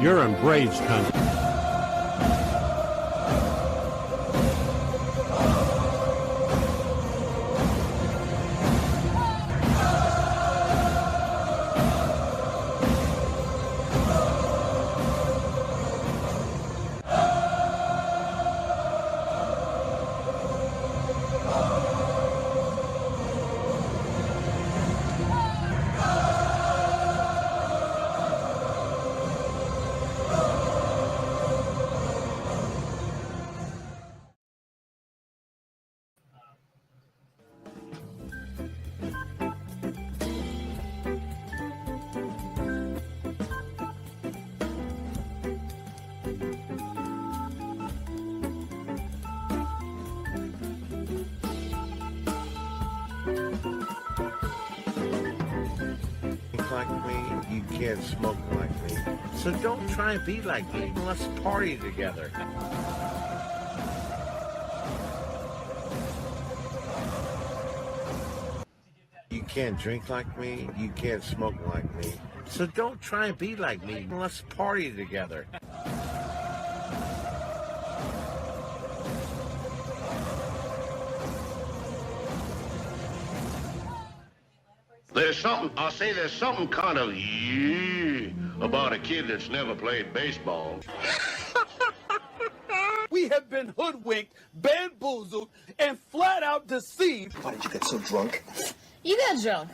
You're in Braves country. Like me, you can't smoke like me. So don't try and be like me. Let's party together. You can't drink like me. You can't smoke like me. So don't try and be like me. Let's party together. There's something kind of about a kid that's never played baseball. We have been hoodwinked, bamboozled, and flat out deceived. Why did you get so drunk? You got drunk.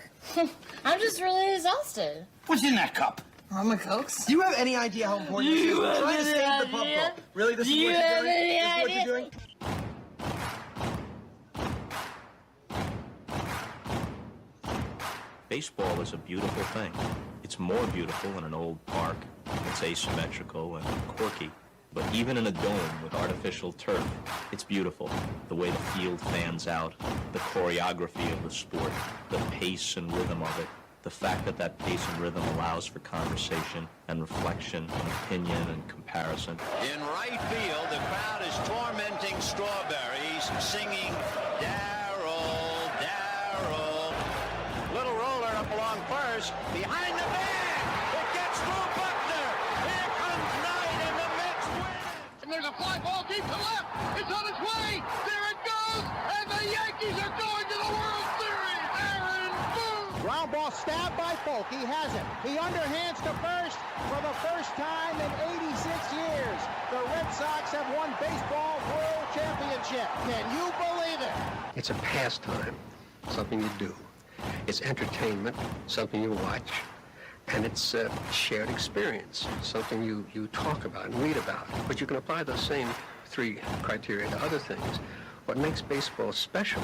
I'm just really exhausted. What's in that cup? Rum and Cokes? Do you have any idea how important this is? We're trying to save the pub boat. Really? This is what you're doing? This is what you're doing? Baseball is a beautiful thing. It's more beautiful in an old park. It's asymmetrical and quirky. But even in a dome with artificial turf, it's beautiful. The way the field fans out, the choreography of the sport, the pace and rhythm of it, the fact that that pace and rhythm allows for conversation and reflection and opinion and comparison. In right field, the crowd is tormenting Strawberries, singing Darryl, Darryl. Little roller up along first, behind the bag. It gets through Buckner. Here comes Knight, and the Mets win. And there's a fly ball deep to left. It's on its way. There it goes. And the Yankees are going to the World Series. Aaron Boone. Ground ball stabbed by Polk. He has it. He underhands to first for the first time in 86 years. The Red Sox have won baseball world championship. Can you believe it? It's a pastime, something you do. It's entertainment, something you watch. And it's a shared experience, something you talk about and read about. But you can apply those same three criteria to other things. What makes baseball special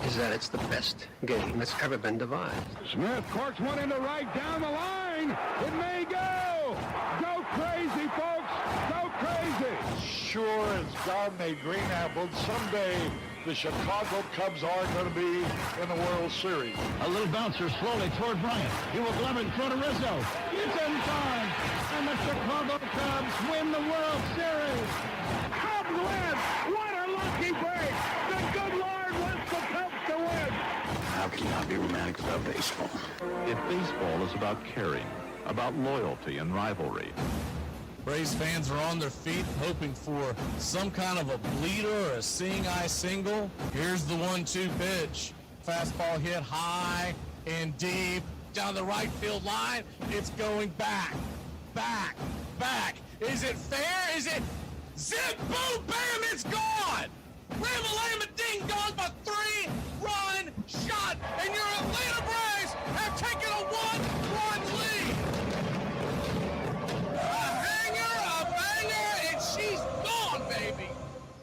is that it's the best game that's ever been devised. Smith corks one into right down the line. It may go. Go crazy, folks. Go crazy. Sure as God made green apples, someday the Chicago Cubs are going to be in the World Series. A little bouncer slowly toward Bryant. He will glove it in front of Rizzo. It's in time. And the Chicago Cubs win the World Series. Cubs win. What a lucky break. The good Lord wants the Cubs to win. How can you not be romantic about baseball? If baseball is about caring, about loyalty and rivalry, Braves fans are on their feet hoping for some kind of a bleeder or a seeing-eye single. Here's the 1-2 pitch. Fastball hit high and deep down the right field line. It's going back, back, back. Is it fair? Is it zip, boom, bam, it's gone. Ram-a-lam-a ding dong, a 3-run shot, and your Atlanta Braves have taken a 1-run lead. She's gone, baby!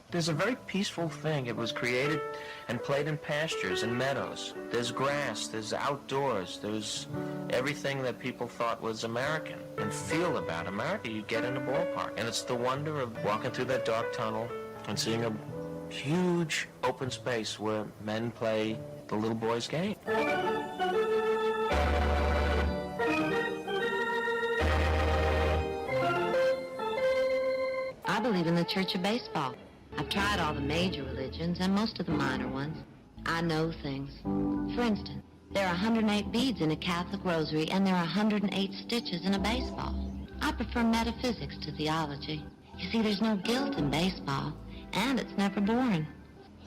There's a very peaceful thing. It was created and played in pastures and meadows. There's grass, there's outdoors, there's everything that people thought was American and feel about America you get in a ballpark. And it's the wonder of walking through that dark tunnel and seeing a huge open space where men play the little boy's game. I believe in the Church of Baseball. I've tried all the major religions and most of the minor ones. I know things. For instance, there are 108 beads in a Catholic rosary and there are 108 stitches in a baseball. I prefer metaphysics to theology. You see, there's no guilt in baseball, and it's never boring.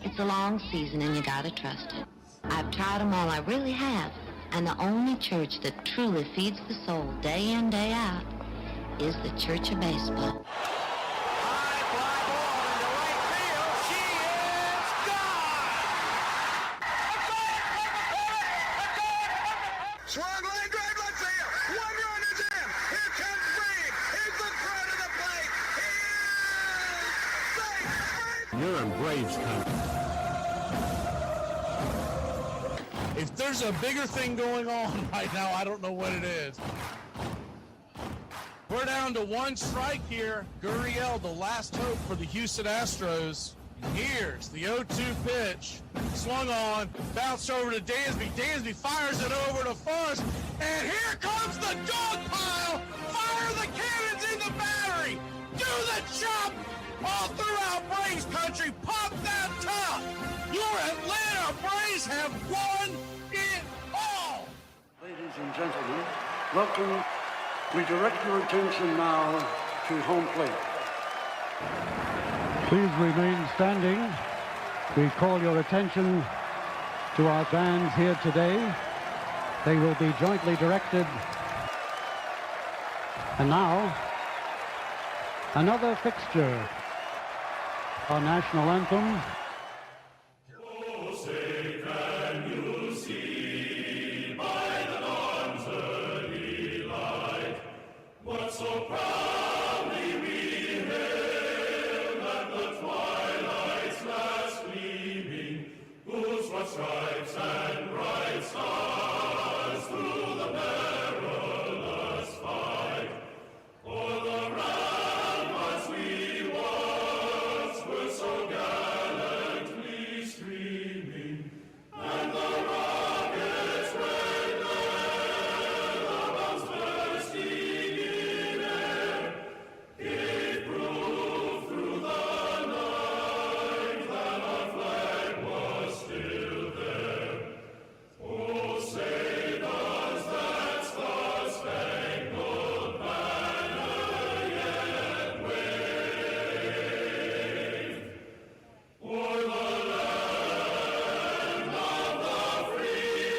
It's a long season, and you gotta trust it. I've tried them all, I really have. And the only church that truly feeds the soul day in, day out is the Church of Baseball. Swung line drive left field. One run is in. Here comes Braves. Here's the throw to the plate. He is safe. You're in Braves country. If there's a bigger thing going on right now, I don't know what it is. We're down to one strike here. Gurriel, the last hope for the Houston Astros. Here's the 0-2 pitch. Swung on, bounced over to Dansby. Dansby fires it over to first. And here comes the dog pile. Fire the cannons in the battery. Do the chop all throughout Braves country. Pop that top. Your Atlanta Braves have won it all. Ladies and gentlemen, welcome. We direct your attention now to home plate. Please remain standing. We call your attention to our bands here today. They will be jointly directed. And now, another fixture. Our national anthem. So proudly we hail at the twilight's last gleaming, whose rough stripes and bright stars through the perilous fight, o'er the ramparts we once were so gallantly streaming, and the rockets' red glare, the bombs bursting gave proof through the night that our flag was still there. Oh, say does that star-spangled banner yet wave o'er the land of the free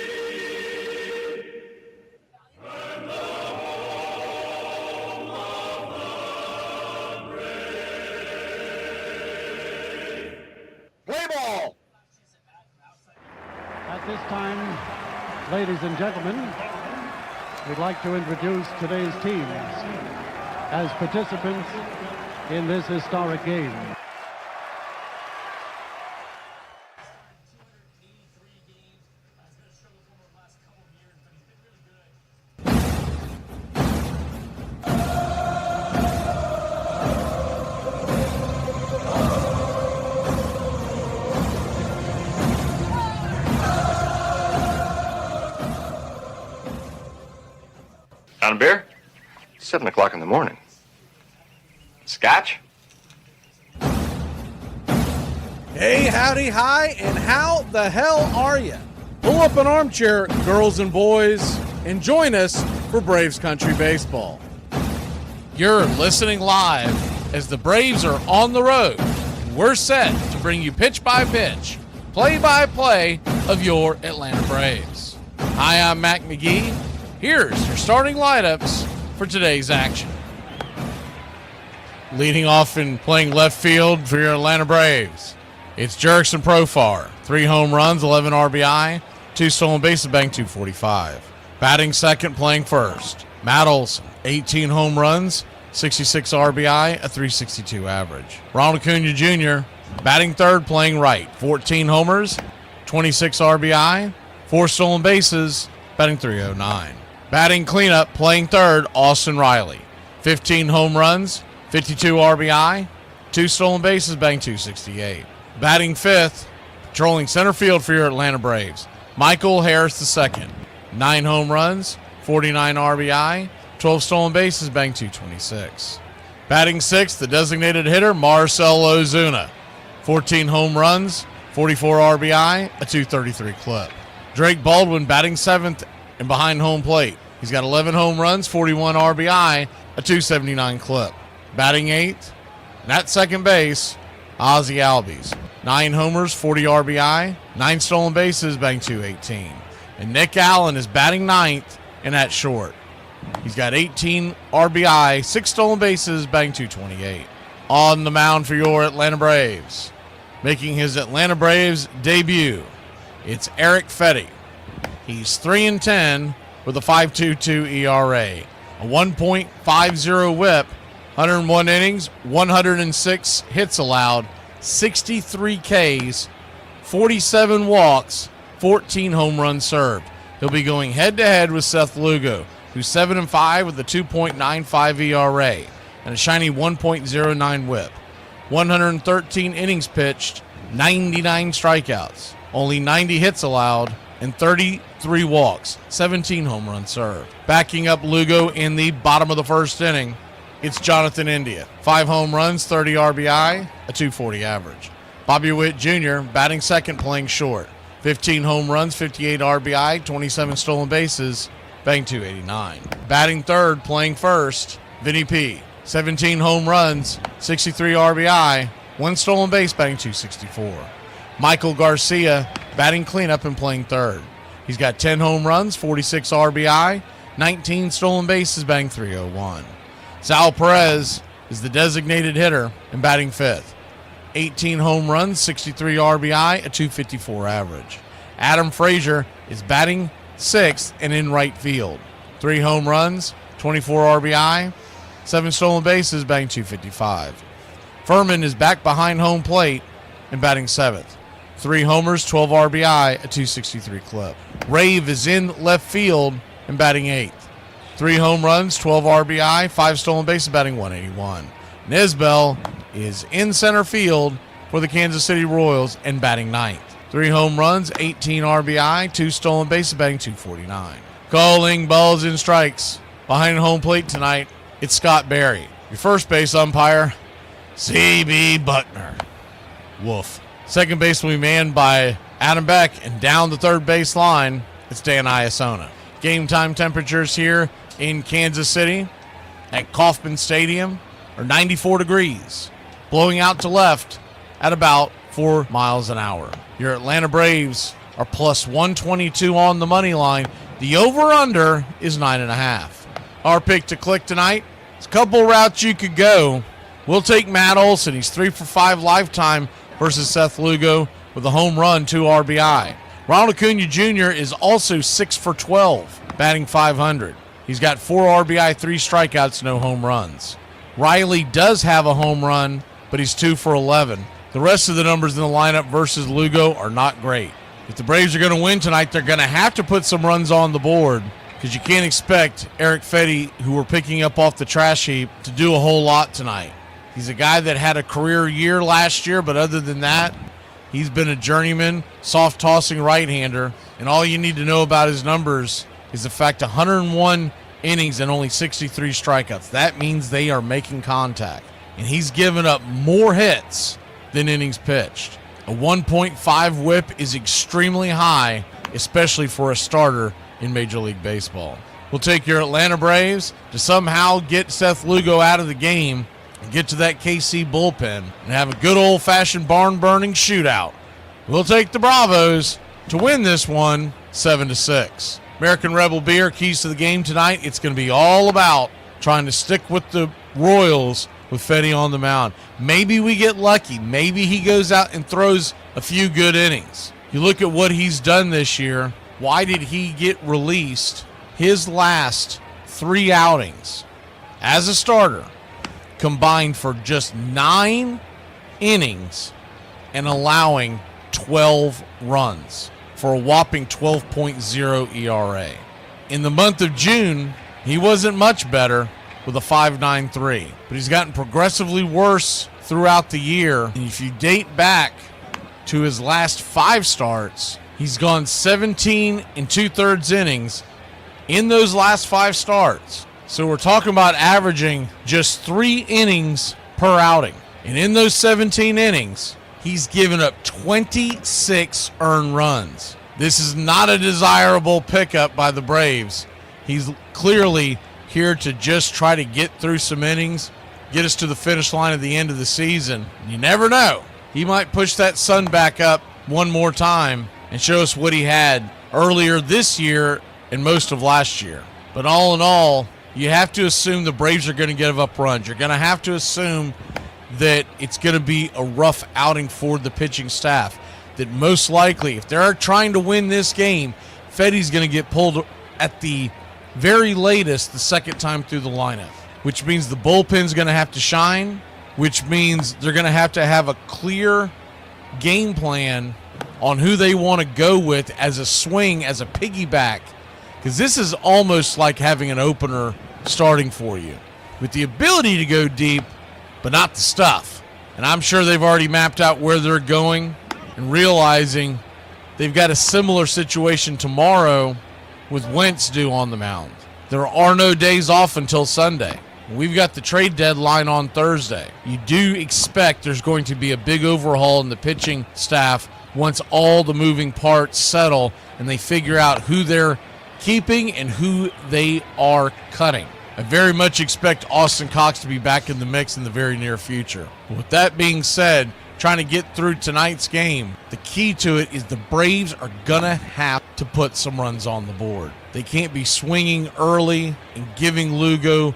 and the home of the Play ball! At this time, ladies and gentlemen, we'd like to introduce today's teams as participants in this historic game. On a beer? 7 o'clock in the morning. Scotch? Hey, howdy, hi, and how the hell are you? Pull up an armchair, girls and boys, and join us for Braves Country Baseball. You're listening live as the Braves are on the road, and we're set to bring you pitch by pitch, play by play of your Atlanta Braves. Hi, I'm Mac McGee. Here's your starting lineups for today's action. Leading off and playing left field for your Atlanta Braves, it's Jurickson Profar. 3 home runs, 11 RBI, 2 stolen bases, bang 245. Batting second, playing first, Matt Olson. 18 home runs, 66 RBI, a 362 average. Ronald Acuna Jr. batting third, playing right. 14 homers, 26 RBI, 4 stolen bases, batting 309. Batting cleanup, playing third, Austin Riley. 15 home runs, 52 RBI, 2 stolen bases, batting 268. Batting fifth, patrolling center field for your Atlanta Braves, Michael Harris II. 9 home runs, 49 RBI, 12 stolen bases, batting 226. Batting sixth, the designated hitter, Marcell Ozuna. 14 home runs, 44 RBI, a 233 clip. Drake Baldwin batting seventh and behind home plate. He's got 11 home runs, 41 RBI, a 279 clip. Batting 8th, and at second base, Ozzie Albies. 9 homers, 40 RBI, 9 stolen bases, batting .218. And Nick Allen is batting 9th and at short. He's got 18 RBI, 6 stolen bases, batting .228. On the mound for your Atlanta Braves, making his Atlanta Braves debut, it's Eric Fetty. He's 3-10 with a 5.22 ERA, a 1.50 whip, 101 innings, 106 hits allowed, 63 Ks, 47 walks, 14 home runs served. He'll be going head-to-head with Seth Lugo, who's 7-5 with a 2.95 ERA and a shiny 1.09 whip. 113 innings pitched, 99 strikeouts, only 90 hits allowed, and 33 walks, 17 home runs served. Backing up Lugo in the bottom of the first inning, it's Jonathan India. 5 home runs, 30 RBI, a .240 average. Bobby Witt Jr. batting second, playing short. 15 home runs, 58 RBI, 27 stolen bases, batting .289. Batting third, playing first, Vinny P. 17 home runs, 63 RBI, 1 stolen base, batting .264. Michael Garcia batting cleanup and playing third. He's got 10 home runs, 46 RBI, 19 stolen bases, batting .301. Sal Perez is the designated hitter and batting fifth. 18 home runs, 63 RBI, a .254 average. Adam Frazier is batting sixth and in right field. 3 home runs, 24 RBI, 7 stolen bases, batting .255. Furman is back behind home plate and batting seventh. 3 homers, 12 RBI, a .263 clip. Rave is in left field and batting eighth. 3 home runs, 12 RBI, 5 stolen bases, batting .181. Nisbel is in center field for the Kansas City Royals and batting ninth. 3 home runs, 18 RBI, 2 stolen bases, batting .249. Calling balls and strikes behind home plate tonight, it's Scott Berry. Your first base umpire, C.B. Buckner. Woof. Second base will be manned by Adam Beck, and down the third base line, it's Dan Iasona. Game time temperatures here in Kansas City at Kauffman Stadium are 94 degrees, blowing out to left at about 4 miles an hour. Your Atlanta Braves are plus 122 on the money line. The over-under is 9.5. Our pick to click tonight, there's a couple routes you could go. We'll take Matt Olson. He's 3 for 5 lifetime versus Seth Lugo with a home run, 2 RBI. Ronald Acuna Jr. is also 6 for 12, batting .500. He's got 4 RBI, 3 strikeouts, no home runs. Riley does have a home run, but he's 2 for 11. The rest of the numbers in the lineup versus Lugo are not great. If the Braves are going to win tonight, they're going to have to put some runs on the board, because you can't expect Eric Fetty, who we're picking up off the trash heap, to do a whole lot tonight. He's a guy that had a career year last year, but other than that, he's been a journeyman, soft-tossing right-hander, and all you need to know about his numbers is the fact 101 innings and only 63 strikeouts. That means they are making contact, and he's given up more hits than innings pitched. A 1.5 whip is extremely high, especially for a starter in Major League Baseball. We'll take your Atlanta Braves to somehow get Seth Lugo out of the game and get to that KC bullpen and have a good old-fashioned barn-burning shootout. We'll take the Bravos to win this one 7-6. American Rebel Beer, keys to the game tonight. It's going to be all about trying to stick with the Royals with Fetty on the mound. Maybe we get lucky. Maybe he goes out and throws a few good innings. You look at what he's done this year. Why did he get released? His last 3 outings as a starter combined for just 9 innings and allowing 12 runs for a whopping 12.0 ERA. In the month of June, he wasn't much better with a 5.93, but he's gotten progressively worse throughout the year. And if you date back to his last 5 starts, he's gone 17 2/3 innings in those last 5 starts. So we're talking about averaging just 3 innings per outing. And in those 17 innings, he's given up 26 earned runs. This is not a desirable pickup by the Braves. He's clearly here to just try to get through some innings, get us to the finish line at the end of the season. You never know. He might push that sun back up one more time and show us what he had earlier this year and most of last year. But all in all, you have to assume the Braves are going to give up runs. You're going to have to assume that it's going to be a rough outing for the pitching staff. That most likely, if they're trying to win this game, Fedde's going to get pulled at the very latest the second time through the lineup, which means the bullpen's going to have to shine, which means they're going to have a clear game plan on who they want to go with as a swing, as a piggyback, because this is almost like having an opener starting for you with the ability to go deep, but not the stuff. And I'm sure they've already mapped out where they're going and realizing they've got a similar situation tomorrow with Wentz due on the mound. There are no days off until Sunday. We've got the trade deadline on Thursday. You do expect there's going to be a big overhaul in the pitching staff once all the moving parts settle and they figure out who they're keeping and who they are cutting. I very much expect Austin Cox to be back in the mix in the very near future. With that being said, trying to get through tonight's game, the key to it is the Braves are going to have to put some runs on the board. They can't be swinging early and giving Lugo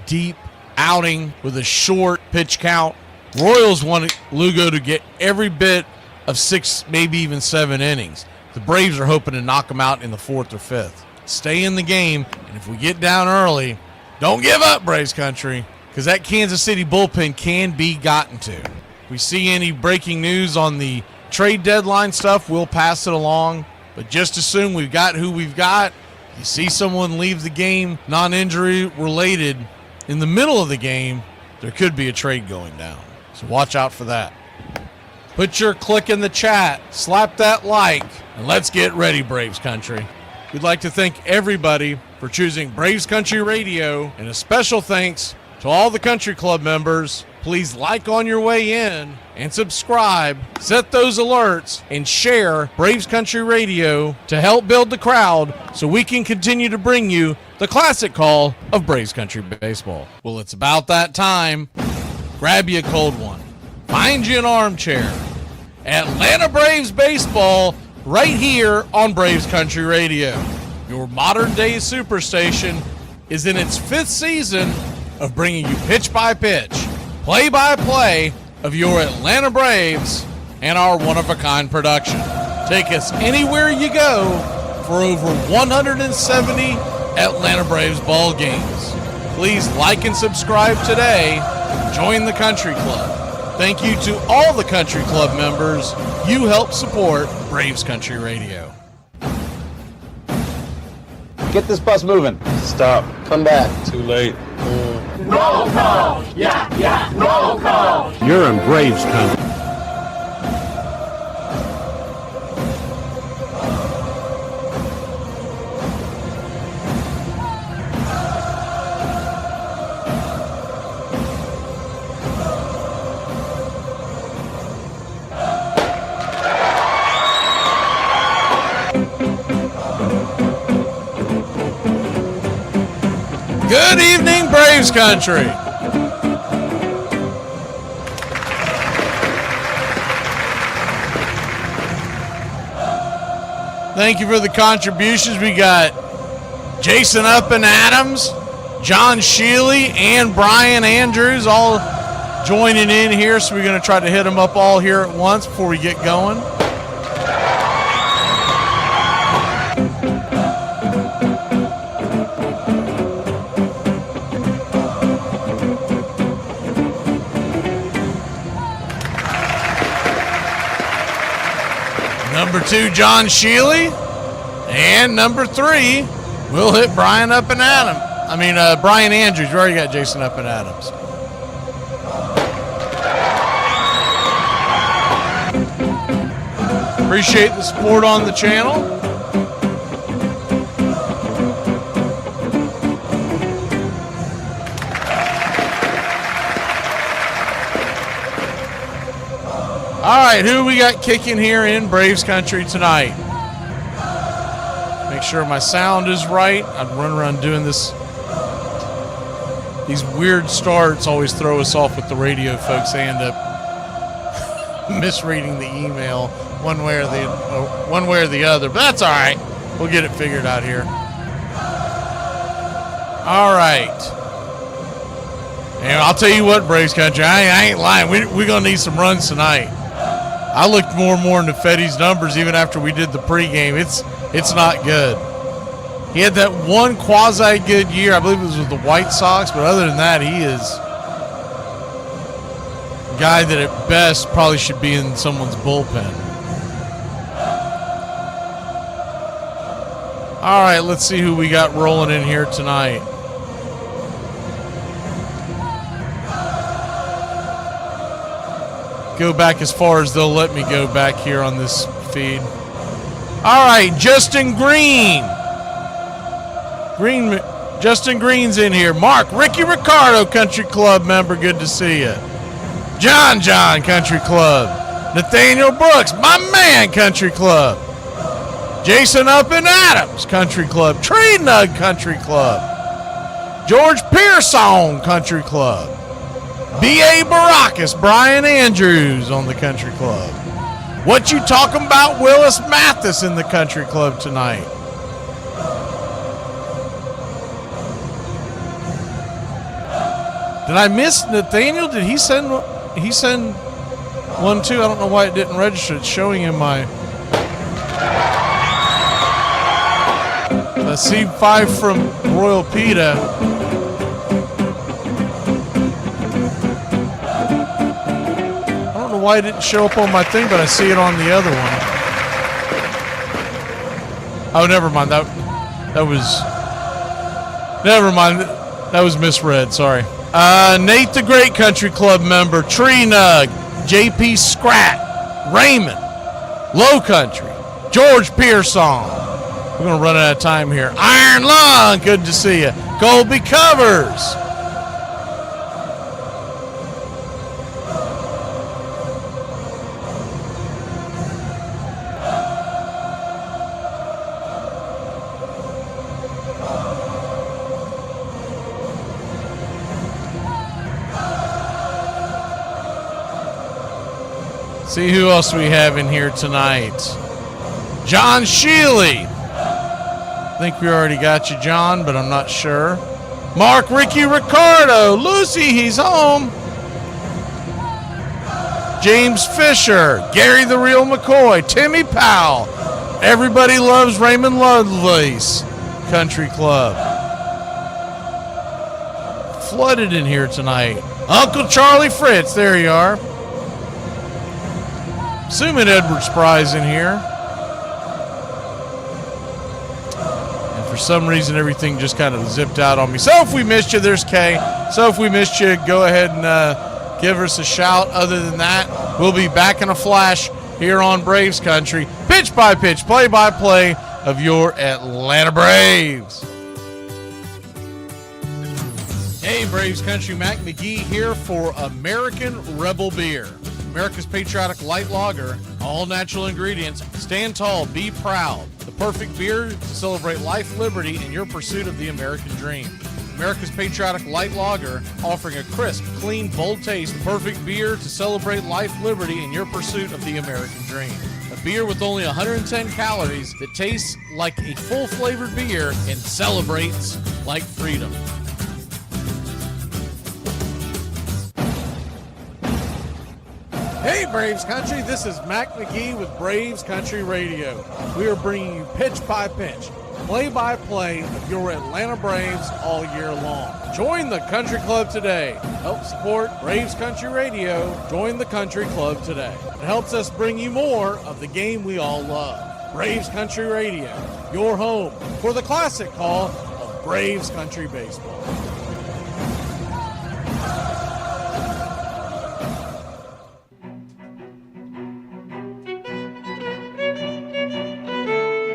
deep outing with a short pitch count. Royals want Lugo to get every bit of 6, maybe even 7 innings. The Braves are hoping to knock him out in the 4th or 5th. Stay in the game, and if we get down early, don't give up, Braves country, because that Kansas City bullpen can be gotten to. If we see any breaking news on the trade deadline stuff, we'll pass it along, but just assume we've got who we've got. You see someone leave the game non-injury related in the middle of the game, there could be a trade going down. So watch out for that. Put your click in the chat, slap that like, and let's get ready, Braves country. We'd like to thank everybody for choosing Braves Country Radio, and a special thanks to all the country club members. Please like on your way in and subscribe, set those alerts, and share Braves Country Radio to help build the crowd so we can continue to bring you the classic call of Braves Country Baseball. Well, it's about that time. Grab you a cold one. Find you an armchair. Atlanta Braves Baseball right here on Braves Country Radio. Your modern-day superstation is in its 5th season of bringing you pitch-by-pitch, play-by-play of your Atlanta Braves and our one-of-a-kind production. Take us anywhere you go for over 170 Atlanta Braves ball games. Please like and subscribe today. Join the Country Club. Thank you to all the Country Club members. You help support Braves Country Radio. Get this bus moving. Stop. Come back. Too late. Roll call! Yeah, roll call! You're in Braves country. Good evening, Braves country. Thank you for the contributions. We got Jason Up and Adams, John Shealy, and Brian Andrews all joining in here. So we're going to try to hit them up all here at once before we get going. Number 2, John Shealy. And number 3, we'll hit Brian Up and Adam. Brian Andrews. We already got Jason Up and Adams. Appreciate the support on the channel. All right, who we got kicking here in Braves country tonight? Make sure my sound is right. I'd run around doing this These weird starts always throw us off with the radio folks. They end up misreading the email one way or the other. But that's all right. We'll get it figured out here. All right. And I'll tell you what, Braves country, I ain't lying. We're going to need some runs tonight. I looked more and more into Fetty's numbers even after we did the pregame. It's not good. He had that one quasi-good year. I believe it was with the White Sox. But other than that, he is a guy that at best probably should be in someone's bullpen. All right, let's see who we got rolling in here tonight. Go back as far as they'll let me go back here on this feed. All right, Justin Green. Justin Green's in here. Mark, Ricky Ricardo, Country Club member. Good to see you. John, Country Club. Nathaniel Brooks, my man, Country Club. Jason Up and Adams, Country Club. Tree Nug, Country Club. George Pearson, Country Club. B.A. Baracus, Brian Andrews on the Country Club. What you talking about, Willis Mathis in the Country Club tonight? Did I miss Nathaniel? Did he send one too? I don't know why it didn't register. It's showing in my C5 from Royal PETA. I don't know why it didn't show up on my thing, but I see it on the other one. Oh, never mind. That was misread. Sorry. Nate the Great Country Club member, Tree Nug, JP Scrat, Raymond, Low Country, George Pearson. We're going to run out of time here. Iron Lung, good to see you. Colby Covers. See who else we have in here tonight. John Shealy. I think we already got you, John, but I'm not sure. Mark Ricky Ricardo. Lucy, he's home. James Fisher. Gary the Real McCoy. Timmy Powell. Everybody loves Raymond Lovelace Country Club. Flooded in here tonight. Uncle Charlie Fritz. There you are. Assuming Edward Spry's in here. And for some reason, everything just kind of zipped out on me. So if we missed you, there's Kay. So if we missed you, go ahead and give us a shout. Other than that, we'll be back in a flash here on Braves Country. Pitch by pitch, play by play of your Atlanta Braves. Hey, Braves Country, Mac McGee here for American Rebel Beer. America's patriotic light lager, all natural ingredients. Stand tall, be proud. The perfect beer to celebrate life, liberty, and your pursuit of the American dream. America's patriotic light lager, offering a crisp, clean, bold taste. Perfect beer to celebrate life, liberty, and your pursuit of the American dream. A beer with only 110 calories that tastes like a full-flavored beer and celebrates like freedom. Hey, Braves Country, this is Mac McGee with Braves Country Radio. We are bringing you pitch by pitch, play by play of your Atlanta Braves all year long. Join the Country Club today. Help support Braves Country Radio. Join the Country Club today. It helps us bring you more of the game we all love. Braves Country Radio, your home for the classic call of Braves Country Baseball.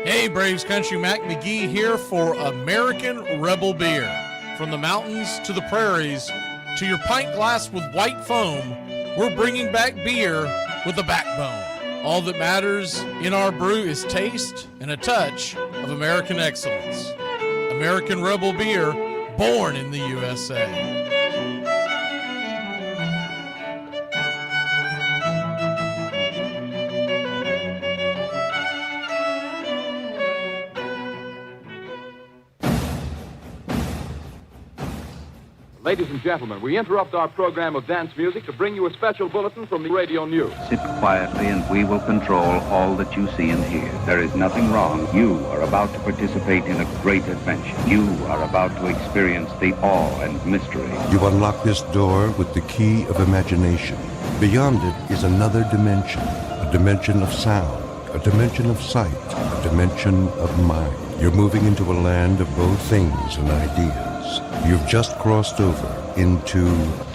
Hey, Braves Country, Mac McGee here for American Rebel Beer. From the mountains to the prairies to your pint glass with white foam, we're bringing back beer with a backbone. All that matters in our brew is taste and a touch of American excellence. American Rebel Beer, born in the USA. Ladies and gentlemen, we interrupt our program of dance music to bring you a special bulletin from the radio news. Sit quietly and we will control all that you see and hear. There is nothing wrong. You are about to participate in a great adventure. You are about to experience the awe and mystery. You unlock this door with the key of imagination. Beyond it is another dimension, a dimension of sound, a dimension of sight, a dimension of mind. You're moving into a land of both things and ideas. You've just crossed over into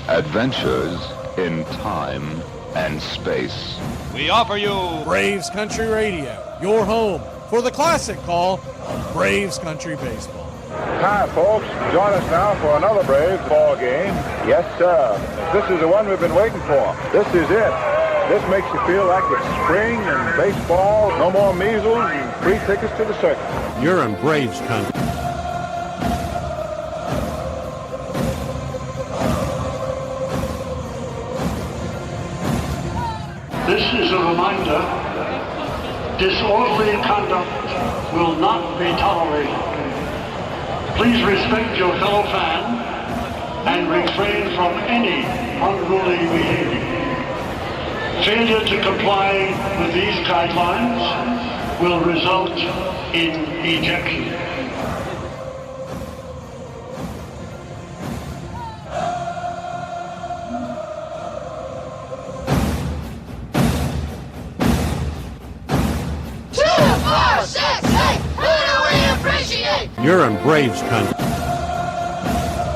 Adventures in Time and Space. We offer you Braves Country Radio, your home for the classic call of Braves Country Baseball. Hi, folks. Join us now for another Braves ball game. Yes, sir. This is the one we've been waiting for. This is it. This makes you feel like it's spring and baseball, no more measles, and free tickets to the circus. You're in Braves country. This is a reminder. Disorderly conduct will not be tolerated. Please respect your fellow fan and refrain from any unruly behavior. Failure to comply with these guidelines will result in ejection. You're in Braves country.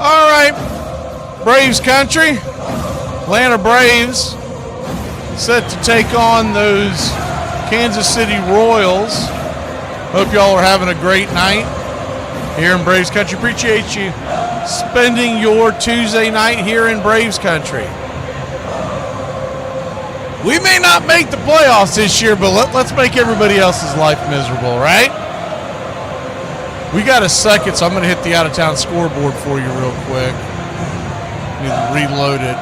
All right, Braves Country. Atlanta Braves set to take on those Kansas City Royals. Hope y'all are having a great night here in Braves Country. Appreciate you spending your Tuesday night here in Braves Country. We may not make the playoffs this year, but let's make everybody else's life miserable, right? We got a second, so I'm going to hit the out-of-town scoreboard for you real quick. Need to reload it.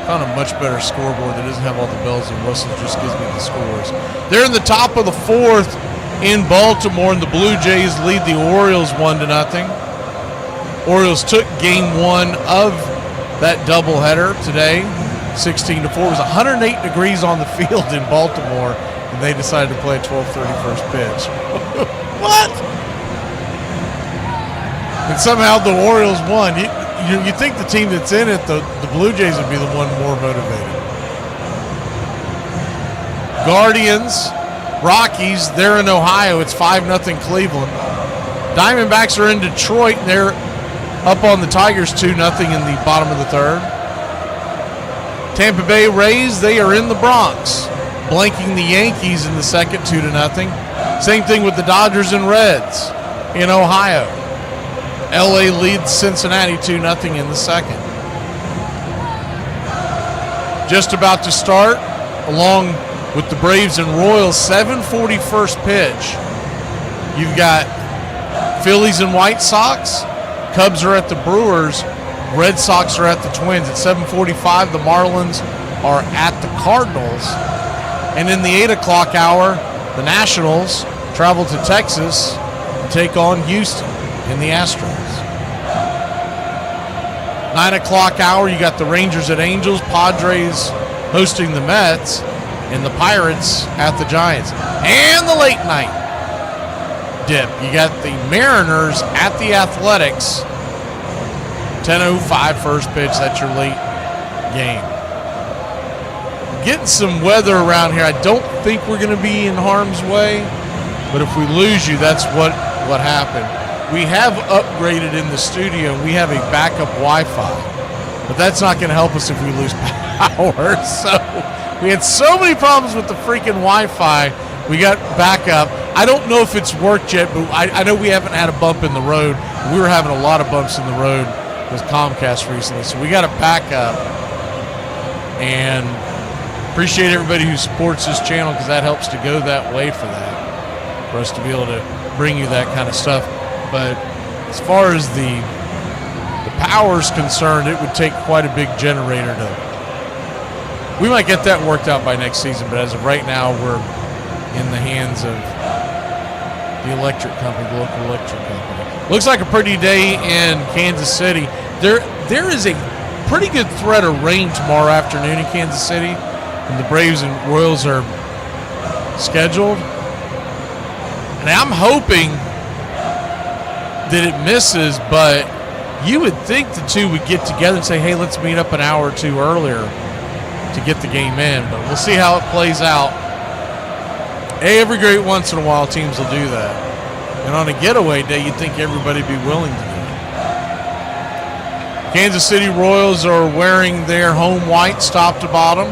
Found a much better scoreboard that doesn't have all the bells and whistles, just gives me the scores. They're in the top of the fourth in Baltimore, and the Blue Jays lead the Orioles 1-0. Orioles took game one of that doubleheader today, 16-4. It was 108 degrees on the field in Baltimore, and they decided to play a 12:30 first pitch. What? And somehow the Orioles won. You think the team that's in it, the Blue Jays, would be the one more motivated. Guardians, Rockies, they're in Ohio. It's 5-0 Cleveland. Diamondbacks are in Detroit, and they're up on the Tigers 2-0 in the bottom of the third. Tampa Bay Rays, they are in the Bronx, blanking the Yankees in the second 2-0. Same thing with the Dodgers and Reds in Ohio. LA leads Cincinnati 2-0 in the second. Just about to start, along with the Braves and Royals, 7:40 first pitch. You've got Phillies and White Sox. Cubs are at the Brewers. Red Sox are at the Twins. At 7:45, the Marlins are at the Cardinals. And in the 8 o'clock hour, the Nationals travel to Texas to take on Houston in the Astros. 9 o'clock hour, you got the Rangers at Angels, Padres hosting the Mets, and the Pirates at the Giants. And the late night dip, you got the Mariners at the Athletics. 10:05 first pitch, that's your late game. Getting some weather around here. I don't think we're going to be in harm's way, but if we lose you, that's what happened. We have upgraded in the studio. We have a backup Wi-Fi, but that's not going to help us if we lose power. So we had so many problems with the freaking Wi-Fi. We got backup. I don't know if it's worked yet, but I know we haven't had a bump in the road. We were having a lot of bumps in the road with Comcast recently, so we got a backup. And appreciate everybody who supports this channel, because that helps to go that way for that, for us to be able to bring you that kind of stuff. But as far as the power's concerned, it would take quite a big generator to. We might get that worked out by next season, but as of right now, we're in the hands of the electric company, the local electric company. Looks like a pretty day in Kansas City. there is a pretty good threat of rain tomorrow afternoon in Kansas City, and the Braves and Royals are scheduled. And I'm hoping that it misses, but you would think the two would get together and say, hey, let's meet up an hour or two earlier to get the game in. But we'll see how it plays out. Every great once in a while, teams will do that. And on a getaway day, you'd think everybody would be willing to do it. Kansas City Royals are wearing their home whites top to bottom.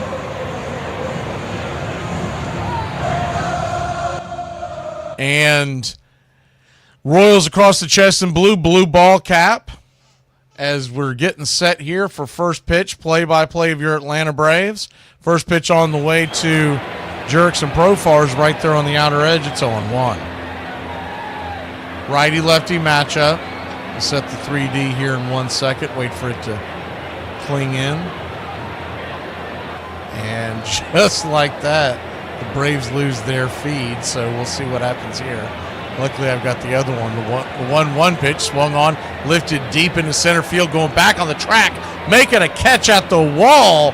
And Royals across the chest in blue ball cap. As we're getting set here for first pitch, play-by-play of your Atlanta Braves. First pitch on the way to Jerks and Profars right there on the outer edge. It's 0-1. Righty-lefty matchup. We'll set the 3D here in 1 second. Wait for it to cling in. And just like that, the Braves lose their feed, so we'll see what happens here. Luckily, I've got the other one. The 1-1 pitch swung on, lifted deep into center field, going back on the track, making a catch at the wall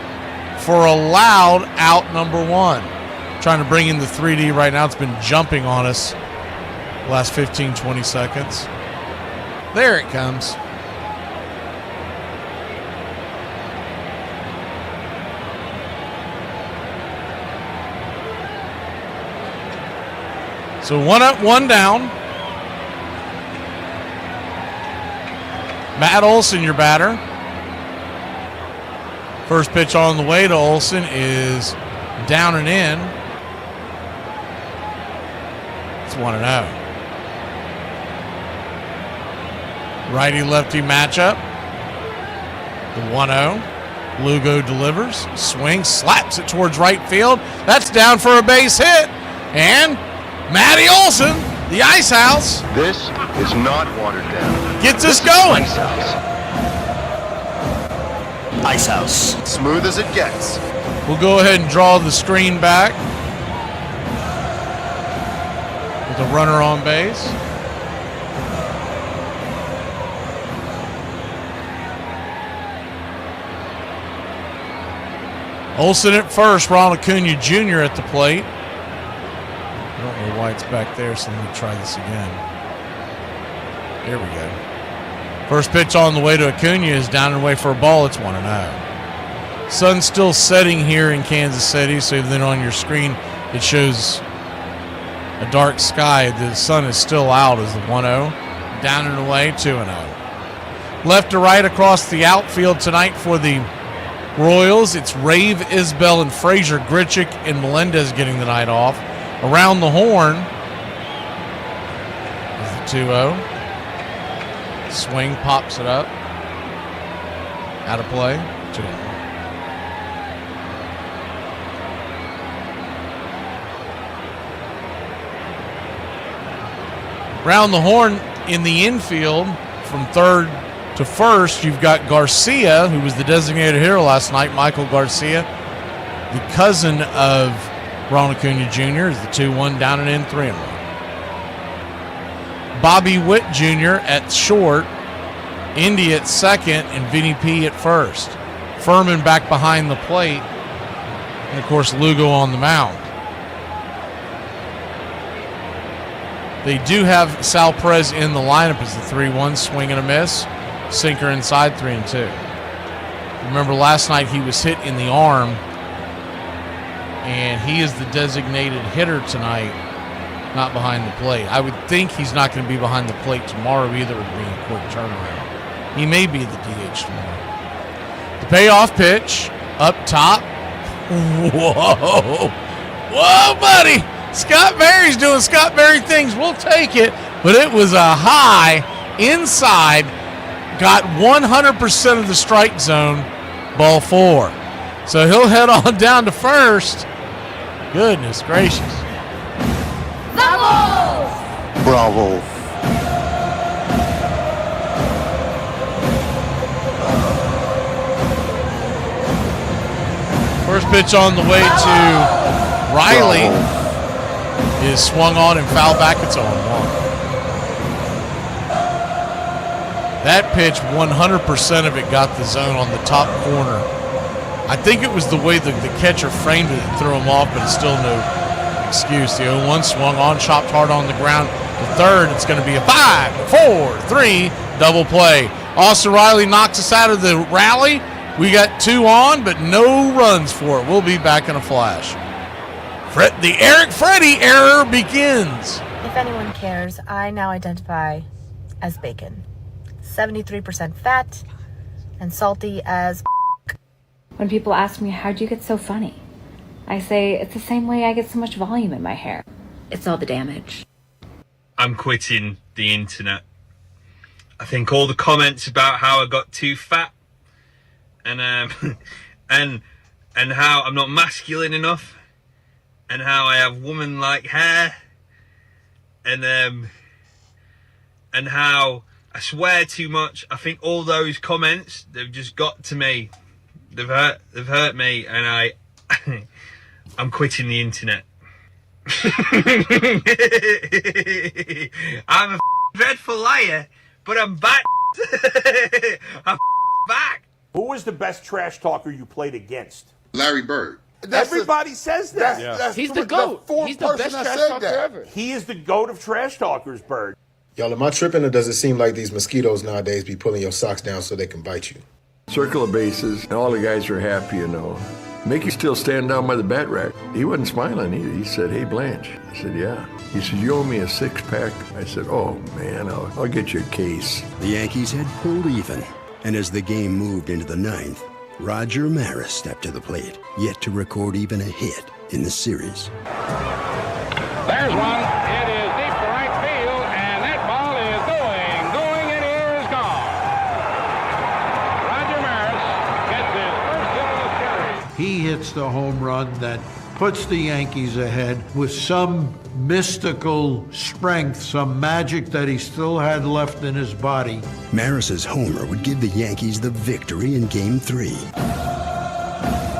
for a loud out number 1. Trying to bring in the 3D right now. It's been jumping on us the last 15, 20 seconds. There it comes. So 1 up, 1 down. Matt Olson, your batter. First pitch on the way to Olson is down and in. It's 1-0. Righty-lefty matchup. The 1-0. Lugo delivers. Swings, slaps it towards right field. That's down for a base hit. And Matty Olson, the Ice House. This is not watered down. Gets us going. Ice House. Ice House. Smooth as it gets. We'll go ahead and draw the screen back with a runner on base. Olson at first, Ronald Acuna Jr. at the plate. I don't know why it's back there, so let me try this again. There we go. First pitch on the way to Acuna is down and away for a ball. It's 1-0. Sun's still setting here in Kansas City, so then on your screen it shows a dark sky. The sun is still out as the 1-0. Down and away, 2-0. Left to right across the outfield tonight for the Royals. It's Rave, Isbell, and Frazier, Grichuk, and Melendez getting the night off. Around the horn is the 2-0. Swing, pops it up. Out of play, 2-0. Round the horn in the infield from third to first, you've got Garcia, who was the designated hitter last night, Michael Garcia, the cousin of Ronald Acuna Jr. is the 2-1 down and in, 3-1. Bobby Witt Jr. at short, Indy at second, and Vinny P at first. Furman back behind the plate, and of course Lugo on the mound. They do have Sal Perez in the lineup as the 3-1, swing and a miss, sinker inside, 3-2. Remember last night he was hit in the arm, and he is the designated hitter tonight, not behind the plate. I would think he's not going to be behind the plate tomorrow either, with being a quick turnaround. He may be the DH tomorrow. The payoff pitch, up top. Whoa. Whoa, buddy. Scott Berry's doing Scott Berry things. We'll take it, but it was a high inside, got 100% of the strike zone, ball 4. So he'll head on down to first. Goodness gracious. Bravo. First pitch on the way to Riley is swung on and fouled back. It's 0-1. That pitch, 100% of it got the zone on the top corner. I think it was the way the catcher framed it and threw him off, but it's still no excuse. The 0-1 swung on, chopped hard on the ground. The third, it's going to be a 5-4-3 double play. Austin Riley knocks us out of the rally. We got 2 on, but no runs for it. We'll be back in a flash. The Eric Freddie error begins. If anyone cares, I now identify as bacon. 73% fat and salty as When people ask me, how'd you get so funny? I say, it's the same way I get so much volume in my hair. It's all the damage. I'm quitting the internet. I think all the comments about how I got too fat and and how I'm not masculine enough and how I have woman-like hair and how I swear too much. I think all those comments, they've just got to me. They've hurt me, and I'm quitting the internet. I'm a dreadful liar, but I'm back. I'm back. Who was the best trash talker you played against? Larry Bird. Everybody says that. He's the GOAT. He's the best trash talker ever. He is the GOAT of trash talkers, Bird. Y'all, am I tripping, or does it seem like these mosquitoes nowadays be pulling your socks down so they can bite you? Circle of bases, and all the guys are happy, you know. Mickey's still standing down by the bat rack. He wasn't smiling either. He said, "Hey, Blanche." I said, "Yeah." He said, "You owe me a 6-pack." I said, "Oh, man, I'll get you a case." The Yankees had pulled even, and as the game moved into the 9th, Roger Maris stepped to the plate, yet to record even a hit in the series. There's one. It is deep to right field, and that ball is going, and it is gone. Roger Maris gets his first hit of the series. He hits the home run that puts the Yankees ahead with some mystical strength, some magic that he still had left in his body. Maris's homer would give the Yankees the victory in Game 3.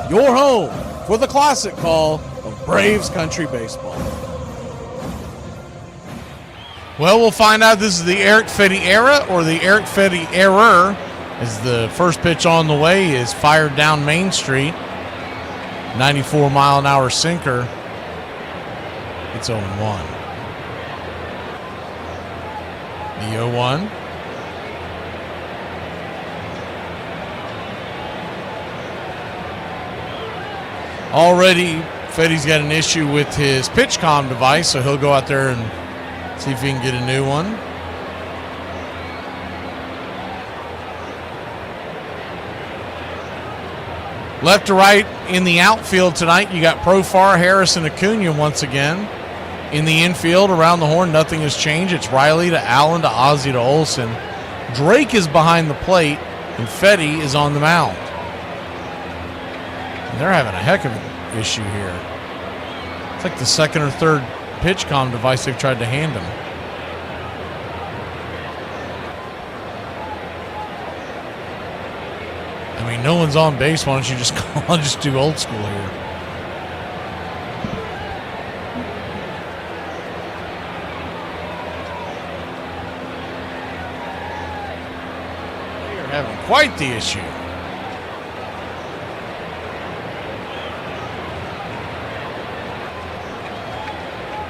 Your home for the classic call of Braves Country Baseball. Well, we'll find out this is the Eric Fetty era or the Eric Fetty error, as the first pitch on the way is fired down Main Street. 94-mile-an-hour sinker. It's 0-1. The 0-1. Already, Fetty's got an issue with his pitch comm device, so he'll go out there and see if he can get a new one. Left to right in the outfield tonight, you got Profar, Harris, and Acuna once again. In the infield, around the horn, nothing has changed. It's Riley to Allen to Ozzie to Olsen. Drake is behind the plate, and Fetty is on the mound. And they're having a heck of an issue here. It's like the second or third pitch comm device they've tried to hand him. I mean, no one's on base. Why don't you just do old school here? They are having quite the issue.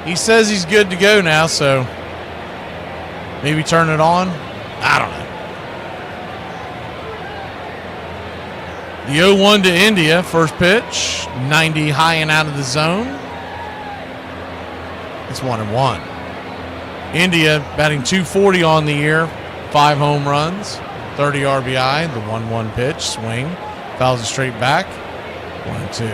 He says he's good to go now, so maybe turn it on. I don't know. The 0-1 to India, first pitch, 90 high and out of the zone. It's 1-1. India batting .240 on the year, 5 home runs, 30 RBI. The 1-1 pitch, swing, fouls it straight back, 1-2.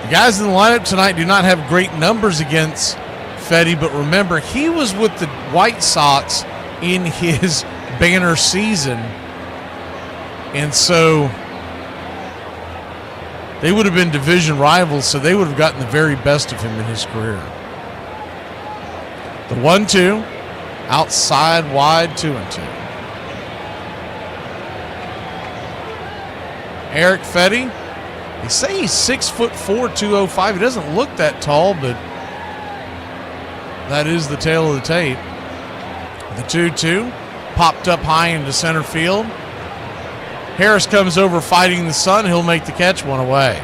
The guys in the lineup tonight do not have great numbers against Fetty, but remember, he was with the White Sox in his banner season. And so they would have been division rivals, so they would have gotten the very best of him in his career. The 1-2, outside wide, 2-2. Eric Fetty, they say he's 6'4", 205. He doesn't look that tall, but that is the tail of the tape. The 2-2 popped up high into center field. Harris comes over fighting the sun. He'll make the catch, one away.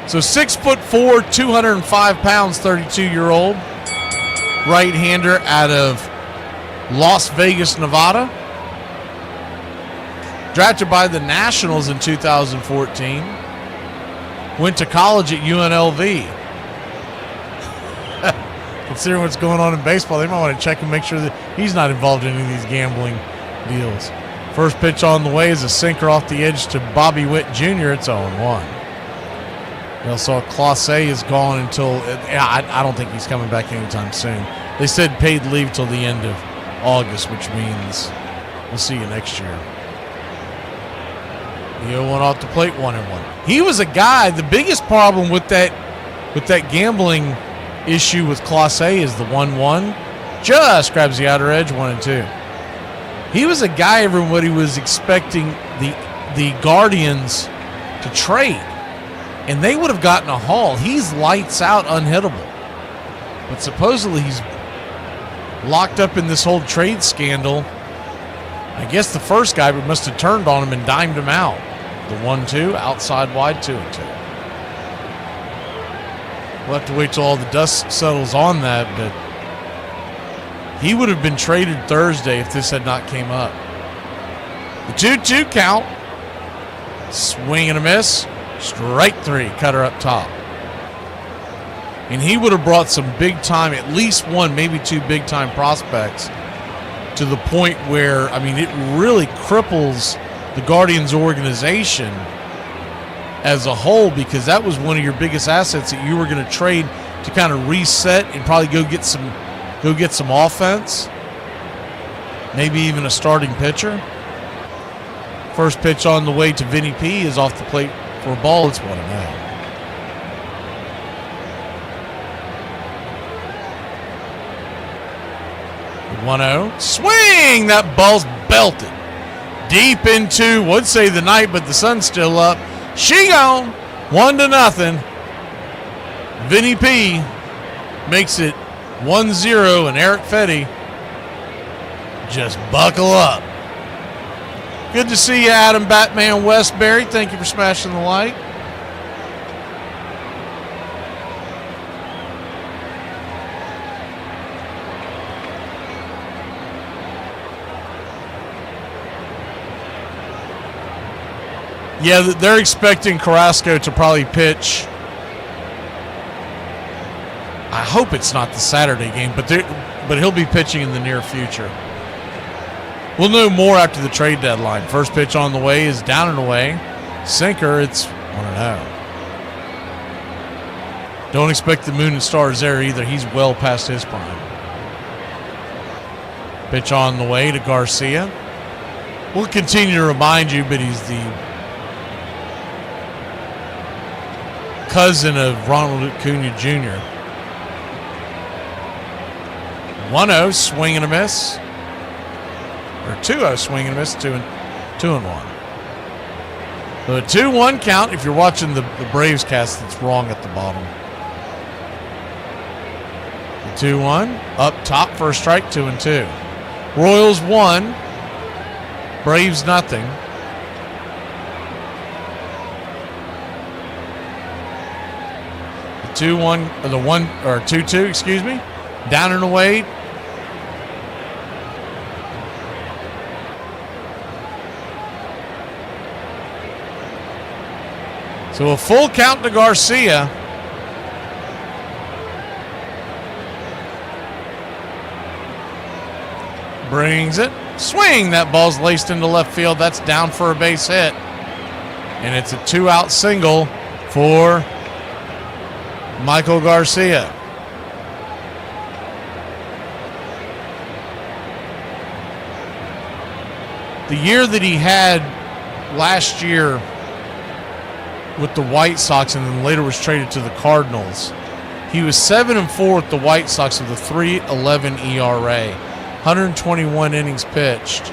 So 6'4", 205 pounds, 32-year-old right-hander out of Las Vegas, Nevada. Drafted by the Nationals in 2014. Went to college at UNLV. Considering what's going on in baseball, they might want to check and make sure that he's not involved in any of these gambling deals. First pitch on the way is a sinker off the edge to Bobby Witt Jr. It's 0-1. We also saw Clase is gone until, I don't think he's coming back anytime soon. They said paid leave till the end of August, which means we'll see you next year. The 0-1 off the plate, 1-1. He was a guy, the biggest problem with that gambling issue with Clase is the 1-1. Just grabs the outer edge, 1-2. He was a guy everybody was expecting the Guardians to trade, and they would have gotten a haul. He's lights out, unhittable. But supposedly he's locked up in this whole trade scandal. I guess the first guy must have turned on him and dimed him out. The 1-2, outside wide, 2-2. We'll have to wait till all the dust settles on that, but he would have been traded Thursday if this had not came up. The 2-2 count. Swing and a miss. Strike three. Cutter up top. And he would have brought some big time, at least one, maybe two big time prospects to the point where, I mean, it really cripples the Guardians organization as a whole, because that was one of your biggest assets that you were going to trade to kind of reset and probably go get some offense, maybe even a starting pitcher. First pitch on the way to Vinny P is off the plate for a ball. It's 1-0. 1-0. Swing! That ball's belted deep into, would say the night, but the sun's still up. She gone. 1-0. Vinny P makes it 1-0, and Eric Fetty just buckle up. Good to see you, Adam Batman Westbury. Thank you for smashing the like. Yeah, they're expecting Carrasco to probably pitch. I hope it's not the Saturday game, but he'll be pitching in the near future. We'll know more after the trade deadline. First pitch on the way is down and away. Sinker, it's 1-0. Don't expect the moon and stars there either. He's well past his prime. Pitch on the way to Garcia. We'll continue to remind you, but he's the cousin of Ronald Acuna Jr. 1-0, swing and a miss. Or 2-0, swing and a miss, 2-1. So a 2-1 count. If you're watching the Braves cast, it's wrong at the bottom. The 2-1, up top, first strike, 2-2. Royals 1, Braves nothing. The 2-1, or the 2-2, excuse me. Down and away. So a full count to Garcia. Brings it. Swing. That ball's laced into left field. That's down for a base hit. And it's a 2-out single for Michael Garcia. The year that he had last year with the White Sox and then later was traded to the Cardinals, he was 7-4 with the White Sox with a 3.11 ERA, 121 innings pitched,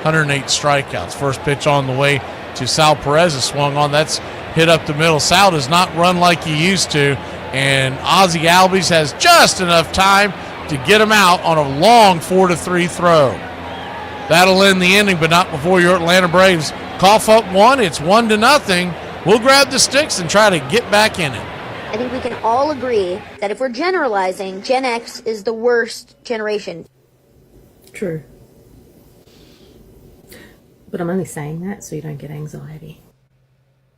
108 strikeouts. First pitch on the way to Sal Perez is swung on. That's hit up the middle. Sal does not run like he used to, and Ozzie Albies has just enough time to get him out on a long 4-3 throw. That'll end the inning, but not before your Atlanta Braves cough up one. It's 1-0. We'll grab the sticks and try to get back in it. I think we can all agree that if we're generalizing, Gen X is the worst generation. True. But I'm only saying that so you don't get anxiety.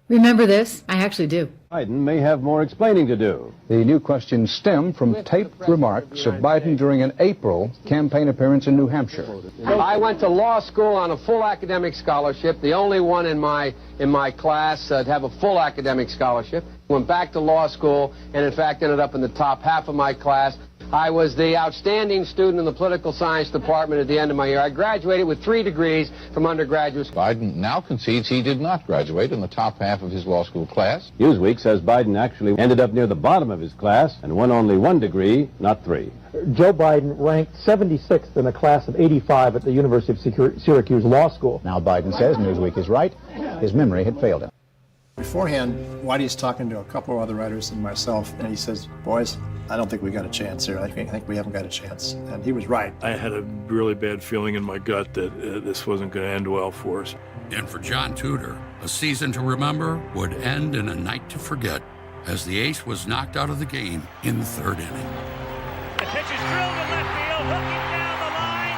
Remember this? I actually do. Biden may have more explaining to do. The new questions stem from taped remarks of Biden during an April campaign appearance in New Hampshire. I went to law school on a full academic scholarship, the only one in my class to have a full academic scholarship. Went back to law school and, in fact, ended up in the top half of my class. I was the outstanding student in the political science department at the end of my year. I graduated with 3 degrees from undergraduate school. Biden now concedes he did not graduate in the top half of his law school class. Newsweek says Biden actually ended up near the bottom of his class and won only 1 degree, not 3. Joe Biden ranked 76th in a class of 85 at the University of Syracuse Law School. Now Biden says Newsweek is right. His memory had failed him. Beforehand, Whitey's talking to a couple of other writers and myself, and he says, boys, I don't think we got a chance here. I think we haven't got a chance. And he was right. I had a really bad feeling in my gut that this wasn't going to end well for us. And for John Tudor, a season to remember would end in a night to forget as the ace was knocked out of the game in the 3rd inning. The pitch is drilled to left field, hooking down the line,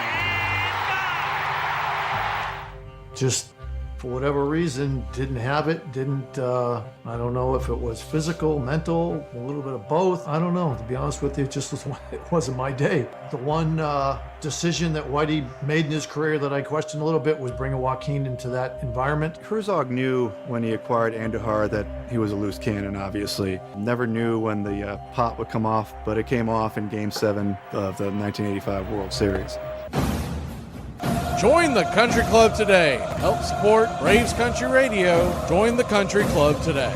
and Just for whatever reason, didn't have it, I don't know if it was physical, mental, a little bit of both. I don't know. To be honest with you, it just wasn't my day. The one decision that Whitey made in his career that I questioned a little bit was bringing Joaquin into that environment. Herzog knew when he acquired Andujar that he was a loose cannon, obviously. Never knew when the pop would come off, but it came off in Game 7 of the 1985 World Series. Join the Country Club today. Help support Braves Country Radio. Join the Country Club today.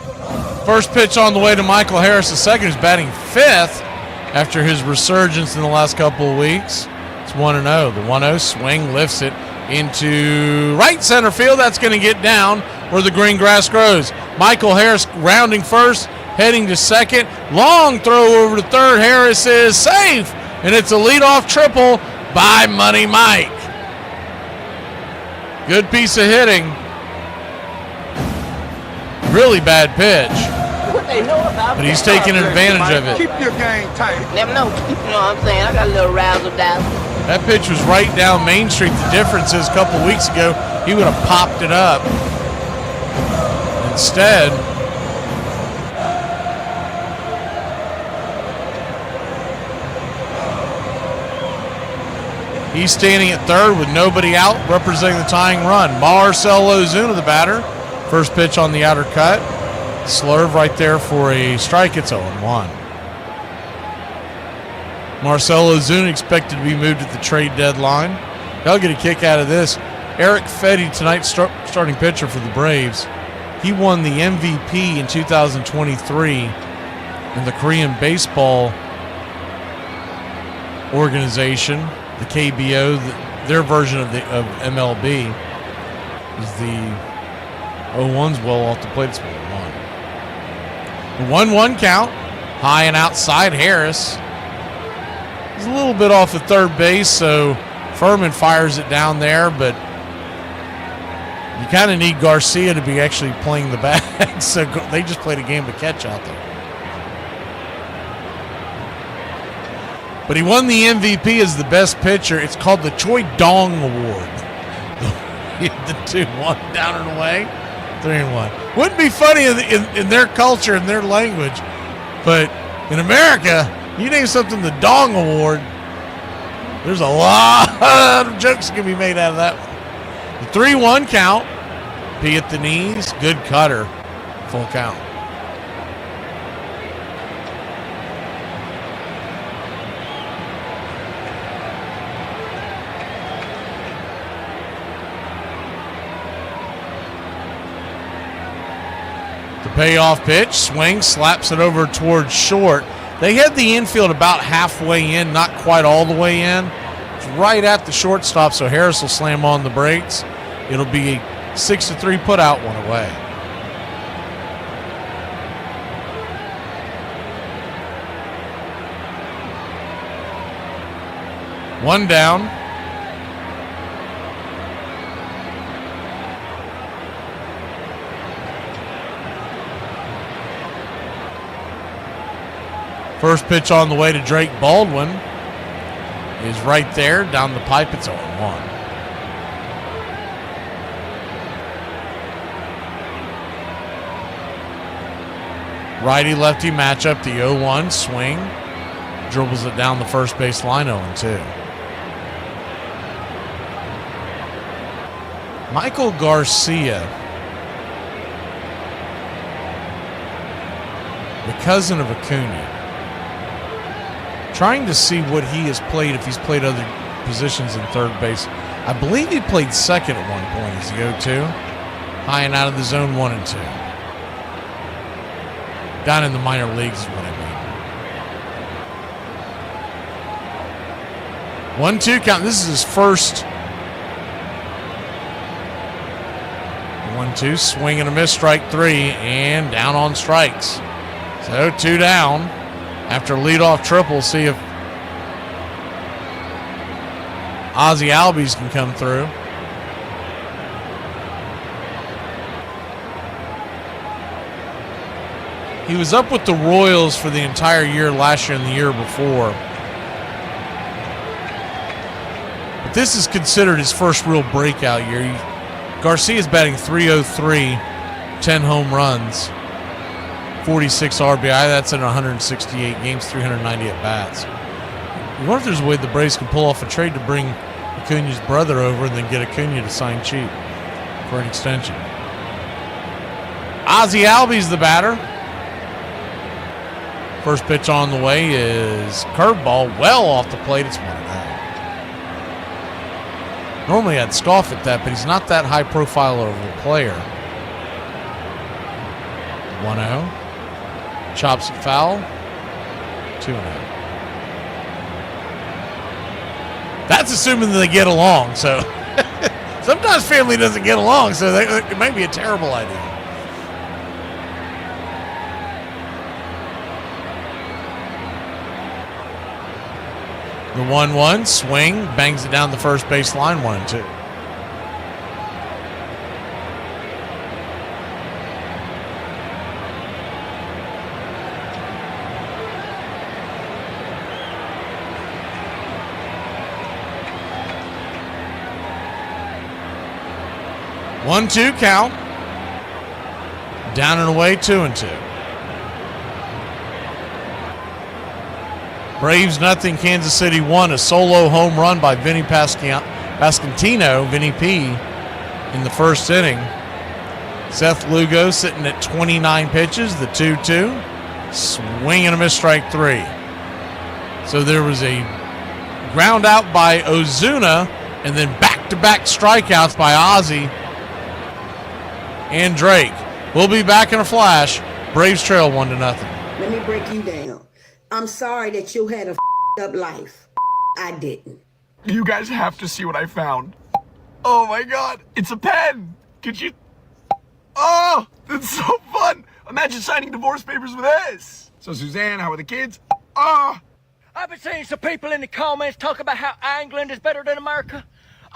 First pitch on the way to Michael Harris II, who's batting 5th after his resurgence in the last couple of weeks. It's 1-0. The 1-0 swing lifts it into right center field. That's going to get down where the green grass grows. Michael Harris rounding first, heading to second. Long throw over to third. Harris is safe, and it's a leadoff triple by Money Mike. Good piece of hitting. Really bad pitch. What they know about, but he's taking advantage of it. Keep your game tight. Never know. You know what I'm saying? I got a little razzle dazzle. That pitch was right down Main Street. The difference is a couple weeks ago, he would have popped it up. Instead, he's standing at third with nobody out, representing the tying run. Marcelo Ozuna, the batter. First pitch on the outer cut. Slurve right there for a strike. It's 0-1. Marcelo Ozuna expected to be moved at the trade deadline. They'll get a kick out of this. Eric Fetty, tonight's starting pitcher for the Braves. He won the MVP in 2023 in the Korean Baseball Organization. The KBO, their version of MLB, is the 0-1's well off the plate. It's 1-1. The 1-1 count, high and outside. Harris is a little bit off the third base, so Furman fires it down there, but you kind of need Garcia to be actually playing the bag, so they just played a game of catch out there. But he won the MVP as the best pitcher. It's called the Choi Dong Award. The 2-1 down and away, 3-1. Wouldn't be funny in their culture and their language, but in America, you name something the Dong Award, there's a lot of jokes that can be made out of that one. The 3-1 count, P at the knees, good cutter, full count. Payoff pitch, swing, slaps it over towards short. They had the infield about halfway in, not quite all the way in. It's right at the shortstop, so Harris will slam on the brakes. It'll be a 6-3 put out, one away. One down. First pitch on the way to Drake Baldwin is right there. Down the pipe, it's 0-1. Righty-lefty matchup, the 0-1 swing. Dribbles it down the first base line, 0-2. Michael Garcia, the cousin of Acuna. Trying to see what he has played, if he's played other positions in third base. I believe he played second at one point as the 0-2. High and out of the zone 1 and 2. Down in the minor leagues is what I mean. 1-2 count. This is his first 1-2. Swing and a miss, strike 3, and down on strikes. So 2 down. After leadoff triple, see if Ozzie Albies can come through. He was up with the Royals for the entire year last year and the year before. But this is considered his first real breakout year. Garcia's batting .303, 10 home runs. 46 RBI, that's in 168 games, 390 at-bats. I wonder if there's a way the Braves can pull off a trade to bring Acuna's brother over and then get Acuna to sign cheap for an extension. Ozzie Albies the batter. First pitch on the way is curveball, well off the plate. It's 1-0. Normally I'd scoff at that, but he's not that high profile of a player. 1-0. Chops it foul. 2-0. That's assuming they get along. So sometimes family doesn't get along, so it might be a terrible idea. The 1-1 swing, bangs it down the first base line, 1-2. One-two count. Down and away, 2-2. Braves nothing, Kansas City 1. A solo home run by Vinny Pasquantino, Vinny P, in the first inning. Seth Lugo sitting at 29 pitches, the 2-2. Swing and a miss, strike 3. So there was a ground out by Ozuna, and then back-to-back strikeouts by Ozzie and Drake. We'll be back in a flash. Braves trail 1-0. Let me break you down. I'm sorry that you had a up life. I didn't. You guys have to see what I found. Oh my god, it's a pen. Could you... Oh, that's so fun. Imagine signing divorce papers with this. So Suzanne, how are the kids? Oh. I've been seeing some people in the comments talk about how England is better than America.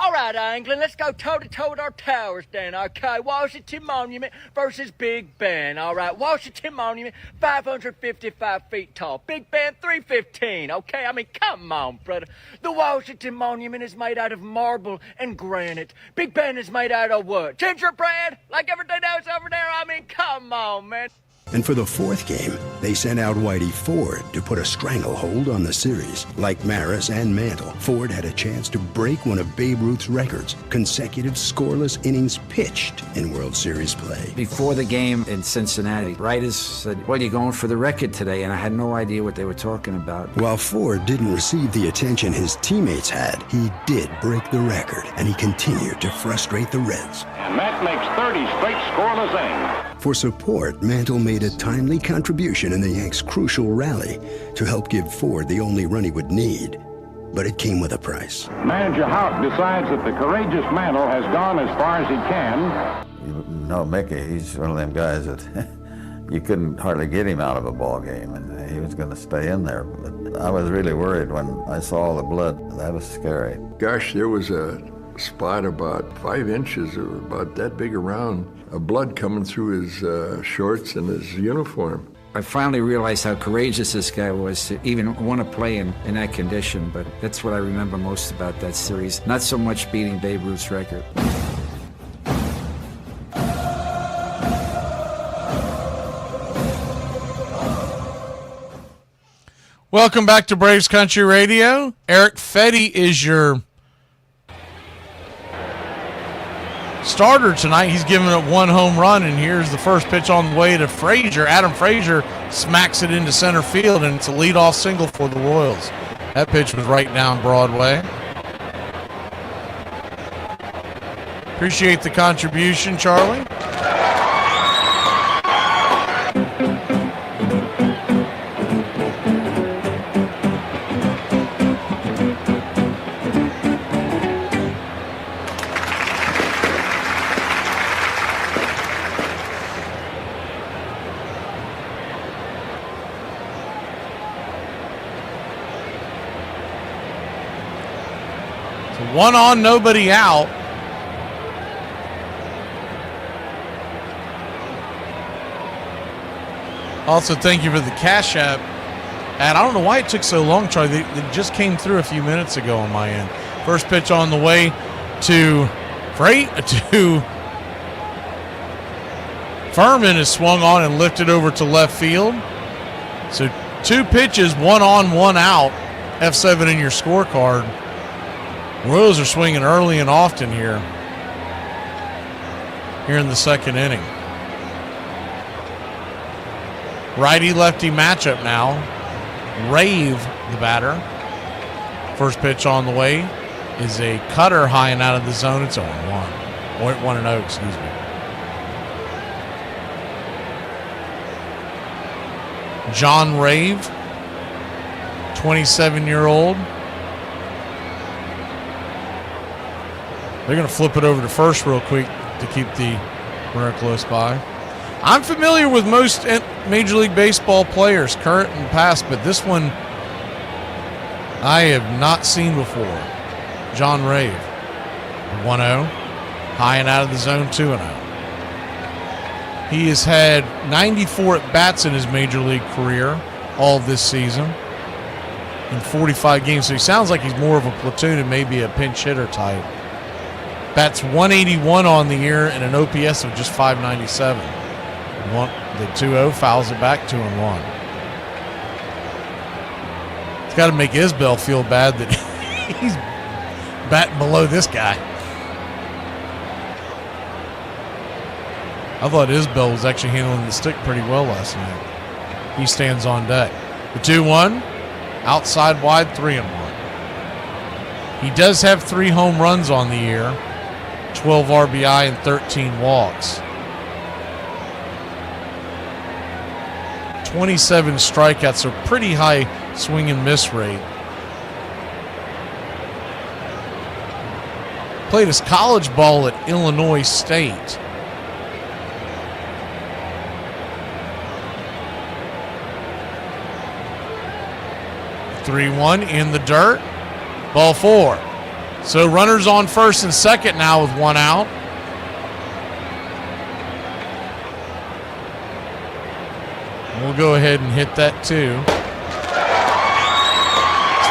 All right, England, let's go toe-to-toe with our towers then, okay? Washington Monument versus Big Ben, all right? Washington Monument, 555 feet tall. Big Ben, 315, okay? I mean, come on, brother. The Washington Monument is made out of marble and granite. Big Ben is made out of what? Gingerbread? Like everything else over there? I mean, come on, man. And for the fourth game, they sent out Whitey Ford to put a stranglehold on the series. Like Maris and Mantle, Ford had a chance to break one of Babe Ruth's records, consecutive scoreless innings pitched in World Series play. Before the game in Cincinnati, writers said, well, you're going for the record today, and I had no idea what they were talking about. While Ford didn't receive the attention his teammates had, he did break the record, and he continued to frustrate the Reds. And that makes 30 straight scoreless innings. For support, Mantle made a timely contribution in the Yanks' crucial rally to help give Ford the only run he would need. But it came with a price. Manager Houck decides that the courageous Mantle has gone as far as he can. You know Mickey, he's one of them guys that you couldn't hardly get him out of a ball game, and he was going to stay in there. But I was really worried when I saw all the blood. That was scary. Gosh, there was a spot about 5 inches or about that big around of blood coming through his shorts and his uniform. I finally realized how courageous this guy was to even want to play in that condition, but that's what I remember most about that series. Not so much beating Babe Ruth's record. Welcome back to Braves Country Radio. Eric Fetty is your starter tonight. He's given up 1 home run, and here's the first pitch on the way to Frazier. Adam Frazier smacks it into center field, and it's a leadoff single for the Royals. That pitch was right down Broadway. Appreciate the contribution, Charlie. One on, nobody out. Also, thank you for the Cash App. And I don't know why it took so long, Charlie. They just came through a few minutes ago on my end. First pitch on the way to Furman is swung on and lifted over to left field. So 2 pitches, 1 on, 1 out. F7 in your scorecard. Royals are swinging early and often here in the second inning. Righty-lefty matchup now. Rave, the batter. First pitch on the way is a cutter high and out of the zone. It's 0-1. 1-0, excuse me. John Rave, 27-year-old. They're going to flip it over to first real quick to keep the runner close by. I'm familiar with most Major League Baseball players, current and past, but this one I have not seen before. John Rave, 1-0. High and out of the zone, 2-0. He has had 94 at-bats in his Major League career all this season in 45 games, so he sounds like he's more of a platoon and maybe a pinch hitter type. Bats 181 on the year and an OPS of just 597. The 2-0 fouls it back, 2-1. It's got to make Isbell feel bad that he's batting below this guy. I thought Isbell was actually handling the stick pretty well last night. He stands on deck. The 2-1, outside wide, 3-1. He does have 3 home runs on the year. 12 RBI and 13 walks. 27 strikeouts, so pretty high swing and miss rate. Played his college ball at Illinois State. (3-1) in the dirt. Ball 4. So runners on first and second now with 1 out. We'll go ahead and hit that too.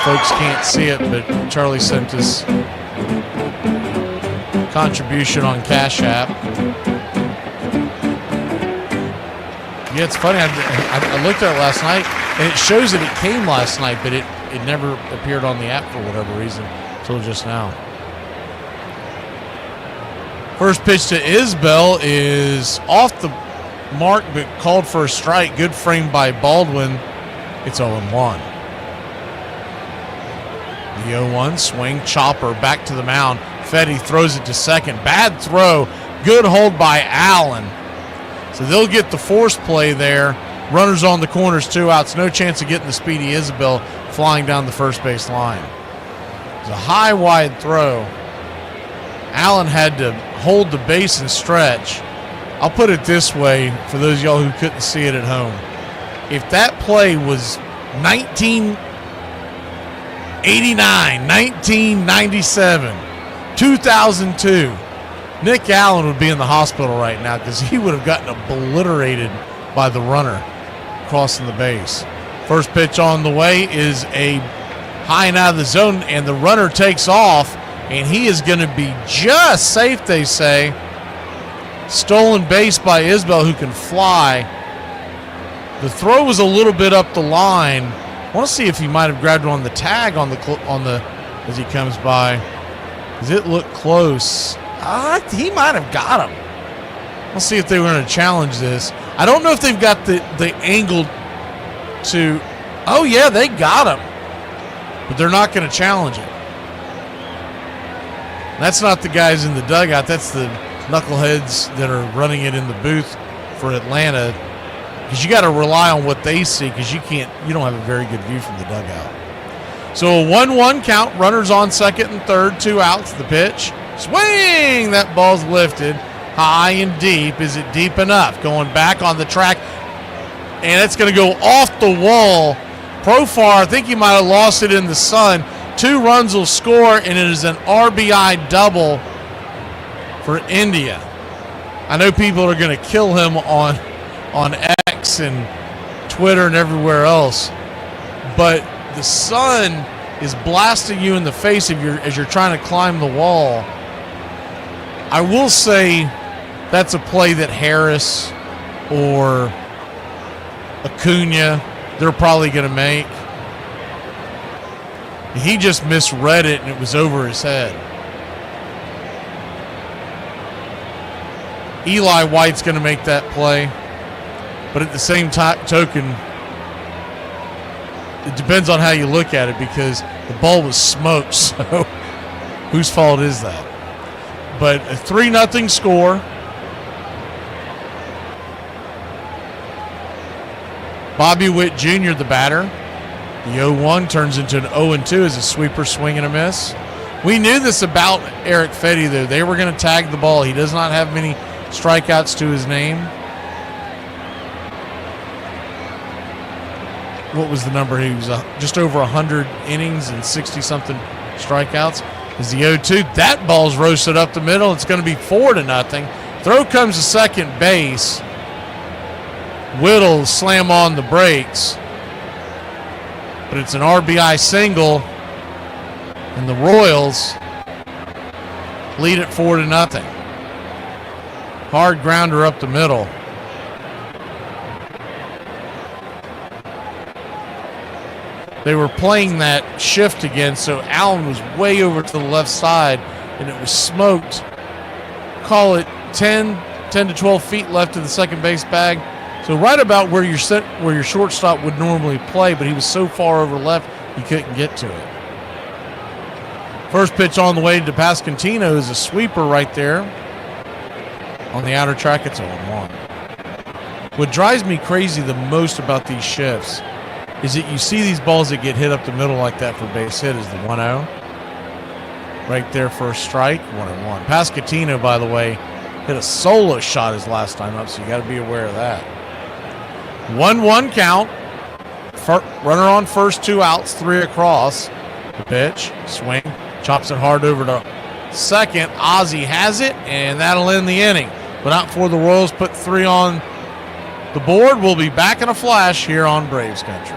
Folks can't see it, but Charlie sent his contribution on Cash App. Yeah, it's funny. I looked at it last night, and it shows that it came last night, but it never appeared on the app for whatever reason. Just now. First pitch to Isbell is off the mark, but called for a strike. Good frame by Baldwin. It's 0-1. The 0-1 swing, chopper back to the mound. Fetty throws it to second. Bad throw. Good hold by Allen. So they'll get the force play there. Runners on the corners, 2 outs. No chance of getting the speedy Isbell flying down the first base line. A high, wide throw. Allen had to hold the base and stretch. I'll put it this way for those of y'all who couldn't see it at home. If that play was 1989, 1997, 2002, Nick Allen would be in the hospital right now because he would have gotten obliterated by the runner crossing the base. First pitch on the way is a high and out of the zone, and the runner takes off, and he is going to be just safe, they say. Stolen base by Isbell, who can fly. The throw was a little bit up the line. I want to see if he might have grabbed him on the tag on the as he comes by. Does it look close? He might have got him. We'll see if they were going to challenge this. I don't know if they've got the angle to. Oh yeah, they got him, but they're not going to challenge it. That's not the guys in the dugout. That's the knuckleheads that are running it in the booth for Atlanta, because you got to rely on what they see, because you don't have a very good view from the dugout. So a 1-1 count, runners on second and third, 2 outs. The pitch, swing, that ball's lifted high and deep. Is it deep enough? Going back on the track, and it's going to go off the wall. Profar, I think he might have lost it in the sun. 2 runs will score, and it is an RBI double for India. I know people are going to kill him on X and Twitter and everywhere else, but the sun is blasting you in the face as you're trying to climb the wall. I will say that's a play that Harris or Acuna, they're probably going to make. He just misread it, and it was over his head. Eli White's going to make that play, but at the same token, it depends on how you look at it, because the ball was smoked, so whose fault is that? But a 3-0 score. Bobby Witt Jr., the batter. The 0-1 turns into an 0-2 as a sweeper swing and a miss. We knew this about Eric Fetty, though. They were going to tag the ball. He does not have many strikeouts to his name. What was the number? He was just over 100 innings and 60-something strikeouts. Is the 0-2. That ball's roasted up the middle. It's going to be 4-0. Throw comes to second base. Whittle slam on the brakes, but it's an RBI single, and the Royals lead it 4-0. Hard grounder up the middle. They were playing that shift again, so Allen was way over to the left side, and it was smoked. Call it 10 to 12 feet left of the second base bag. So right about where your shortstop would normally play, but he was so far over left he couldn't get to it. First pitch on the way to Pasquantino is a sweeper right there. On the outer track, it's 0-1. What drives me crazy the most about these shifts is that you see these balls that get hit up the middle like that for base hit is the 1-0. Right there for a strike, 1-1. Pasquantino, by the way, hit a solo shot his last time up, so you got to be aware of that. 1-1 count. Runner on first, 2 outs, 3 across. The pitch, swing, chops it hard over to second. Ozzie has it, and that'll end the inning. But not before the Royals put 3 on the board. We'll be back in a flash here on Braves Country.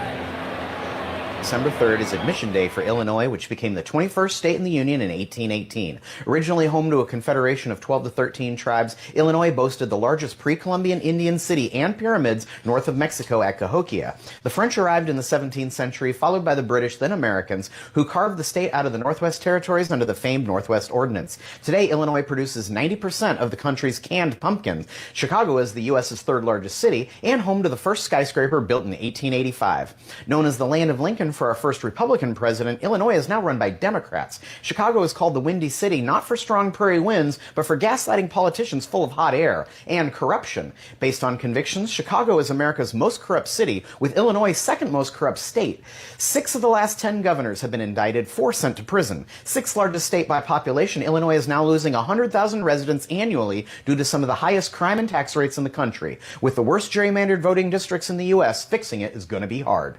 December 3rd is Admission Day for Illinois, which became the 21st state in the Union in 1818. Originally home to a confederation of 12 to 13 tribes, Illinois boasted the largest pre-Columbian Indian city and pyramids north of Mexico at Cahokia. The French arrived in the 17th century, followed by the British, then Americans, who carved the state out of the Northwest Territories under the famed Northwest Ordinance. Today, Illinois produces 90% of the country's canned pumpkins. Chicago is the U.S.'s 3rd largest city and home to the first skyscraper built in 1885. Known as the Land of Lincoln in for our first Republican president, Illinois is now run by Democrats. Chicago is called the Windy City not for strong prairie winds, but for gaslighting politicians full of hot air and corruption. Based on convictions, Chicago is America's most corrupt city, with Illinois' second most corrupt state. 6 of the last 10 governors have been indicted, 4 sent to prison. 6th largest state by population, Illinois is now losing 100,000 residents annually due to some of the highest crime and tax rates in the country. With the worst gerrymandered voting districts in the U.S., fixing it is going to be hard.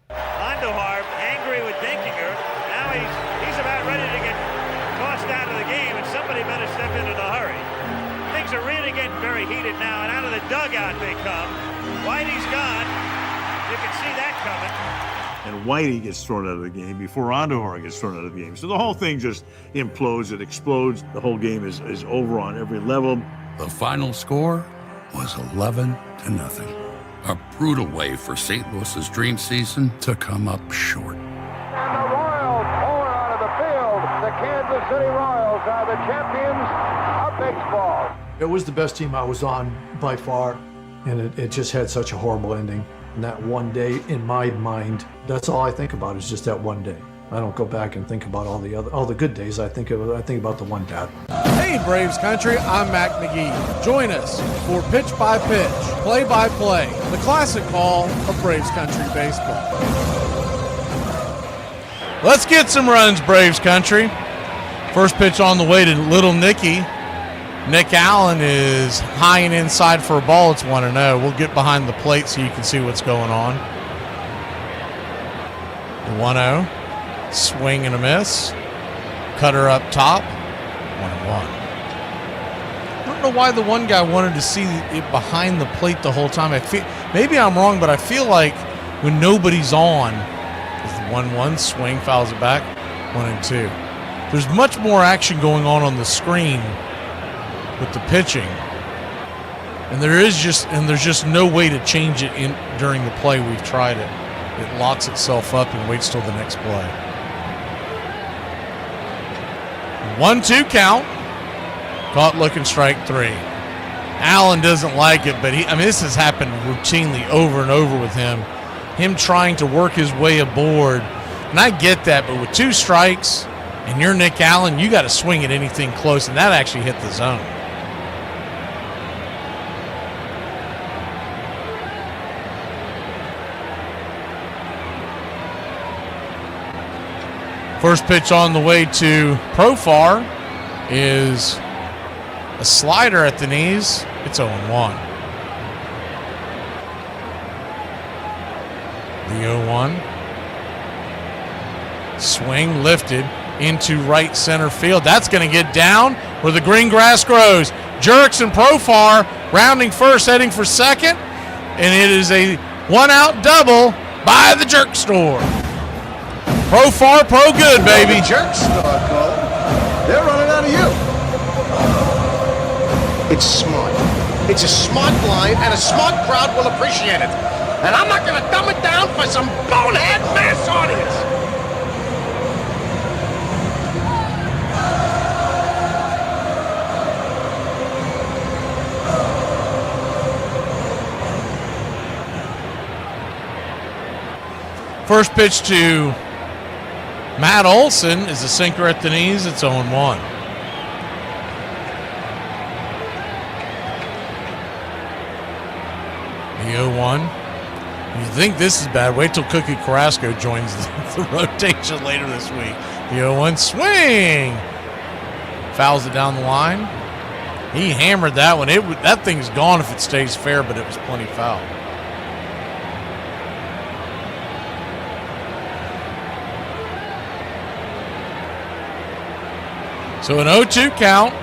Andujar angry with Dinkinger. Now he's about ready to get tossed out of the game, and somebody better step in a hurry. Things are really getting very heated now, and out of the dugout they come. Whitey's gone. You can see that coming. And Whitey gets thrown out of the game before Andujar gets thrown out of the game. So the whole thing just implodes, it explodes. The whole game is over on every level. The final score was 11-0. A brutal way for St. Louis's dream season to come up short. And the Royals pour out of the field. The Kansas City Royals are the champions of baseball. It was the best team I was on by far, and it just had such a horrible ending. And that one day, in my mind, that's all I think about is just that one day. I don't go back and think about all the good days. I think about the one bad. Hey, Braves country, I'm Mac McGee. Join us for Pitch by Pitch, Play by Play, the classic call of Braves country baseball. Let's get some runs, Braves country. First pitch on the way to Little Nicky. Nick Allen is high and inside for a ball. It's 1-0. We'll get behind the plate so you can see what's going on. 1-0. Swing and a miss. Cutter up top. 1-1. I don't know why the one guy wanted to see it behind the plate the whole time. Maybe I'm wrong, but I feel like when nobody's on, it's 1-1. Swing, fouls it back. 1-2. There's much more action going on the screen with the pitching, and there's just no way to change it during the play. We've tried it. It locks itself up and waits till the next play. 1-2 count. Caught looking, strike 3. Allen doesn't like it, but this has happened routinely over and over with him. Him trying to work his way aboard, and I get that, but with 2 strikes and you're Nick Allen, you got to swing at anything close, and that actually hit the zone. First pitch on the way to Profar is a slider at the knees. It's 0-1. The 0-1. Swing lifted into right center field. That's going to get down where the green grass grows. Jerks and Profar rounding first, heading for second. And it is a 1-out double by the Jerk Store. Profar, pro good, baby. Jerk Store, Cole. They're running out of you. It's smart. It's a smart line, and a smart crowd will appreciate it. And I'm not going to dumb it down for some bonehead mass audience. First pitch to Matt Olson is a sinker at the knees. It's 0-1. The 0-1. You think this is bad, wait till Cookie Carrasco joins the rotation later this week. The 0-1 swing. Fouls it down the line. He hammered that one. That thing's gone if it stays fair, but it was plenty foul. So an 0-2 count.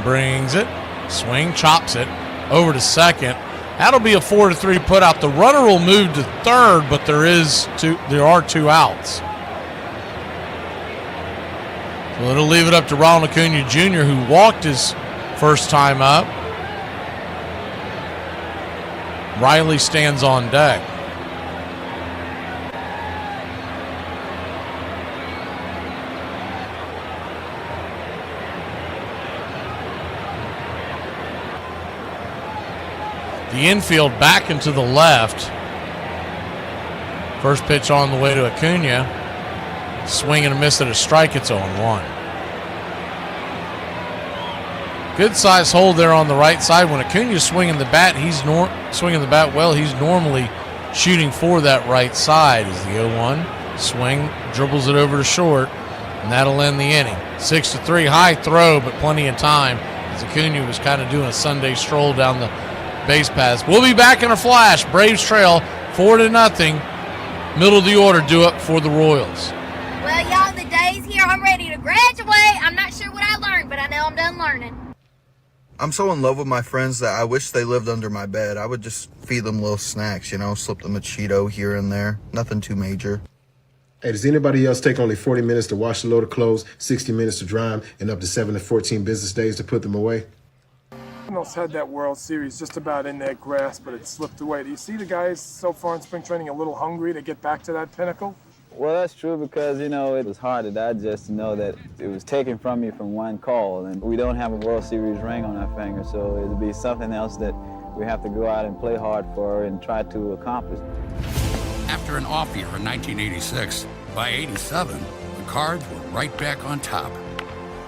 Brings it. Swing, chops it. Over to second. That'll be a 4-3 put out. The runner will move to third, but there are 2 outs. So it'll leave it up to Ronald Acuna Jr., who walked his first time up. Riley stands on deck. The infield back and to the left. First pitch on the way to Acuna. Swing and a miss at a strike. It's 0-1. Good size hold there on the right side. When Acuna's swinging the bat, swinging the bat well. He's normally shooting for that right side. As the 0-1 swing dribbles it over to short, and that'll end the inning. 6-3, high throw, but plenty of time. As Acuna was kind of doing a Sunday stroll down the base paths. We'll be back in a flash. Braves trail 4-0. Middle of the order due up for the Royals. Well, y'all, the day's here. I'm ready to graduate. I'm not sure what I learned, but I know I'm done learning. I'm so in love with my friends that I wish they lived under my bed. I would just feed them little snacks, slip them a Cheeto here and there. Nothing too major. Hey, does anybody else take only 40 minutes to wash a load of clothes, 60 minutes to dry them, and up to 7 to 14 business days to put them away? Cardinals had that World Series just about in their grasp, but it slipped away. Do you see the guys so far in spring training a little hungry to get back to that pinnacle? Well, that's true because, it was hard to digest to know that it was taken from you from one call, and we don't have a World Series ring on our finger, so it'll be something else that we have to go out and play hard for and try to accomplish. After an off year in 1986, by 87, the Cards were right back on top.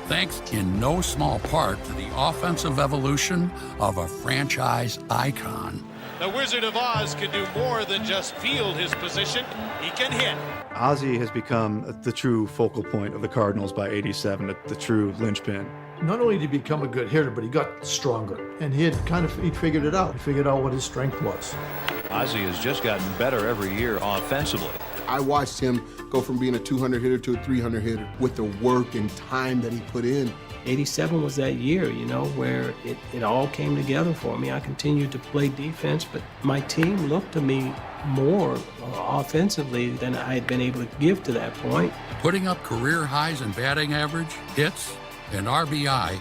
Thanks in no small part to the offensive evolution of a franchise icon. The Wizard of Oz can do more than just field his position. He can hit. Ozzie has become the true focal point of the Cardinals by 87, the true linchpin. Not only did he become a good hitter, but he got stronger. And he figured it out. He figured out what his strength was. Ozzie has just gotten better every year offensively. I watched him go from being a 200 hitter to a 300 hitter with the work and time that he put in. 87 was that year, where it all came together for me. I continued to play defense, but my team looked to me more offensively than I had been able to give to that point. Putting up career highs in batting average, hits, and RBI,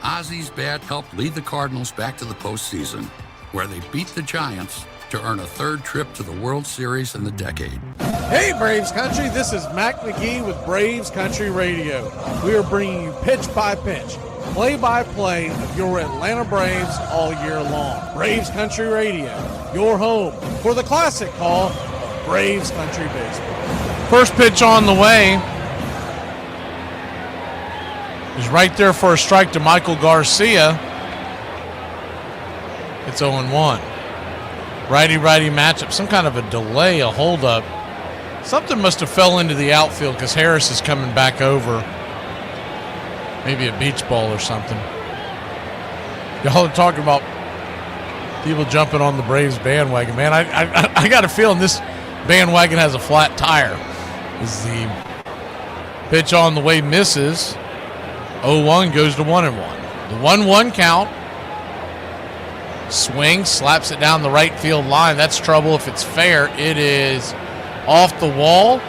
Ozzie's bat helped lead the Cardinals back to the postseason, where they beat the Giants to earn a third trip to the World Series in the decade. Hey, Braves Country, this is Mac McGee with Braves Country Radio. We are bringing you pitch by pitch, play-by-play of your Atlanta Braves all year long. Braves Country Radio, your home for the classic call of Braves Country Baseball. First pitch on the way is right there for a strike to Michael Garcia. It's 0-1. Righty-righty matchup, some kind of a delay, a holdup. Something must have fell into the outfield because Harris is coming back over. Maybe a beach ball or something. Y'all are talking about people jumping on the Braves bandwagon. Man, I got a feeling this bandwagon has a flat tire. As the pitch on the way misses, 0-1 goes to 1-1. The 1-1 count. Swing, slaps it down the right field line. That's trouble if it's fair. It is off the wall.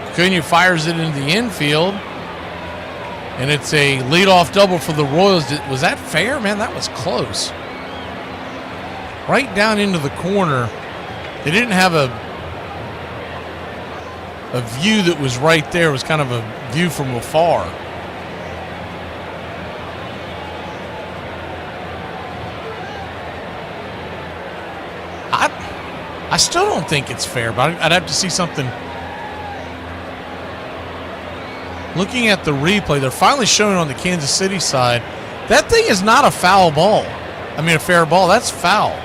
Acuna fires it into the infield. And it's a leadoff double for the Royals. Was that fair? Man, that was close. Right down into the corner. They didn't have a view that was right there. It was kind of a view from afar. I still don't think it's fair, but I'd have to see something. Looking at the replay, they're finally showing on the Kansas City side. That thing is not a foul ball. I mean, a fair ball. That's foul.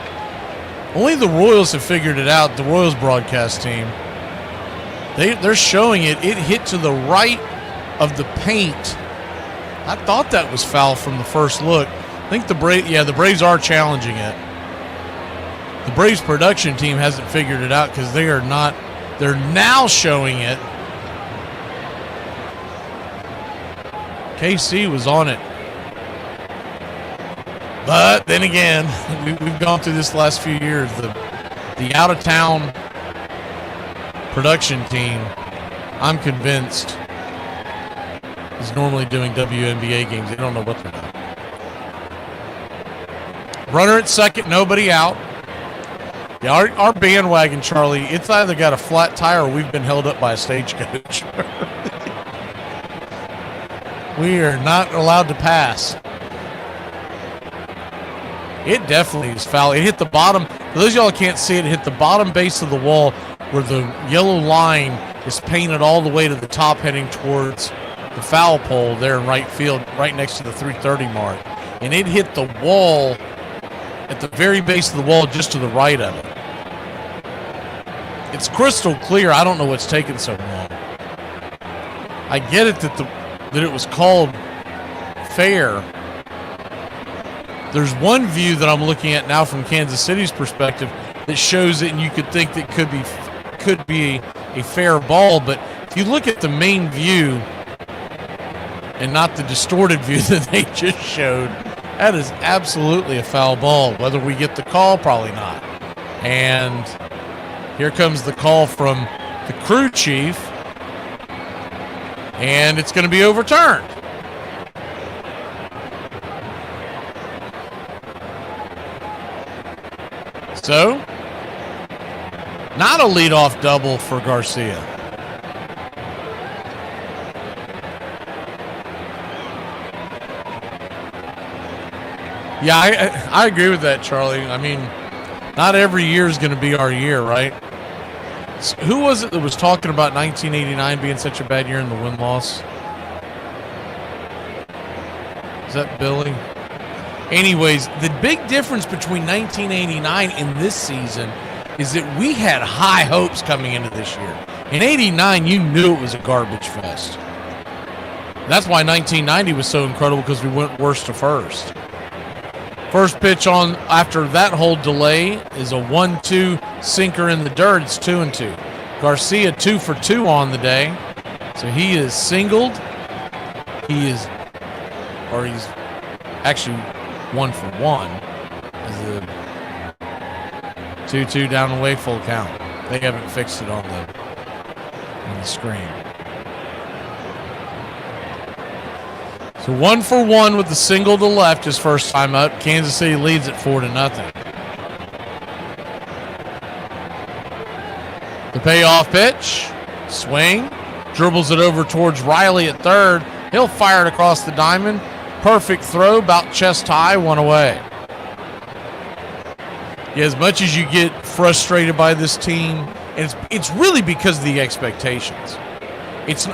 Only the Royals have figured it out, the Royals broadcast team. They're showing it. It hit to the right of the paint. I thought that was foul from the first look. I think the Braves are challenging it. The Braves production team hasn't figured it out because they're now showing it. KC was on it. But then again, we've gone through this last few years. The out-of-town production team, I'm convinced, is normally doing WNBA games. They don't know what they're doing. Runner at second, nobody out. Yeah, our bandwagon, Charlie, it's either got a flat tire or we've been held up by a stagecoach. We are not allowed to pass. It definitely is foul. It hit the bottom. For those of y'all who can't see it, it hit the bottom base of the wall where the yellow line is painted all the way to the top heading towards the foul pole there in right field, right next to the 330 mark. And it hit the wall at the very base of the wall just to the right of it. It's crystal clear. I don't know what's taking so long. I get it that it was called fair. There's one view that I'm looking at now from Kansas City's perspective that shows it, and you could think that could be a fair ball. But if you look at the main view and not the distorted view that they just showed, that is absolutely a foul ball. Whether we get the call, probably not. And here comes the call from the crew chief, and it's going to be overturned. So, not a leadoff double for Garcia. Yeah, I agree with that, Charlie. I mean, not every year is going to be our year, right? Who was it that was talking about 1989 being such a bad year in the win-loss? Is that Billy? Anyways, the big difference between 1989 and this season is that we had high hopes coming into this year. In 89, you knew it was a garbage fest. That's why 1990 was so incredible, because we went worst to first. First pitch on after that whole delay is a 1-2 sinker in the dirt. It's 2-2. Garcia 2 for 2 on the day. So he is singled. He's actually 1 for 1. As a 2-2 down away, full count. They haven't fixed it on the screen. So 1 for 1 with the single to left his first time up. Kansas City leads it 4-0. The payoff pitch, swing, dribbles it over towards Riley at third. He'll fire it across the diamond. Perfect throw, about chest high, 1 away. Yeah, as much as you get frustrated by this team, and it's really because of the expectations.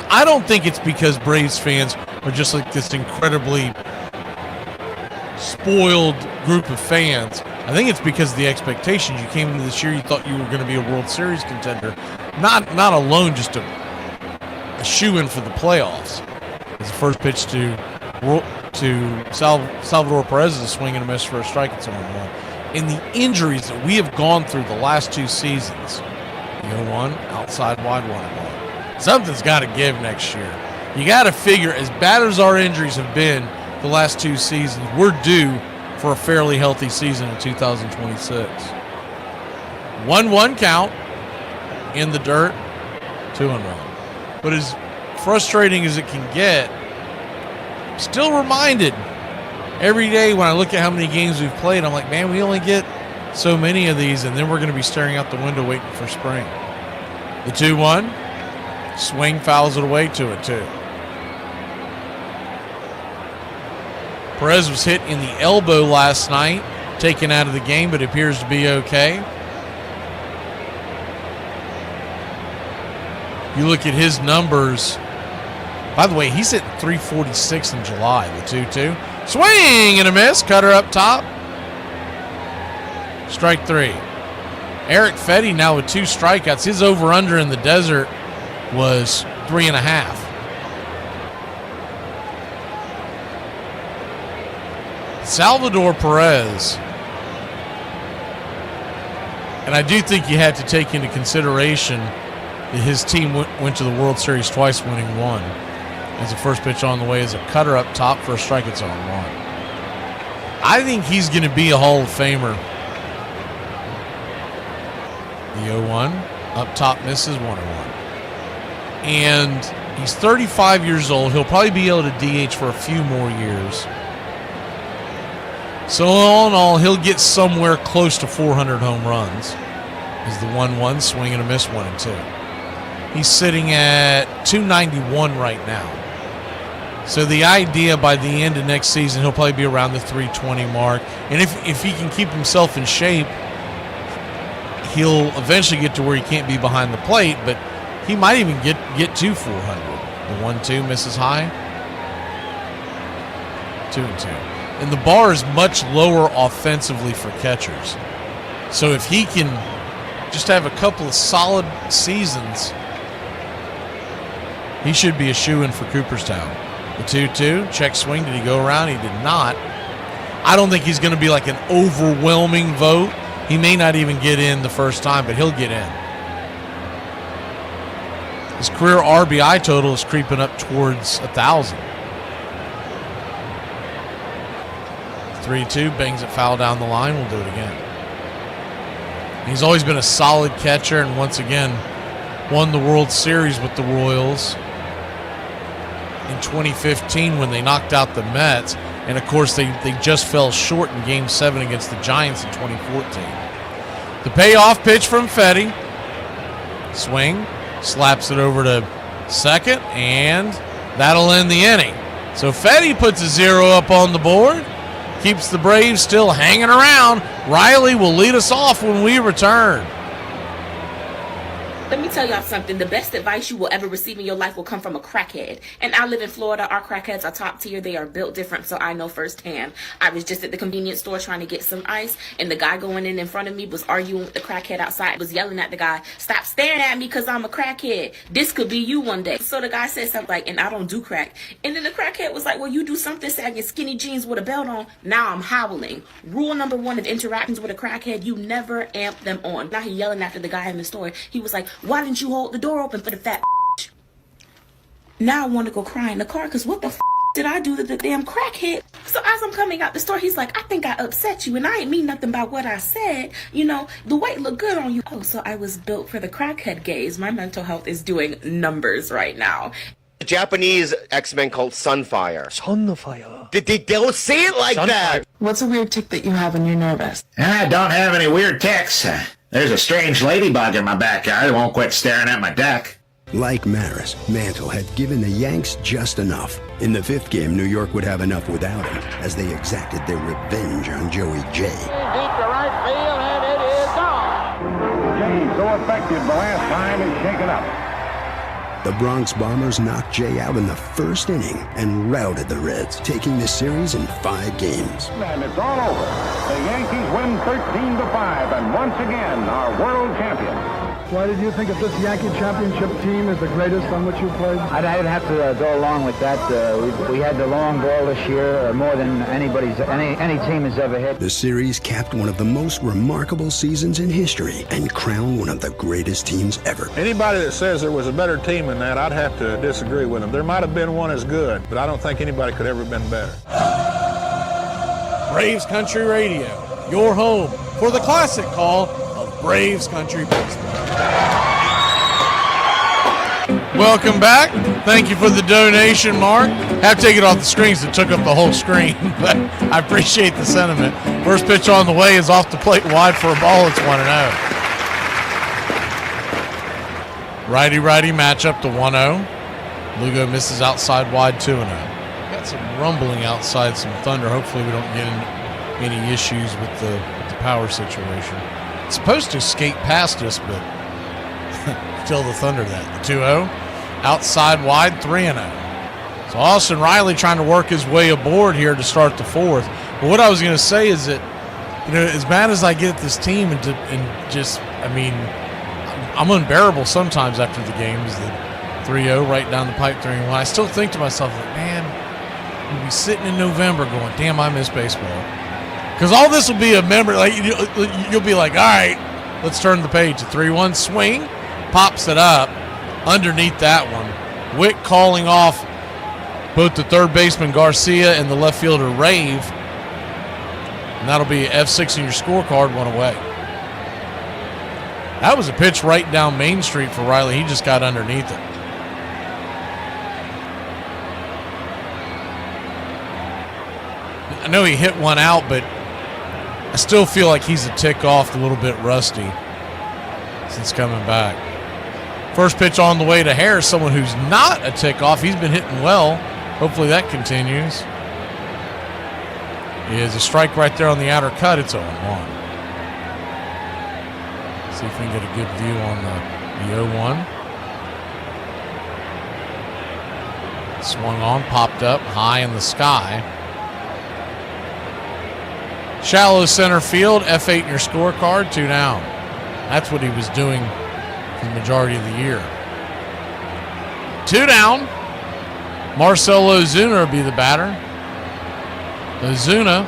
I don't think it's because Braves fans are just like this incredibly spoiled group of fans. I think it's because of the expectations. You came into this year, you thought you were going to be a World Series contender, not alone just a shoe-in for the playoffs. It's the first pitch to Salvador Perez is a swing and a miss for a strike at 0-1. And the injuries that we have gone through the last 2 seasons, the 0-1, outside wide 1-1. Something's got to give next year. You got to figure, as bad as our injuries have been the last 2 seasons, we're due for a fairly healthy season in 2026. 1-1 count in the dirt, 2-1. But as frustrating as it can get, still reminded every day when I look at how many games we've played, I'm like, man, we only get so many of these, and then we're going to be staring out the window waiting for spring. The 2-1. Swing, fouls it away, 2-2. Perez was hit in the elbow last night, taken out of the game, but appears to be okay. You look at his numbers. By the way, he's hitting 346 in July, the 2-2. Swing and a miss, cutter up top. Strike 3. Eric Fetty now with 2 strikeouts. His over-under in the desert was 3.5. Salvador Perez, and I do think you have to take into consideration that his team went to the World Series twice, winning 1. As the first pitch on the way is a cutter up top for a strike, it's 0-1. I think he's going to be a Hall of Famer. The 0-1 up top misses, 1-1. And he's 35 years old. He'll probably be able to DH for a few more years. So all in all, he'll get somewhere close to 400 home runs. Is the 1-1 swing and a miss, 1-2. He's sitting at 291 right now. So the idea by the end of next season, he'll probably be around the 320 mark. And if he can keep himself in shape, he'll eventually get to where he can't be behind the plate, but he might even get to 400. The 1-2 misses high. 2-2. And the bar is much lower offensively for catchers. So if he can just have a couple of solid seasons, he should be a shoo-in for Cooperstown. The 2-2, check swing. Did he go around? He did not. I don't think he's going to be like an overwhelming vote. He may not even get in the first time, but he'll get in. His career RBI total is creeping up towards 1,000. 3-2, bangs it foul down the line. We'll do it again. He's always been a solid catcher, and once again won the World Series with the Royals in 2015 when they knocked out the Mets. And, of course, they just fell short in Game 7 against the Giants in 2014. The payoff pitch from Fetty. Swing. Slaps it over to second, and that'll end the inning. So Fetty puts a 0 up on the board. Keeps the Braves still hanging around. Riley will lead us off when we return. Let me tell y'all something. The best advice you will ever receive in your life will come from a crackhead. And I live in Florida. Our crackheads are top tier. They are built different, so I know firsthand. I was just at the convenience store trying to get some ice, and the guy going in front of me was arguing with the crackhead outside, was yelling at the guy, "Stop staring at me because I'm a crackhead. This could be you one day." So the guy said something like, "And I don't do crack." And then the crackhead was like, "Well, you do something sagging skinny jeans with a belt on." Now I'm howling. Rule number 1 of interactions with a crackhead, you never amp them on. Now he yelling after the guy in the store. He was like, "Why didn't you hold the door open for the fat bitch?" Now I want to go cry in the car because what the did I do to the damn crackhead? So as I'm coming out the store, he's like, "I think I upset you, and I ain't mean nothing by what I said. You know, the weight looked good on you." Oh, so I was built for the crackhead gaze. My mental health is doing numbers right now. The Japanese X-Men called Sunfire. Sunfire. They don't say it like that. What's a weird tick that you have when you're nervous? I don't have any weird ticks. There's a strange ladybug in my backyard that won't quit staring at my deck. Like Maris, Mantle had given the Yanks just enough. In the 5th game, New York would have enough without him, as they exacted their revenge on Joey J. Deep to right field, and it is gone. Jay, so effective the last time, is shaken up. The Bronx Bombers knocked Jay out in the 1st inning and routed the Reds, taking the series in 5 games. And it's all over. The Yankees win 13-5, and once again are world champions. Why did you think of this Yankee championship team as the greatest on which you played? I'd have to go along with that. We had the long ball this year, more than any team has ever hit. The series capped one of the most remarkable seasons in history and crowned one of the greatest teams ever. Anybody that says there was a better team than that, I'd have to disagree with them. There might have been one as good, but I don't think anybody could ever have been better. Braves Country Radio, your home for the classic call of Braves Country Baseball. Welcome back. Thank you for the donation, Mark. Have to take it off the screen so it took up the whole screen, but I appreciate the sentiment. First pitch on the way is off the plate wide for a ball. It's 1-0. Righty-righty matchup to 1-0. Lugo misses outside wide 2-0. Got some rumbling outside, some thunder. Hopefully we don't get any issues with the power situation. It's supposed to skate past us, but still the thunder that. The 2-0. Outside wide, 3-0. So Austin Riley trying to work his way aboard here to start the 4th. But what I was going to say is that, you know, as mad as I get at this team I'm unbearable sometimes after the games. The 3-0 right down the pipe 3-1. I still think to myself, like, man, we'll be sitting in November going, damn, I miss baseball. Because all this will be a memory. Like you'll be like, all right, let's turn the page. A 3-1 swing, pops it up underneath that one. Wick calling off both the third baseman Garcia and the left fielder Rave. And that'll be F6 in your scorecard, 1 away. That was a pitch right down Main Street for Riley. He just got underneath it. I know he hit one out, but I still feel like he's a tick off, a little bit rusty since coming back. First pitch on the way to Harris, someone who's not a tick off. He's been hitting well. Hopefully that continues. Is a strike right there on the outer cut. It's 0-1. See if we can get a good view on the 0-1. Swung on, popped up high in the sky. Shallow center field, F8 in your scorecard, 2 down. That's what he was doing for the majority of the year. 2 down. Marcelo Ozuna will be the batter. Ozuna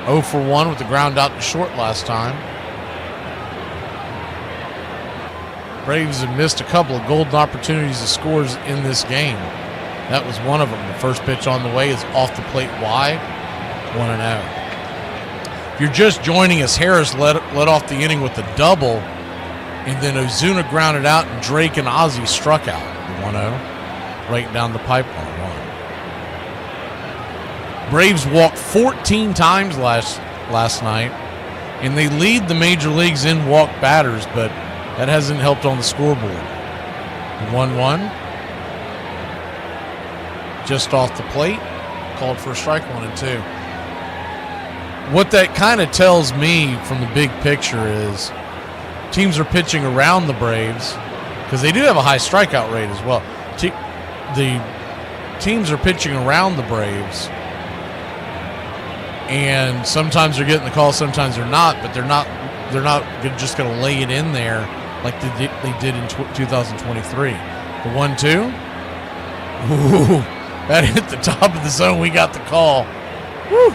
0 for 1 with the ground out to short last time. Braves have missed a couple of golden opportunities to score in this game. That was one of them. The first pitch on the way is off the plate wide, 1-0. If you're just joining us, Harris led off the inning with a double, and then Ozuna grounded out, and Drake and Ozzie struck out, the 1-0, right down the pipeline. Braves walked 14 times last night, and they lead the major leagues in walk batters, but that hasn't helped on the scoreboard. 1-1. Just off the plate, called for a strike, 1-2. What that kind of tells me from the big picture is teams are pitching around the Braves because they do have a high strikeout rate as well. The teams are pitching around the Braves, and sometimes they're getting the call, sometimes they're not, but they're not just going to lay it in there like they did in 2023. The 1-2. Ooh. That hit the top of the zone. We got the call. Woo.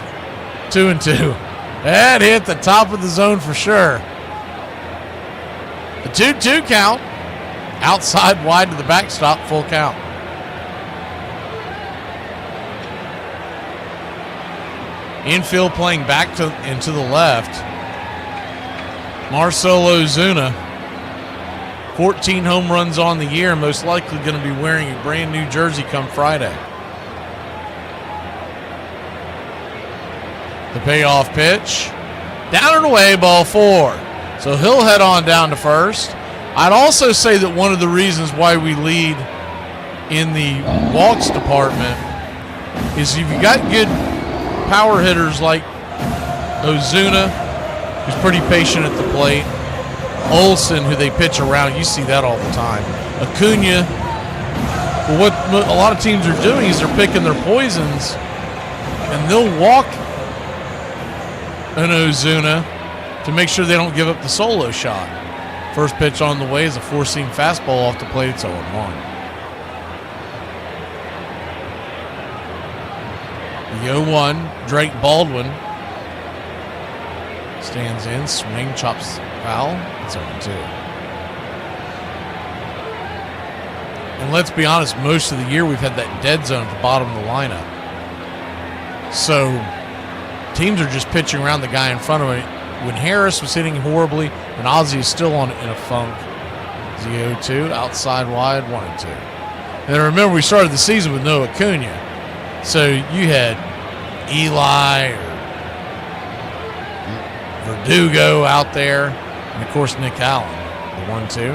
2-2. That hit the top of the zone for sure. The 2-2 count. Outside wide to the backstop. Full count. Infield playing back and to the left. Marcelo Ozuna. 14 home runs on the year. Most likely going to be wearing a brand new jersey come Friday. The payoff pitch. Down and away, ball 4. So he'll head on down to first. I'd also say that one of the reasons why we lead in the walks department is if you got good power hitters like Ozuna, who's pretty patient at the plate, Olsen, who they pitch around, you see that all the time. Acuna, well, what a lot of teams are doing is they're picking their poisons, and they'll walk an Ozuna to make sure they don't give up the solo shot. First pitch on the way is a 4-seam fastball off the plate. It's 0-1. The 0-1, Drake Baldwin stands in, swing, chops foul. It's 0-2. And let's be honest, most of the year we've had that dead zone at the bottom of the lineup. So teams are just pitching around the guy in front of it. When Harris was hitting horribly, and Ozzie is still in a funk. 0-2, outside wide, 1-2. And remember, we started the season with no Acuna. So you had Eli or Verdugo out there, and of course Nick Allen. The 1-2,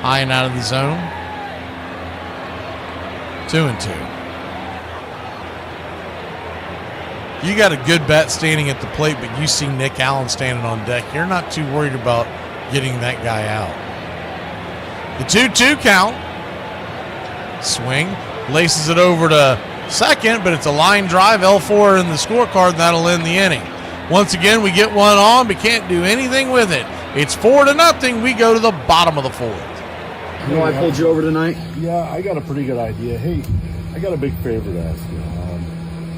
high and out of the zone. 2-2. You got a good bat standing at the plate, but you see Nick Allen standing on deck. You're not too worried about getting that guy out. The 2-2 count. Swing. Laces it over to second, but it's a line drive. L4 in the scorecard, and that'll end the inning. Once again, we get one on, but can't do anything with it. It's 4-0. We go to the bottom of the 4th. You know I pulled you over tonight? Yeah, I got a pretty good idea. Hey, I got a big favor to ask you.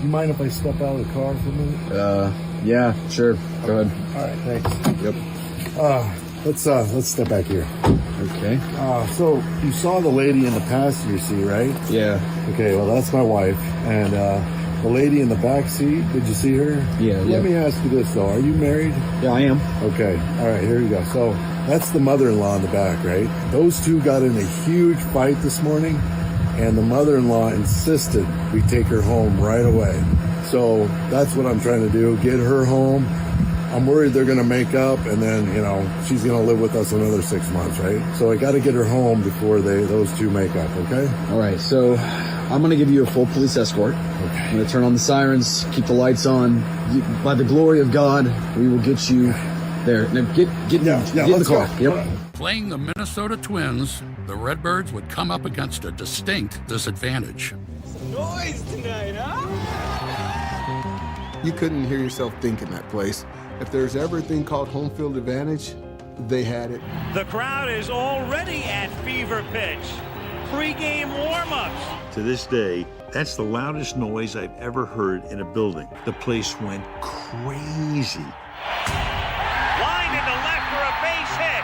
You mind if I step out of the car for a minute? Yeah, sure. Go ahead. All right, thanks. Yep. Let's step back here. Okay. So you saw the lady in the passenger seat, right? Yeah. Okay, well that's my wife, and the lady in the back seat. Did you see her? Yeah. Let me ask you this though: are you married? Yeah, I am. Okay. All right. Here you go. So that's the mother-in-law in the back, right? Those two got in a huge fight this morning. And the mother-in-law insisted we take her home right away. So that's what I'm trying to do, get her home. I'm worried they're going to make up, and then, she's going to live with us another 6 months, right? So I got to get her home before those two make up, okay? All right, so I'm going to give you a full police escort. Okay. I'm going to turn on the sirens, keep the lights on. By the glory of God, we will get you There. Now get in the let's car. go. Yep. Playing the Minnesota Twins, the Redbirds would come up against a distinct disadvantage. Noise tonight, huh? You couldn't hear yourself think in that place. If there's ever a thing called home field advantage, they had it. The crowd is already at fever pitch. Pre-game warm-ups. To this day, that's the loudest noise I've ever heard in a building. The place went crazy. Line into left for a base hit.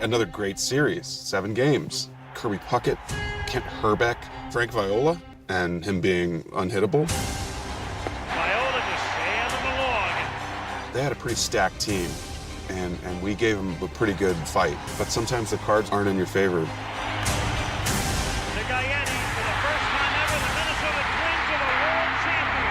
6-0. Another great series, 7 games. Kirby Puckett, Kent Herbeck, Frank Viola, and him being unhittable. Viola just sailing along. They had a pretty stacked team, and we gave them a pretty good fight. But sometimes the cards aren't in your favor. The Gaetti, for the first time ever, the Minnesota Twins are the world champions.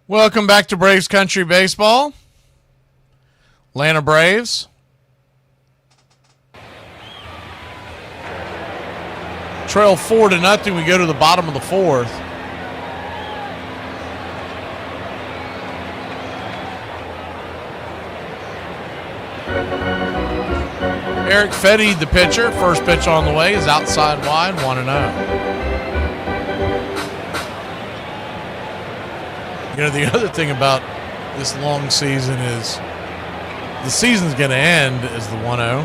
Welcome back to Braves Country Baseball. Atlanta Braves. Trail 4-0. We go to the bottom of the 4th. Eric Fetty, the pitcher. First pitch on the way is outside wide, 1-0. You know, the other thing about this long season is the season's going to end as the 1-0,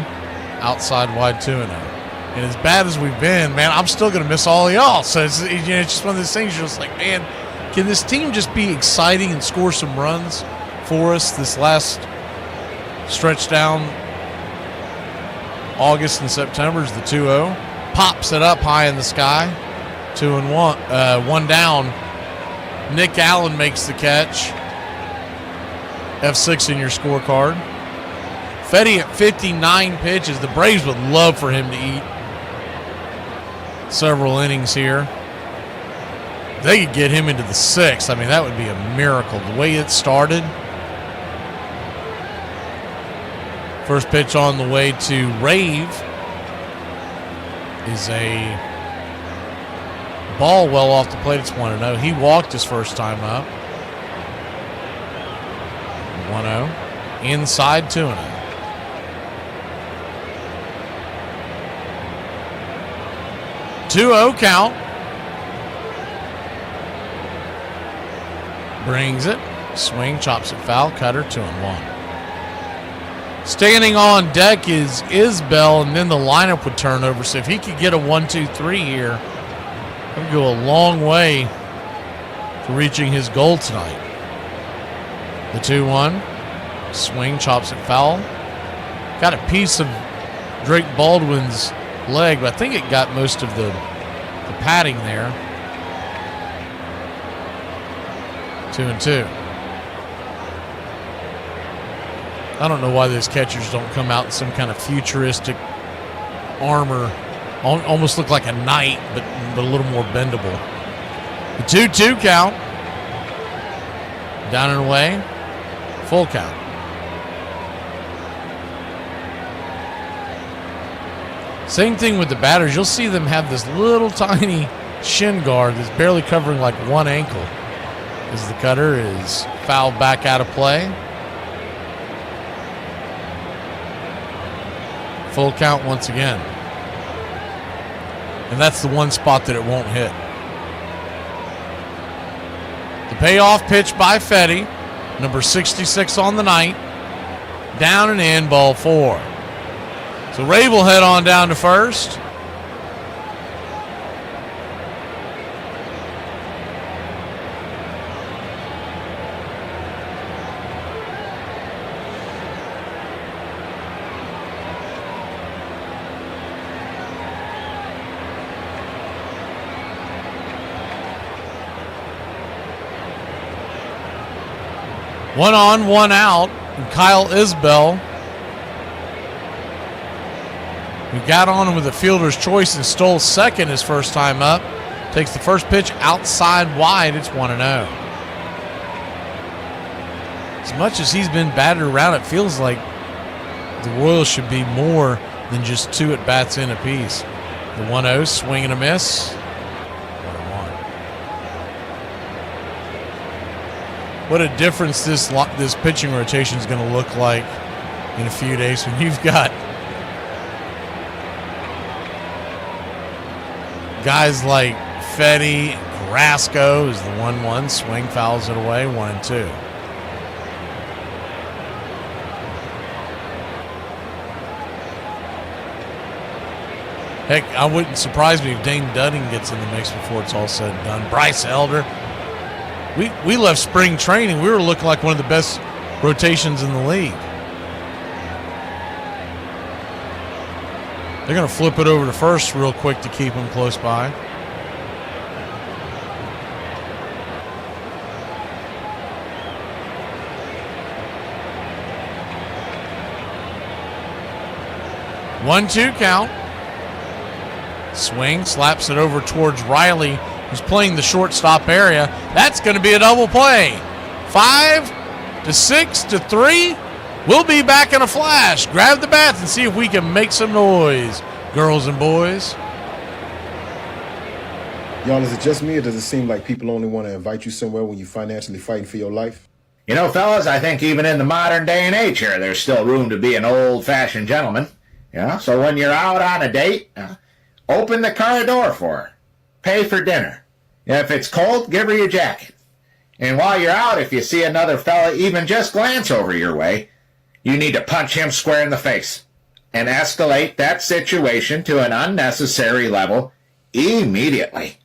outside wide 2-0. And as bad as we've been, man, I'm still going to miss all of y'all. So it's just one of those things you're just like, man, can this team just be exciting and score some runs for us this last stretch down August and September is the 2-0. Pops it up high in the sky. 2-1. One down. Nick Allen makes the catch. F6 in your scorecard. Fetty at 59 pitches. The Braves would love for him to eat several innings here. They could get him into the 6th. I mean, that would be a miracle. The way it started. First pitch on the way to Rave is a ball well off the plate. It's 1-0. He walked his first time up. 1-0. Inside 2-0. Two-0 count. Brings it. Swing, chops it foul. Cutter, 2-1. Standing on deck is Isbell, and then the lineup would turn over. So if he could get a 1-2-3 here, it would go a long way to reaching his goal tonight. The 2-1. Swing, chops it foul. Got a piece of Drake Baldwin's leg, but I think it got most of the padding there. 2-2. I don't know why those catchers don't come out in some kind of futuristic armor. Almost look like a knight, but a little more bendable. The 2-2 count. Down and away. Full count. Same thing with the batters. You'll see them have this little tiny shin guard that's barely covering like one ankle as the cutter is fouled back out of play. Full count once again. And that's the one spot that it won't hit. The payoff pitch by Fetty, number 66 on the night. Down and in, ball 4. So Ray will head on down to first. One on, one out, and Kyle Isbell, who got on with a fielder's choice and stole second his first time up, takes the first pitch outside wide. It's 1-0. As much as he's been battered around, it feels like the Royals should be more than just 2 at-bats in apiece. The 1-0, swing and a miss. 1-1. What a difference this pitching rotation is going to look like in a few days when you've got guys like Fetty, Carrasco is the 1-1, swing, fouls it away, 1-2. Heck, I wouldn't surprise me if Dane Dunning gets in the mix before it's all said and done. Bryce Elder. We left spring training. We were looking like one of the best rotations in the league. They're going to flip it over to first real quick to keep them close by. One-two count. Swing, slaps it over towards Riley, who's playing the shortstop area. That's going to be a double play. 5-6-3. We'll be back in a flash. Grab the bats and see if we can make some noise, girls and boys. Y'all, is it just me, or does it seem like people only want to invite you somewhere when you're financially fighting for your life? You know, fellas, I think even in the modern day and age here, there's still room to be an old-fashioned gentleman. Yeah, so when you're out on a date, open the car door for her. Pay for dinner. If it's cold, give her your jacket. And while you're out, if you see another fella even just glance over your way, you need to punch him square in the face and escalate that situation to an unnecessary level immediately.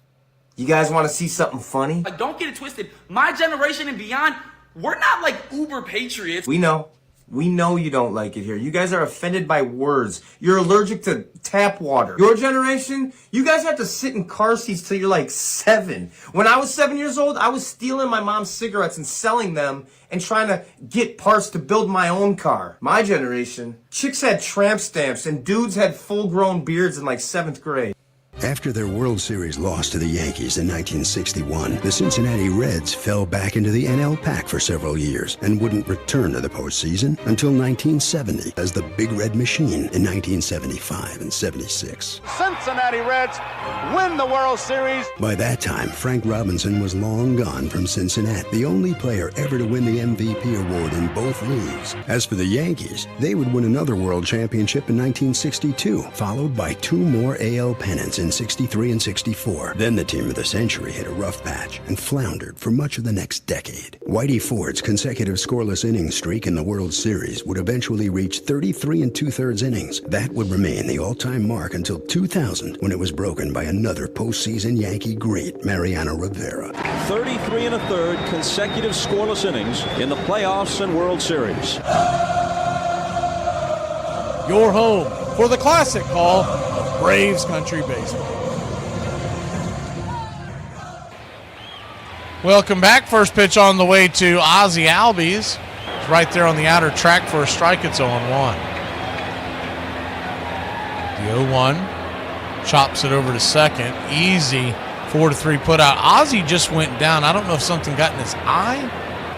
You guys want to see something funny? Like, don't get it twisted. My generation and beyond, we're not like uber patriots. We know. We know you don't like it here. You guys are offended by words. You're allergic to tap water. Your generation, you guys have to sit in car seats till you're like 7. When I was 7 years old, I was stealing my mom's cigarettes and selling them and trying to get parts to build my own car. My generation, chicks had tramp stamps and dudes had full-grown beards in like 7th grade. After their World Series loss to the Yankees in 1961, the Cincinnati Reds fell back into the NL Pack for several years and wouldn't return to the postseason until 1970 as the Big Red Machine in 1975 and 76. Cincinnati Reds win the World Series. By that time, Frank Robinson was long gone from Cincinnati, the only player ever to win the MVP award in both leagues. As for the Yankees, they would win another World Championship in 1962, followed by 2 more AL pennants in 63 and 64. Then the team of the century hit a rough patch and floundered for much of the next decade. Whitey Ford's consecutive scoreless innings streak in the World Series would eventually reach 33 2/3 innings. That would remain the all-time mark until 2000, when it was broken by another postseason Yankee great, Mariano Rivera. 33 1/3 consecutive scoreless innings in the playoffs and World Series. Your home for the classic call of Braves Country Baseball. Welcome back. First pitch on the way to Ozzie Albies. It's right there on the outer track for a strike. It's 0-1. The 0-1 chops it over to second. Easy 4-3 put out. Ozzie just went down. I don't know if something got in his eye.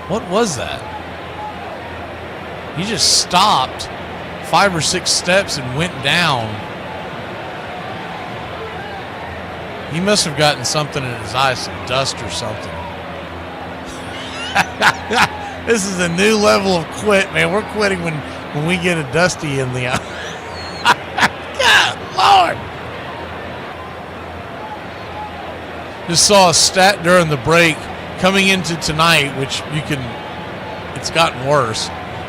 What was that? He just stopped 5 or 6 steps and went down. He must have gotten something in his eye, some dust or something. This is a new level of quit, man. We're quitting when we get a dusty in the eye. God, Lord. Just saw a stat during the break coming into tonight, which it's gotten worse.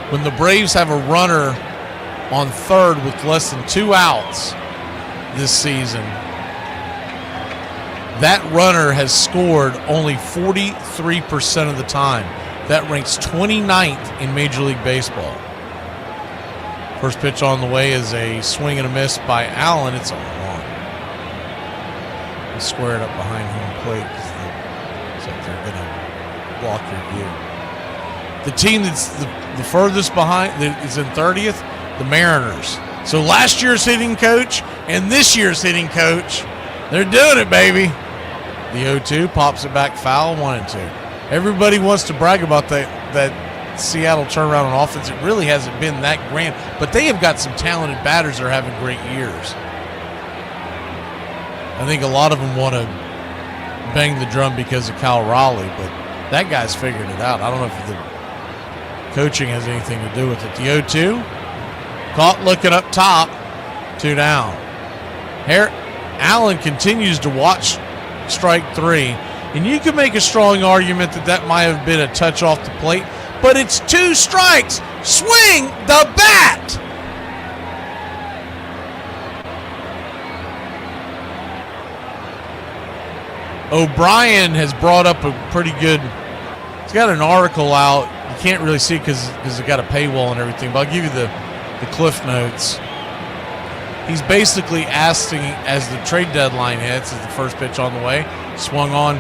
When the Braves have a runner on third with less than 2 outs this season, that runner has scored only 43% of the time. That ranks 29th in Major League Baseball. First pitch on the way is a swing and a miss by Allen. It's 0-1. We'll square it up behind home plate so they're going to block your view. The team that's the furthest behind that is in 30th, the Mariners. So last year's hitting coach and this year's hitting coach, they're doing it, baby. The 0-2 pops it back foul, 1-2. Everybody wants to brag about that Seattle turnaround on offense, it really hasn't been that grand. But they have got some talented batters that are having great years. I think a lot of them want to bang the drum because of Kyle Raleigh, but that guy's figured it out. I don't know if the coaching has anything to do with it. The 0-2, caught looking up top, 2 down. Allen continues to watch strike 3, and you can make a strong argument that might have been a touch off the plate, but it's 2 strikes. Swing the bat! O'Brien has brought up a pretty good, he's got an article out. You can't really see it because it's got a paywall and everything, but I'll give you the cliff notes. He's basically asking, as the trade deadline hits, as the first pitch on the way, swung on,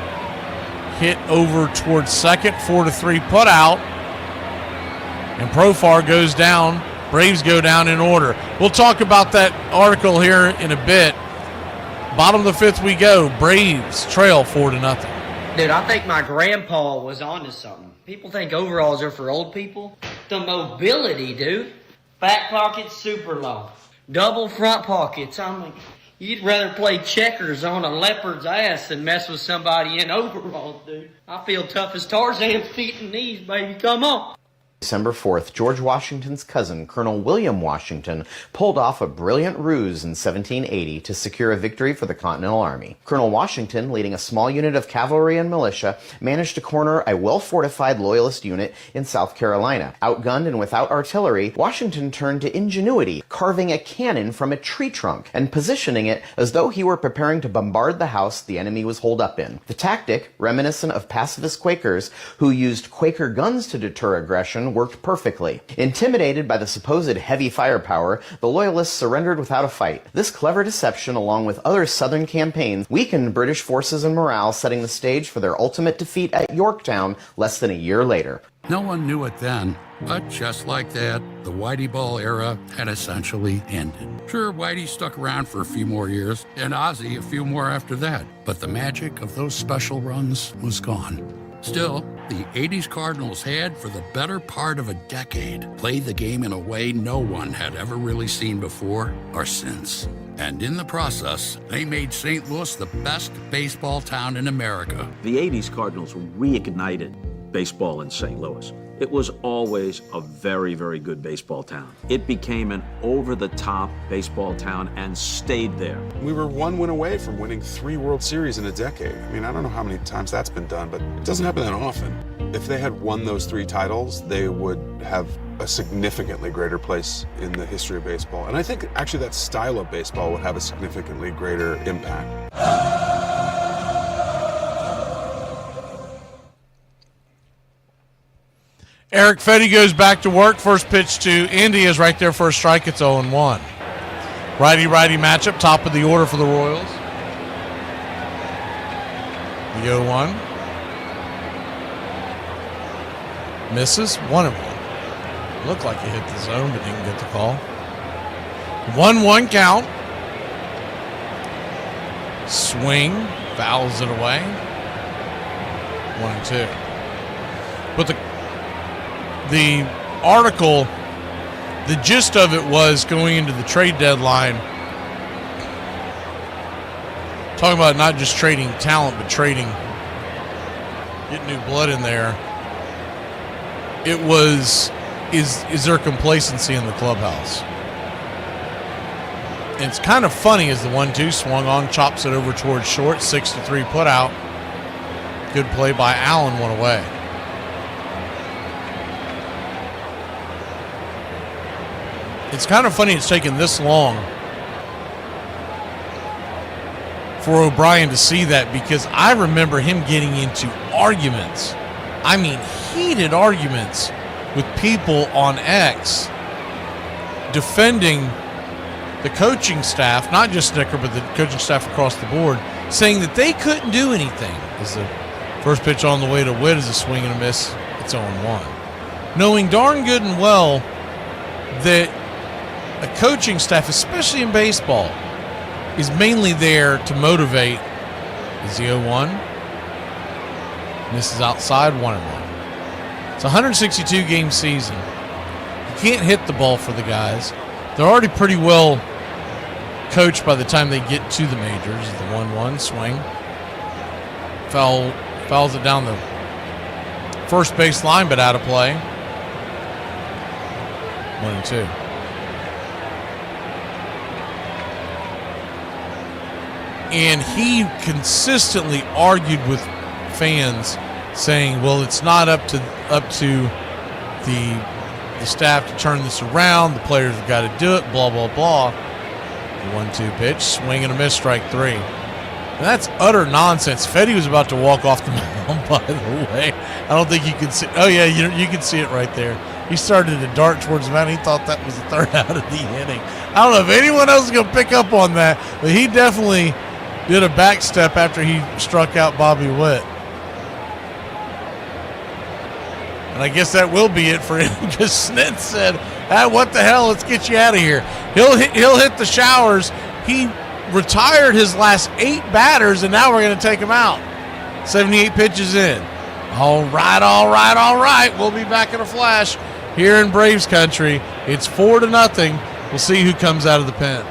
hit over towards second, 4-3 put out, and Profar goes down. Braves go down in order. We'll talk about that article here in a bit. Bottom of the 5th we go. Braves trail 4-0. Dude, I think my grandpa was onto something. People think overalls are for old people. The mobility, dude. Back pockets super long. Double front pockets. I mean, you'd rather play checkers on a leopard's ass than mess with somebody in overalls, dude. I feel tough as Tarzan's feet and knees, baby. Come on. December 4th, George Washington's cousin, Colonel William Washington, pulled off a brilliant ruse in 1780 to secure a victory for the Continental Army. Colonel Washington, leading a small unit of cavalry and militia, managed to corner a well-fortified Loyalist unit in South Carolina. Outgunned and without artillery, Washington turned to ingenuity, carving a cannon from a tree trunk and positioning it as though he were preparing to bombard the house the enemy was holed up in. The tactic, reminiscent of pacifist Quakers who used Quaker guns to deter aggression, worked perfectly. Intimidated by the supposed heavy firepower, the Loyalists surrendered without a fight. This clever deception, along with other Southern campaigns, weakened British forces and morale, setting the stage for their ultimate defeat at Yorktown less than a year later. No one knew it then, but just like that, the Whitey Ball era had essentially ended. Sure, Whitey stuck around for a few more years, and Ozzie a few more after that, but the magic of those special runs was gone. Still, the 80s Cardinals had, for the better part of a decade, played the game in a way no one had ever really seen before or since. And in the process, they made St. Louis the best baseball town in America. The 80s Cardinals reignited baseball in St. Louis. It was always a very, very good baseball town. It became an over-the-top baseball town and stayed there. We were 1 win away from winning 3 World Series in a decade. I mean, I don't know how many times that's been done, but it doesn't happen that often. If they had won those 3 titles, they would have a significantly greater place in the history of baseball. And I think actually that style of baseball would have a significantly greater impact. Eric Fetty goes back to work. First pitch to Indy is right there for a strike. It's 0-1. Righty-righty matchup, top of the order for the Royals. The 0-1. Misses, 1-1. Looked like he hit the zone, but didn't get the call. 1-1 count. Swing, fouls it away. 1-2. But the article, the gist of it was going into the trade deadline, talking about not just trading talent, but trading, getting new blood in there. It was, is there complacency in the clubhouse? And it's kind of funny as the 1-2 swung on, chops it over towards short, 6-3 put out. Good play by Allen, 1 away. It's kind of funny it's taken this long for O'Brien to see that, because I remember him getting into arguments. I mean, heated arguments with people on X defending the coaching staff, not just Snicker, but the coaching staff across the board, saying that they couldn't do anything. As the first pitch on the way to Witt is a swing and a miss. It's 0-1. Knowing darn good and well that a coaching staff, especially in baseball, is mainly there to motivate. Is the 0-1. Misses outside, 1-1. It's a 162 game season. You can't hit the ball for the guys. They're already pretty well coached by the time they get to the majors. The 1-1 swing. Fouls it down the first base line, but out of play. 1-2. And he consistently argued with fans, saying, "Well, it's not up to the staff to turn this around. The players have got to do it. Blah blah blah." The 1-2 pitch, swing and a miss, strike 3. And that's utter nonsense. Fedde was about to walk off the mound, by the way. I don't think you can see. Oh yeah, you can see it right there. He started to dart towards the mound. He thought that was the third out of the inning. I don't know if anyone else is going to pick up on that, but he definitely did a back step after he struck out Bobby Witt. And I guess that will be it for him, because Snit said, what the hell, let's get you out of here. He'll hit the showers. He retired his last 8 batters, and now we're going to take him out. 78 pitches in. All right. We'll be back in a flash here in Braves country. It's 4-0. We'll see who comes out of the pen.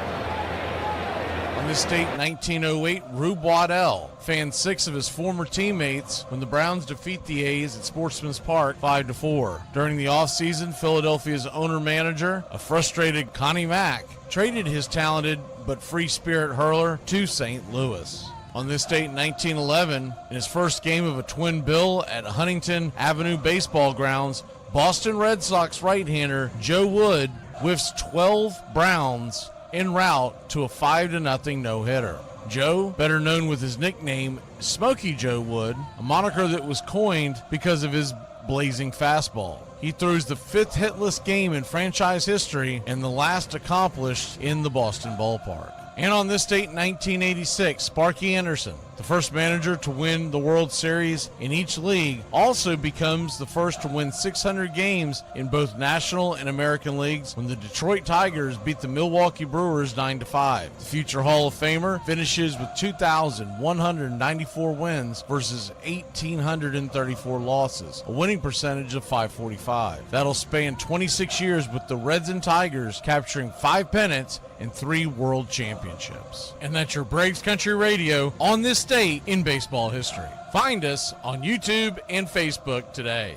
On this date, 1908, Rube Waddell fanned 6 of his former teammates when the Browns defeat the A's at Sportsman's Park 5-4. During the offseason, Philadelphia's owner-manager, a frustrated Connie Mack, traded his talented but free-spirit hurler to St. Louis. On this date, 1911, in his first game of a twin bill at Huntington Avenue baseball grounds, Boston Red Sox right-hander Joe Wood whiffs 12 Browns en route to a 5-0 no-hitter. Joe, better known with his nickname Smokey Joe Wood, a moniker that was coined because of his blazing fastball. He throws the 5th hitless game in franchise history and the last accomplished in the Boston ballpark. And on this date, 1986, Sparky Anderson, the first manager to win the World Series in each league, also becomes the first to win 600 games in both National and American leagues when the Detroit Tigers beat the Milwaukee Brewers 9-5. The future Hall of Famer finishes with 2,194 wins versus 1,834 losses, a winning percentage of .545. That'll span 26 years, with the Reds and Tigers capturing 5 pennants and 3 world championships. And that's your Braves Country Radio on this date in baseball history. Find us on YouTube and Facebook today.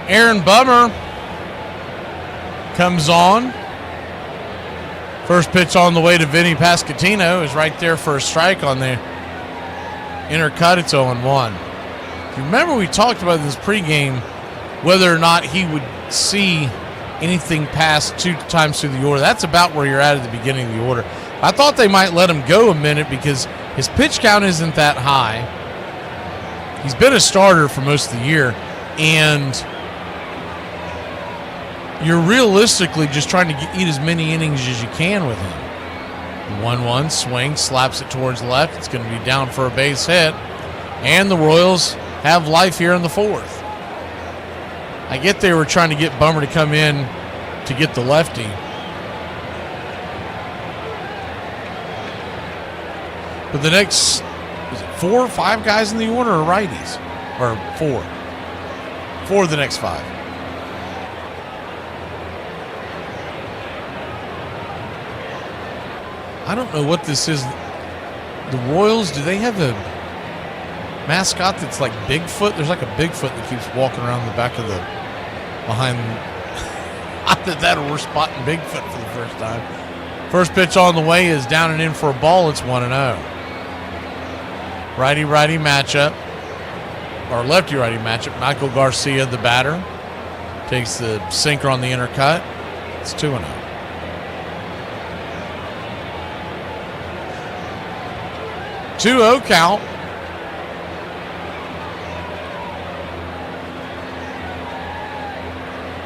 Aaron Bummer comes on. First pitch on the way to Vinny Pasquantino is right there for a strike on the inner cut. It's 0-1. If you remember, we talked about this pregame, whether or not he would see anything past 2 times through the order. That's about where you're at the beginning of the order. I thought they might let him go a minute because his pitch count isn't that high. He's been a starter for most of the year, and you're realistically just trying to eat as many innings as you can with him. 1-1 swing, slaps it towards left. It's going to be down for a base hit. And the Royals have life here in the 4th. I get they were trying to get Bummer to come in to get the lefty. But the next, is it 4 or 5 guys in the order are righties? Or 4. 4 of the next 5. I don't know what this is. The Royals, do they have a mascot that's like Bigfoot? There's like a Bigfoot that keeps walking around the back of the behind. Either that or we're spotting Bigfoot for the first time. First pitch on the way is down and in for a ball. It's 1-0. Righty-righty matchup, or lefty-righty matchup. Michael Garcia, the batter, takes the sinker on the inner cut. It's 2-0. 2-0 count.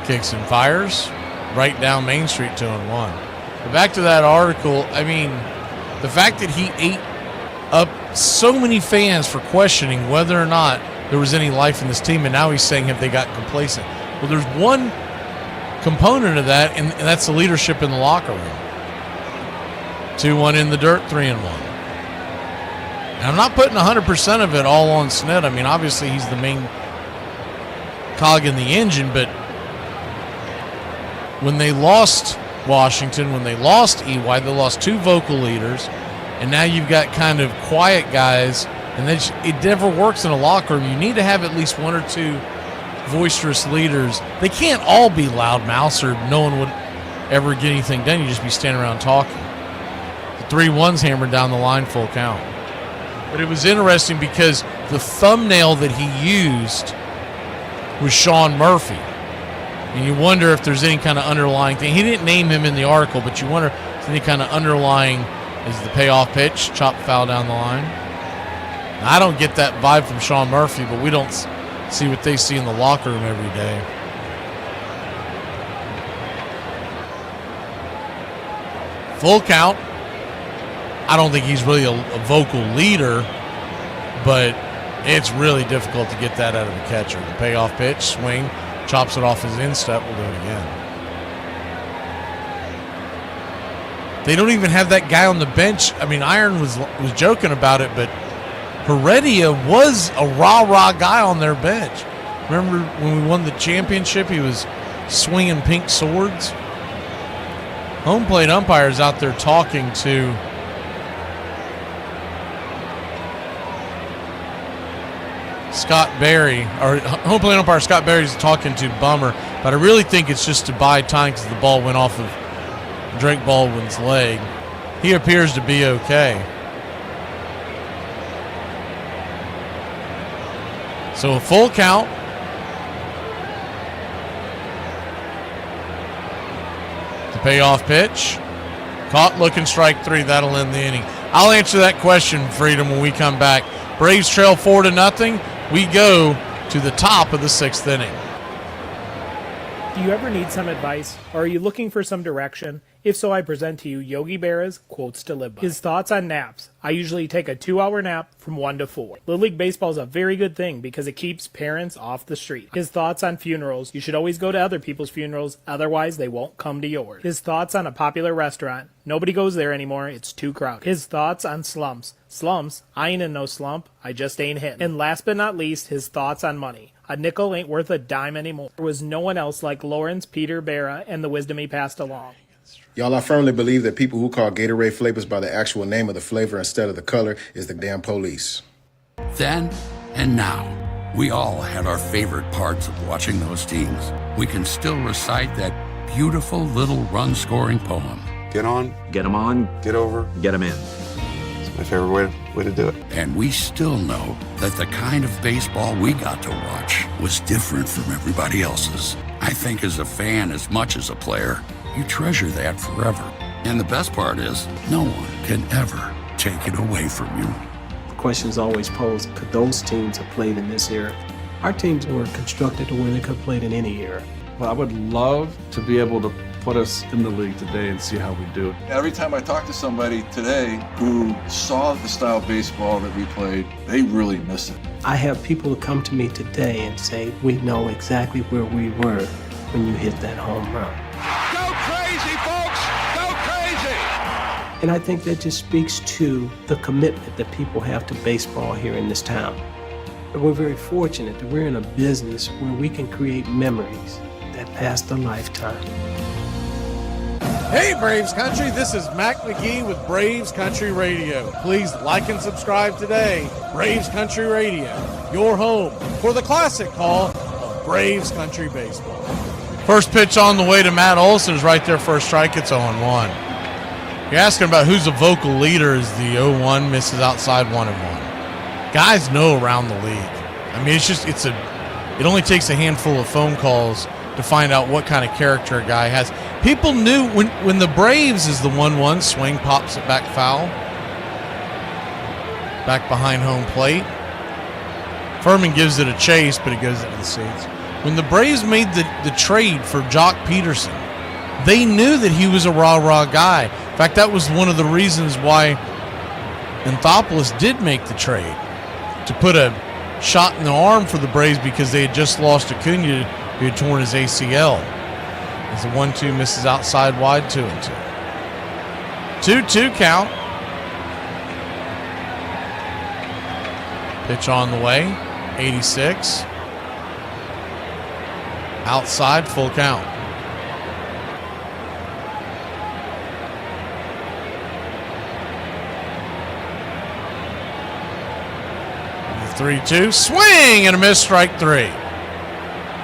Kicks and fires right down Main Street, 2-1. But back to that article, I mean, the fact that he ate up so many fans for questioning whether or not there was any life in this team, and now he's saying have they got complacent. Well, there's one component of that, and that's the leadership in the locker room. 2-1 in the dirt, 3-1. And I'm not putting 100% of it all on Snit. I mean, obviously he's the main cog in the engine, but when they lost Washington, when they lost EY, they lost 2 vocal leaders, and now you've got kind of quiet guys, and it never works in a locker room. You need to have at least 1 or 2 boisterous leaders. They can't all be loudmouths or no one would ever get anything done. You just be standing around talking. The 3-1's hammered down the line, full count. But it was interesting because the thumbnail that he used was Sean Murphy. And you wonder if there's any kind of underlying thing. He didn't name him in the article, but you wonder if there's any kind of underlying, is the payoff pitch, chop foul down the line. Now, I don't get that vibe from Sean Murphy, but we don't see what they see in the locker room every day. Full count. I don't think he's really a vocal leader, but it's really difficult to get that out of the catcher. The payoff pitch, swing, chops it off his instep, we'll do it again. They don't even have that guy on the bench. I mean, Iron was joking about it, but Heredia was a rah-rah guy on their bench. Remember when we won the championship, he was swinging pink swords? Home plate umpires out there talking to Scott Berry, or home plate umpire Scott Berry's talking to Bummer, but I really think it's just to buy time because the ball went off of Drake Baldwin's leg. He appears to be okay. So a full count. The payoff pitch. Caught, looking, strike 3. That'll end the inning. I'll answer that question, Freedom, when we come back. Braves trail 4-0. We go to the top of the 6th inning. Do you ever need some advice, or are you looking for some direction? If so, I present to you Yogi Berra's Quotes to Live By. His thoughts on naps. I usually take a 2-hour nap from 1 to 4. Little League Baseball is a very good thing because it keeps parents off the street. His thoughts on funerals. You should always go to other people's funerals, otherwise they won't come to yours. His thoughts on a popular restaurant. Nobody goes there anymore, it's too crowded. His thoughts on slumps. Slumps? I ain't in no slump, I just ain't hit. And last but not least, his thoughts on money. A nickel ain't worth a dime anymore. There was no one else like Lawrence Peter Berra and the wisdom he passed along. Y'all, I firmly believe that people who call Gatorade flavors by the actual name of the flavor instead of the color is the damn police. Then and now, we all had our favorite parts of watching those teams. We can still recite that beautiful little run-scoring poem. Get on. Get them on. Get over. Get them in. It's my favorite way to do it. And we still know that the kind of baseball we got to watch was different from everybody else's. I think as a fan as much as a player, you treasure that forever. And the best part is, no one can ever take it away from you. The question is always posed, could those teams have played in this era? Our teams were constructed to where they could have played in any era. Well, I would love to be able to put us in the league today and see how we do. Every time I talk to somebody today who saw the style of baseball that we played, they really miss it. I have people who come to me today and say, we know exactly where we were when you hit that home run. Go crazy, folks! Go crazy! And I think that just speaks to the commitment that people have to baseball here in this town. And we're very fortunate that we're in a business where we can create memories that last a lifetime. Hey Braves Country, this is Mac McGee with Braves Country Radio. Please like and subscribe today. Braves Country Radio, your home for the classic call of Braves Country Baseball. First pitch on the way to Matt Olson is right there for a strike. It's 0-1. You're asking about who's a vocal leader as the 0-1 misses outside 1-1. Guys know around the league. I mean, it only takes a handful of phone calls to find out what kind of character a guy has. People knew when the Braves is the 1-1 swing, pops it back foul. Back behind home plate. Furman gives it a chase, but it goes into the seats. When the Braves made the trade for Jock Peterson, they knew that he was a rah-rah guy. In fact, that was one of the reasons why Anthopoulos did make the trade, to put a shot in the arm for the Braves because they had just lost Acuna, who had torn his ACL. As the 1-2 misses outside wide, 2-2. 2-2 count. Pitch on the way, 86. Outside, full count. The 3-2, swing and a miss, strike 3.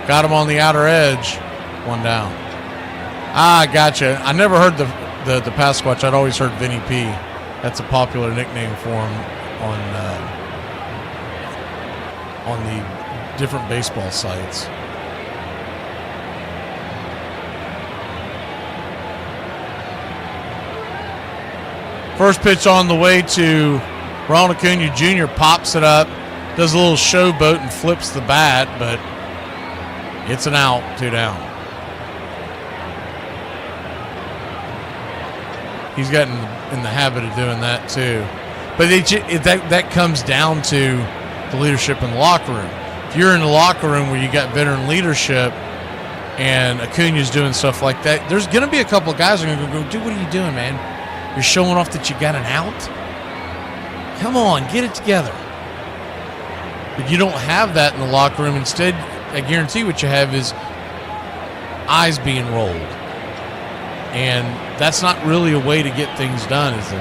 Got him on the outer edge, 1 down. Ah, gotcha. I never heard the Pasquatch. I'd always heard Vinny P. That's a popular nickname for him on the different baseball sites. First pitch on the way to Ronald Acuna Jr. Pops it up, does a little showboat and flips the bat, but it's an out, 2 down. He's gotten in the habit of doing that too. But that comes down to the leadership in the locker room. If you're in the locker room where you got veteran leadership and Acuna's doing stuff like that, there's going to be a couple of guys who are going to go, dude, what are you doing, man? You're showing off that you got an out? Come on, get it together. But you don't have that in the locker room. Instead, I guarantee what you have is eyes being rolled. And that's not really a way to get things done. Is the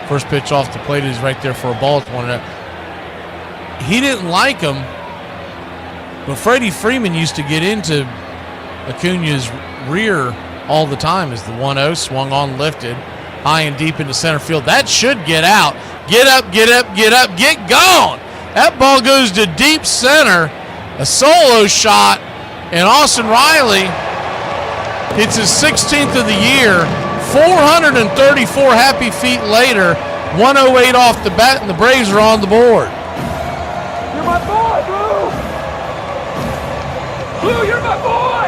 first pitch off the plate is right there for a ball. He didn't like him, but Freddie Freeman used to get into Acuna's rear all the time as the 1-0 swung on, lifted, high and deep into center field. That should get out. Get up, get up, get up, get gone. That ball goes to deep center. A solo shot, and Austin Riley hits his 16th of the year, 434 happy feet later, 108 off the bat, and the Braves are on the board. You're my boy, Blue! Blue, you're my boy!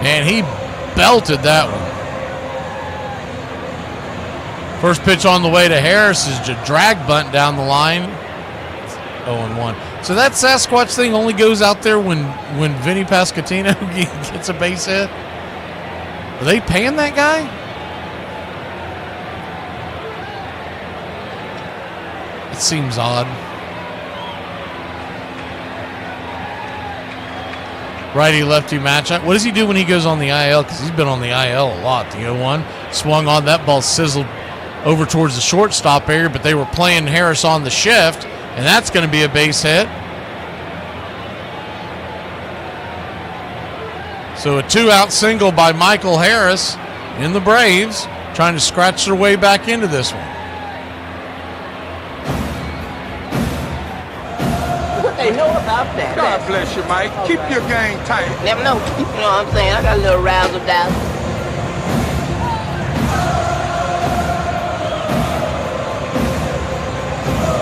And he belted that one. First pitch on the way to Harris is a drag bunt down the line. 0-1. So that Sasquatch thing only goes out there when Vinny Pasquantino gets a base hit? Are they paying that guy? It seems odd. Righty-lefty matchup. What does he do when he goes on the IL? Because he's been on the IL a lot. The 0-1 swung on. That ball sizzled over towards the shortstop area, but they were playing Harris on the shift, and that's going to be a base hit. So a 2-out single by Michael Harris in the Braves, trying to scratch their way back into this one. What they know about that? God bless you, Mike. Keep your game tight. Never know. You know what I'm saying? I got a little razzle-dazzle.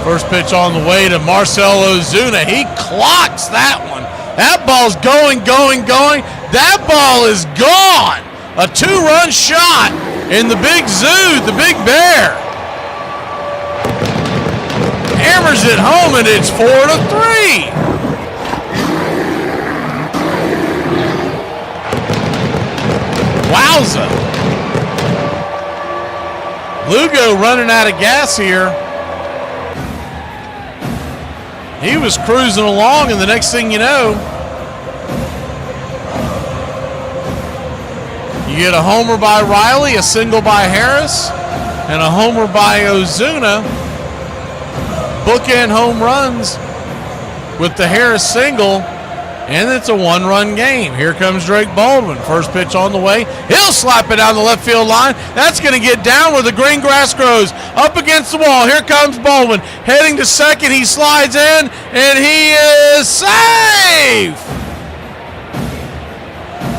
First pitch on the way to Marcell Ozuna. He clocks that one. That ball's going. That ball is gone. A 2-run shot in the big zoo, the big bear. Hammers it home, and it's 4-3. Wowza. Lugo running out of gas here. He was cruising along, and the next thing you know, you get a homer by Riley, a single by Harris, and a homer by Ozuna. Bookend home runs with the Harris single, and it's a 1-run game. Here comes Drake Baldwin. First pitch on the way. He'll slap it down the left field line. That's going to get down where the green grass grows. Up against the wall. Here comes Baldwin. Heading to second. He slides in, and he is safe.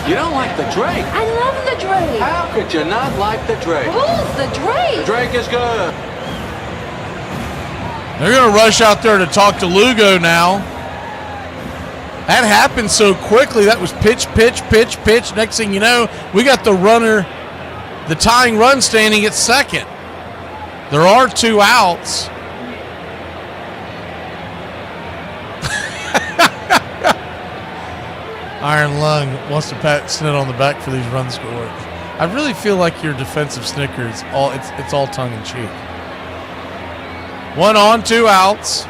You don't like the Drake? I love the Drake. How could you not like the Drake? Who's the Drake? The Drake is good. They're going to rush out there to talk to Lugo now. That happened so quickly. That was pitch, pitch, pitch, pitch. Next thing you know, we got the runner, the tying run standing at second. There are 2 outs. Iron Lung wants to pat Snit on the back for these runs scored. I really feel like your defensive snicker is it's all tongue in cheek. 1 on, 2 outs.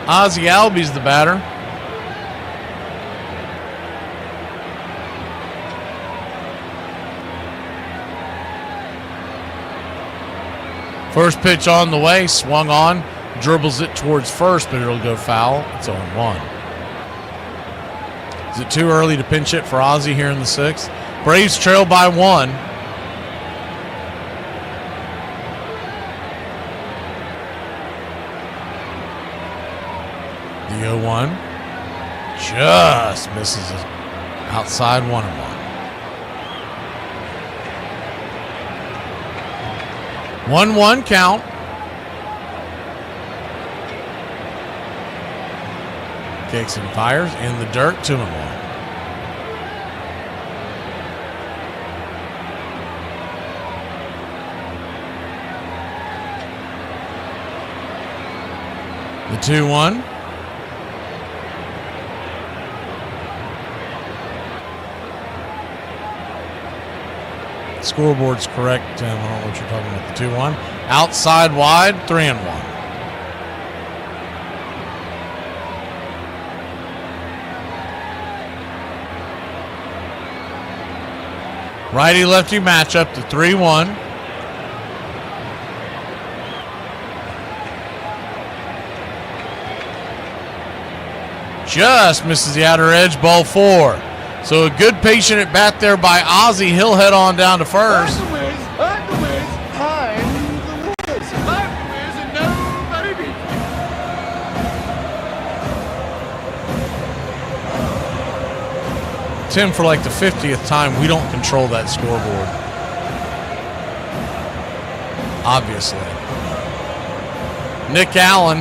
Ozzie Albies the batter. First pitch on the way, swung on, dribbles it towards first, but it'll go foul. It's 0-1. Is it too early to pinch hit for Ozzie here in the 6th? Braves trail by 1. The 0-1 just misses it. Outside 1-1. 1-1 count. Kicks and fires in the dirt, 2-1. The 2-1. Scoreboard's correct, Tim. I don't know what you're talking about. The 2-1. Outside wide, 3-1. Righty-lefty matchup, the 3-1. Just misses the outer edge, ball 4. So a good patient at bat there by Ozzie. He'll head on down to first. Tim, for like the 50th time, we don't control that scoreboard. Obviously. Nick Allen,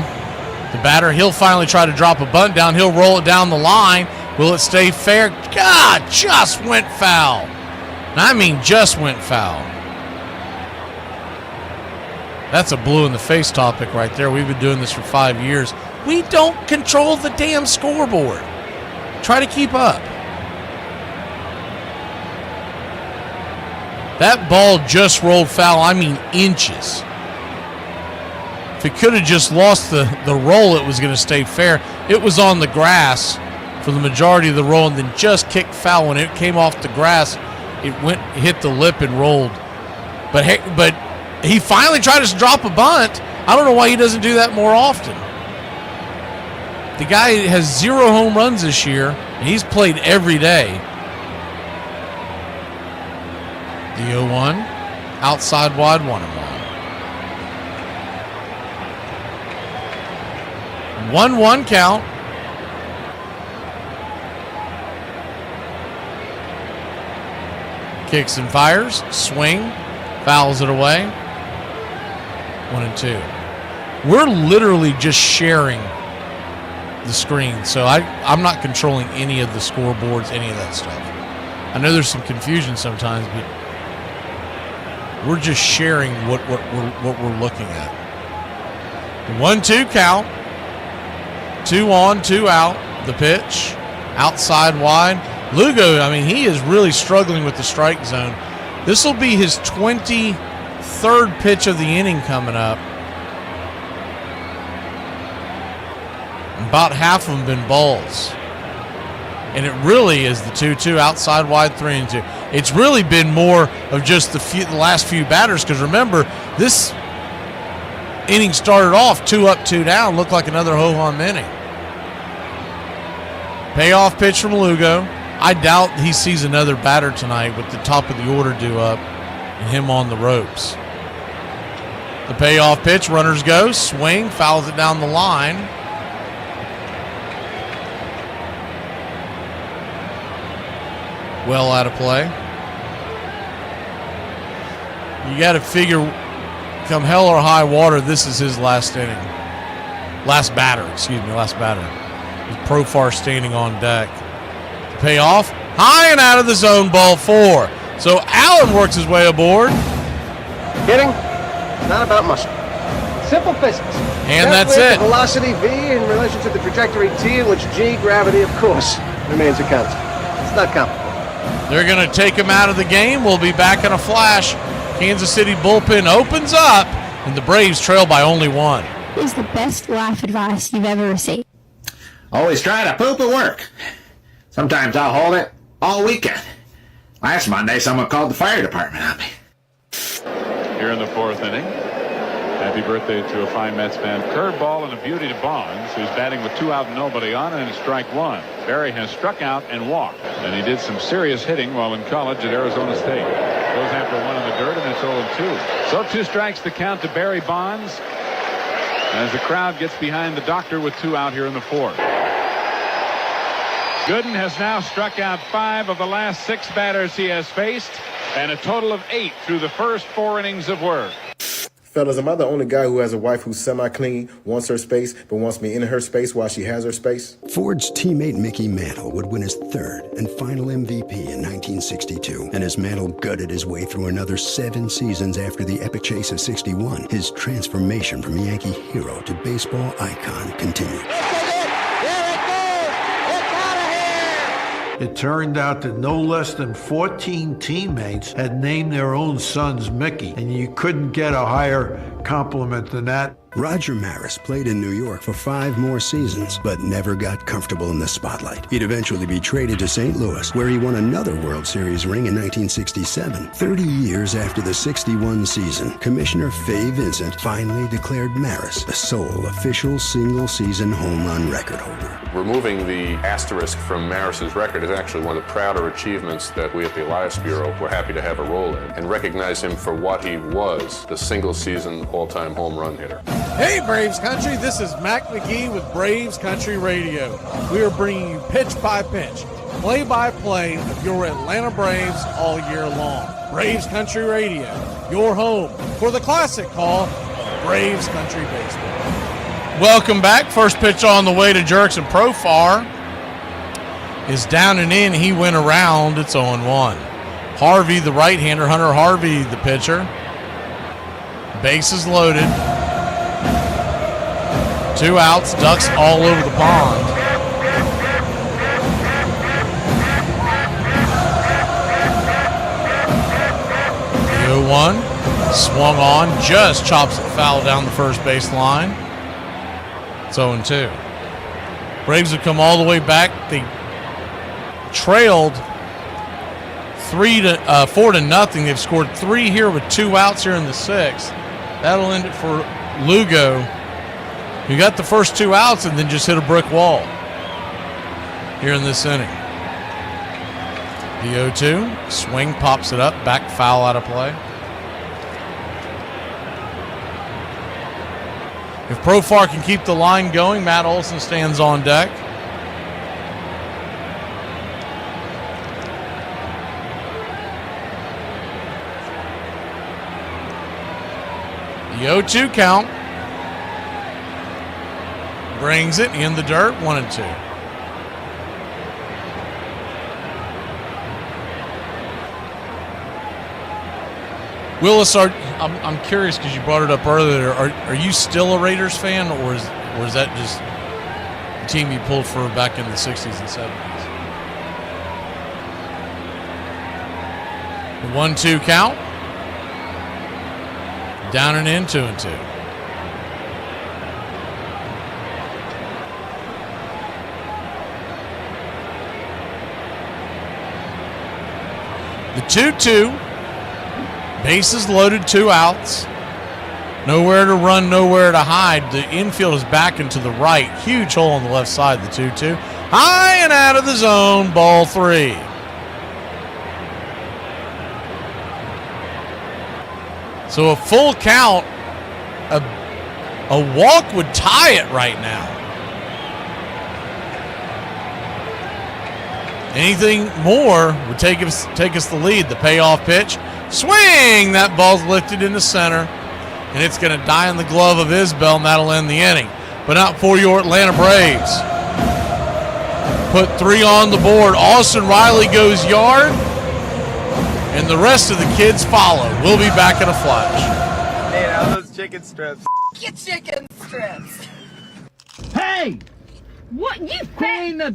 the batter, he'll finally try to drop a bunt down. He'll roll it down the line. Will it stay fair? God, just went foul. And I mean just went foul. That's a blue in the face topic right there. We've been doing this for 5 years. We don't control the damn scoreboard. Try to keep up. That ball just rolled foul, I mean inches. If it could have just lost the roll, it was going to stay fair. It was on the grass for the majority of the roll and then just kicked foul. When it came off the grass, it hit the lip and rolled. But he finally tried to drop a bunt. I don't know why he doesn't do that more often. The guy has 0 home runs this year, and he's played every day. The 0-1, outside wide, 1-1. 1-1 count. Kicks and fires, swing, fouls it away. 1-2. We're literally just sharing the screen, so I'm not controlling any of the scoreboards, any of that stuff. I know there's some confusion sometimes, but we're just sharing what we're looking at. 1-2 count. 2 on, 2 out. The pitch, outside wide. Lugo, I mean, he is really struggling with the strike zone. This will be his 23rd pitch of the inning coming up. About half of them been balls. And it really is the 2-2, outside wide, 3-2. It's really been more of just the last few batters, because remember, this inning started off 2 up, 2 down, looked like another ho-hum inning. Payoff pitch from Lugo. I doubt he sees another batter tonight with the top of the order due up and him on the ropes. The payoff pitch, runners go, swing, fouls it down the line. Well out of play. You got to figure, come hell or high water, this is his last batter. With Profar standing on deck. The payoff, high and out of the zone, ball 4. So Allen works his way aboard. Hitting, not about muscle. Simple physics. And that's it. Velocity V in relation to the trajectory T, in which G, gravity, of course, remains a constant. It's not complicated. They're going to take him out of the game. We'll be back in a flash. Kansas City bullpen opens up, and the Braves trail by only 1. Is the best life advice you've ever received? Always try to poop at work. Sometimes I'll hold it all weekend. Last Monday, someone called the fire department on me. Here in the 4th inning. Happy birthday to a fine Mets fan. Curveball and a beauty to Bonds, who's batting with 2 out and nobody on, and strike 1. Barry has struck out and walked, and he did some serious hitting while in college at Arizona State. Goes after 1 in the dirt, and it's 0-2. So 2 strikes to count to Barry Bonds as the crowd gets behind the doctor with 2 out here in the 4th. Gooden has now struck out 5 of the last 6 batters he has faced, and a total of 8 through the first 4 innings of work. Fellas, am I the only guy who has a wife who's semi-clingy, wants her space, but wants me in her space while she has her space? Ford's teammate Mickey Mantle would win his 3rd and final MVP in 1962. And as Mantle gutted his way through another 7 seasons after the epic chase of 61, his transformation from Yankee hero to baseball icon continued. It turned out that no less than 14 teammates had named their own sons Mickey, and you couldn't get a higher compliment than that. Roger Maris played in New York for 5 more seasons, but never got comfortable in the spotlight. He'd eventually be traded to St. Louis, where he won another World Series ring in 1967. 30 years after the 61 season, Commissioner Fay Vincent finally declared Maris the sole official single-season home run record holder. Removing the asterisk from Maris's record is actually one of the prouder achievements that we at the Elias Bureau were happy to have a role in, and recognize him for what he was, the single-season all-time home run hitter. Hey Braves Country, this is Mac McGee with Braves Country Radio. We are bringing you pitch by pitch, play by play of your Atlanta Braves all year long. Braves Country Radio, your home for the classic call of Braves Country Baseball. Welcome back. First pitch on the way to Jerks, and Profar is down and in. He went around. It's 0-1. Harvey, the right-hander, Hunter Harvey, the pitcher. Bases loaded. 2 outs, ducks all over the pond. The 0-1, swung on, just chops it foul down the first base line. It's 0-2. Braves have come all the way back. They trailed 4-0. They've scored 3 here with 2 outs here in the 6th. That'll end it for Lugo, who got the first 2 outs and then just hit a brick wall here in this inning. The 0-2, swing, pops it up, back foul out of play. If Profar can keep the line going, Matt Olson stands on deck. The 0-2 count. Brings it in the dirt, 1-2. Willis, I'm curious because you brought it up earlier. Are you still a Raiders fan, or is that just the team you pulled for back in the 60s and 70s? The 1-2 count. Down and in, 2-2. The 2-2. Bases loaded, 2 outs. Nowhere to run, nowhere to hide. The infield is back into the right. Huge hole on the left side, the 2-2. High and out of the zone, ball 3. So a full count, a walk would tie it right now. Anything more would take us the lead. The payoff pitch, Swing! That ball's lifted into center, and it's going to die in the glove of Isbell, and that'll end the inning. But not for your Atlanta Braves. Put 3 on the board. Austin Riley goes yard, and the rest of the kids follow. We'll be back in a flash. Hey, now those chicken strips. Get chicken strips. Hey! What, you fat...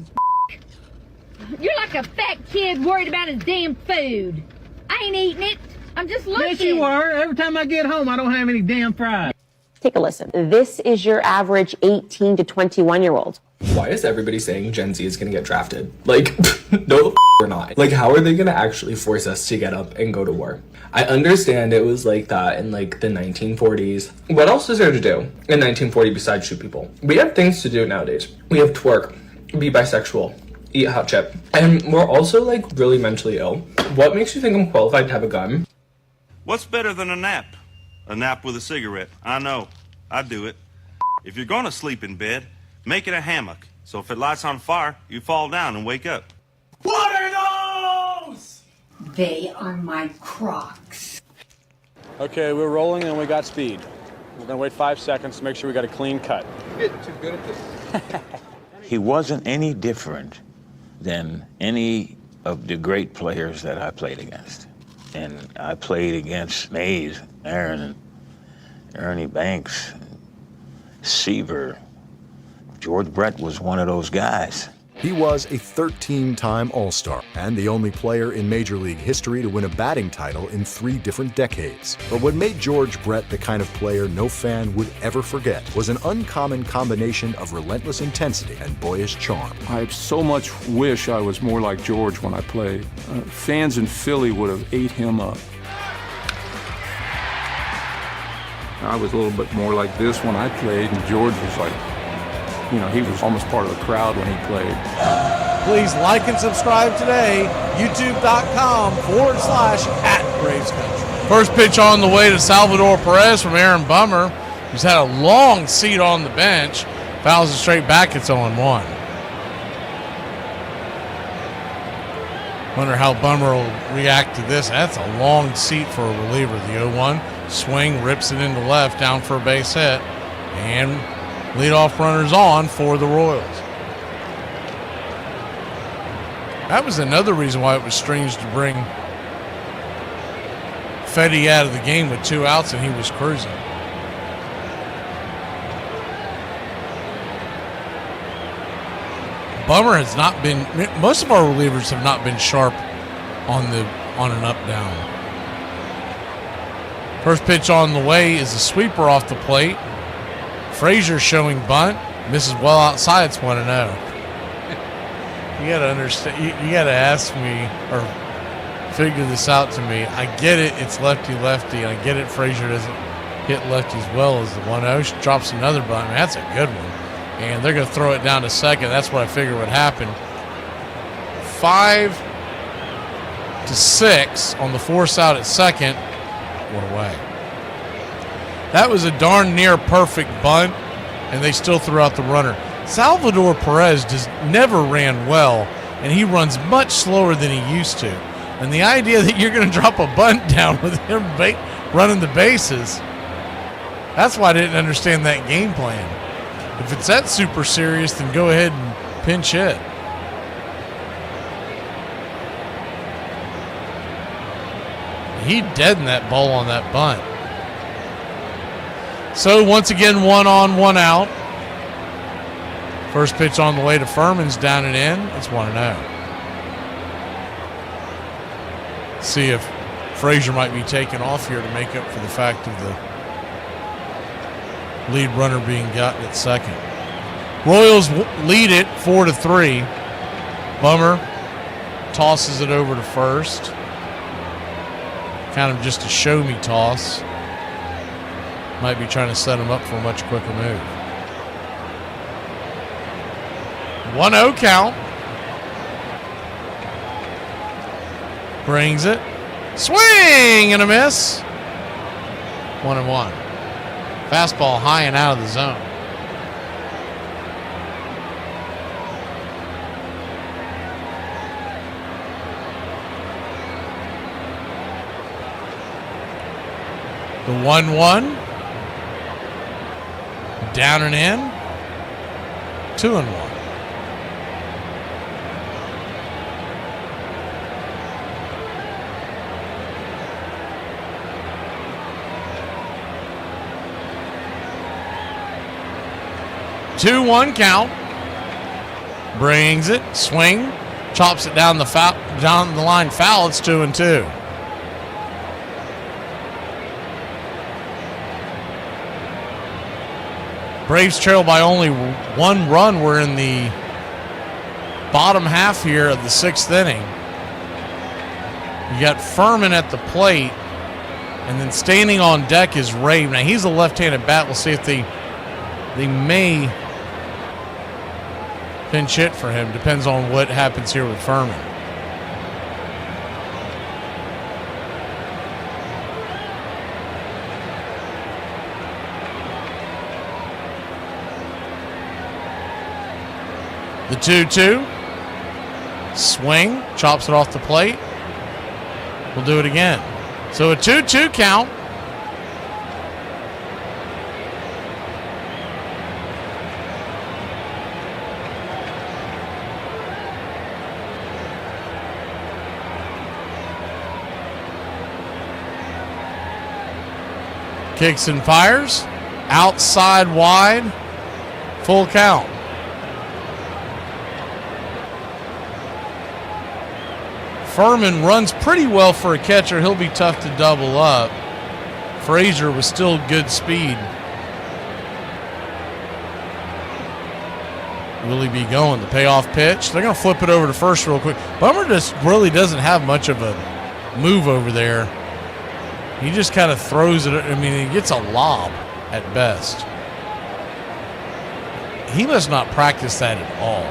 You're like a fat kid worried about his damn food. I ain't eating it. I'm just looking. Yes, you are. Every time I get home, I don't have any damn fries. Take a listen. This is your average 18 to 21-year-old. Why is everybody saying Gen Z is going to get drafted? Like, no, the we're not. Like, how are they going to actually force us to get up and go to war? I understand it was like that in, like, the 1940s. What else is there to do in 1940 besides shoot people? We have things to do nowadays. We have twerk, be bisexual, eat hot chip. And we're also, like, really mentally ill. What makes you think I'm qualified to have a gun? What's better than a nap? A nap with a cigarette. I know. I do it. If you're going to sleep in bed, make it a hammock. So if it lights on fire, you fall down and wake up. What are those? They are my Crocs. Okay, we're rolling and we got speed. We're gonna wait 5 seconds to make sure we got a clean cut. You're getting too good at this. He wasn't any different than any of the great players that I played against. And I played against Mays, Aaron, Ernie Banks, Seaver. George Brett was one of those guys. He was a 13-time All-Star and the only player in Major League history to win a batting title in 3 different decades. But what made George Brett the kind of player no fan would ever forget was an uncommon combination of relentless intensity and boyish charm. I so much wish I was more like George when I played. Fans in Philly would have ate him up. I was a little bit more like this when I played, and George was like, you know, he was almost part of the crowd when he played. Please like and subscribe today. YouTube.com/@BravesCountry. First pitch on the way to Salvador Perez from Aaron Bummer, who's had a long seat on the bench. Fouls it straight back. It's 0-1. Wonder how Bummer will react to this. That's a long seat for a reliever. The 0-1 swing, rips it into left, down for a base hit, and leadoff runners on for the Royals. That was another reason why it was strange to bring Fetty out of the game with 2 outs and he was cruising. Bummer has not been, most of our relievers have not been sharp on an up down. First pitch on the way is a sweeper off the plate. Frazier showing bunt, misses well outside. It's 1-0. You gotta understand. You gotta ask me or figure this out to me. I get it. It's lefty-lefty, and I get it. Frazier doesn't hit lefty as well as the 1-0. Drops another bunt. I mean, that's a good one. And they're gonna throw it down to second. That's what I figured would happen. 5-6 on the force out at second. One away. That was a darn near perfect bunt, and they still threw out the runner. Salvador Perez just never ran well, and he runs much slower than he used to. And the idea that you're going to drop a bunt down with him running the bases, that's why I didn't understand that game plan. If it's that super serious, then go ahead and pinch hit. He deadened that ball on that bunt. So once again, 1 on, 1 out. First pitch on the way to Furman's down and in. It's 1-0. See if Frazier might be taken off here to make up for the fact of the lead runner being gotten at second. Royals lead it 4-3. Bummer tosses it over to first. Kind of just a show me toss. Might be trying to set him up for a much quicker move. 1-0 count. Brings it. Swing and a miss. 1-1. Fastball high and out of the zone. The 1-1. Down and in. 2-1. Two-one count. Brings it. Swing. Chops it down the line. Foul. It's 2-2. Braves trail by only 1 run. We're in the bottom half here of the 6th inning. You got Furman at the plate, and then standing on deck is Rave. Now he's a left-handed bat. We'll see if they may pinch hit for him. Depends on what happens here with Furman. The 2-2. Swing. Chops it off the plate. We'll do it again. So a 2-2 count. Kicks and fires. Outside wide. Full count. Furman runs pretty well for a catcher. He'll be tough to double up. Frazier was still good speed. Will he be going? The payoff pitch. They're going to flip it over to first real quick. Bummer just really doesn't have much of a move over there. He just kind of throws it. I mean, he gets a lob at best. He must not practice that at all.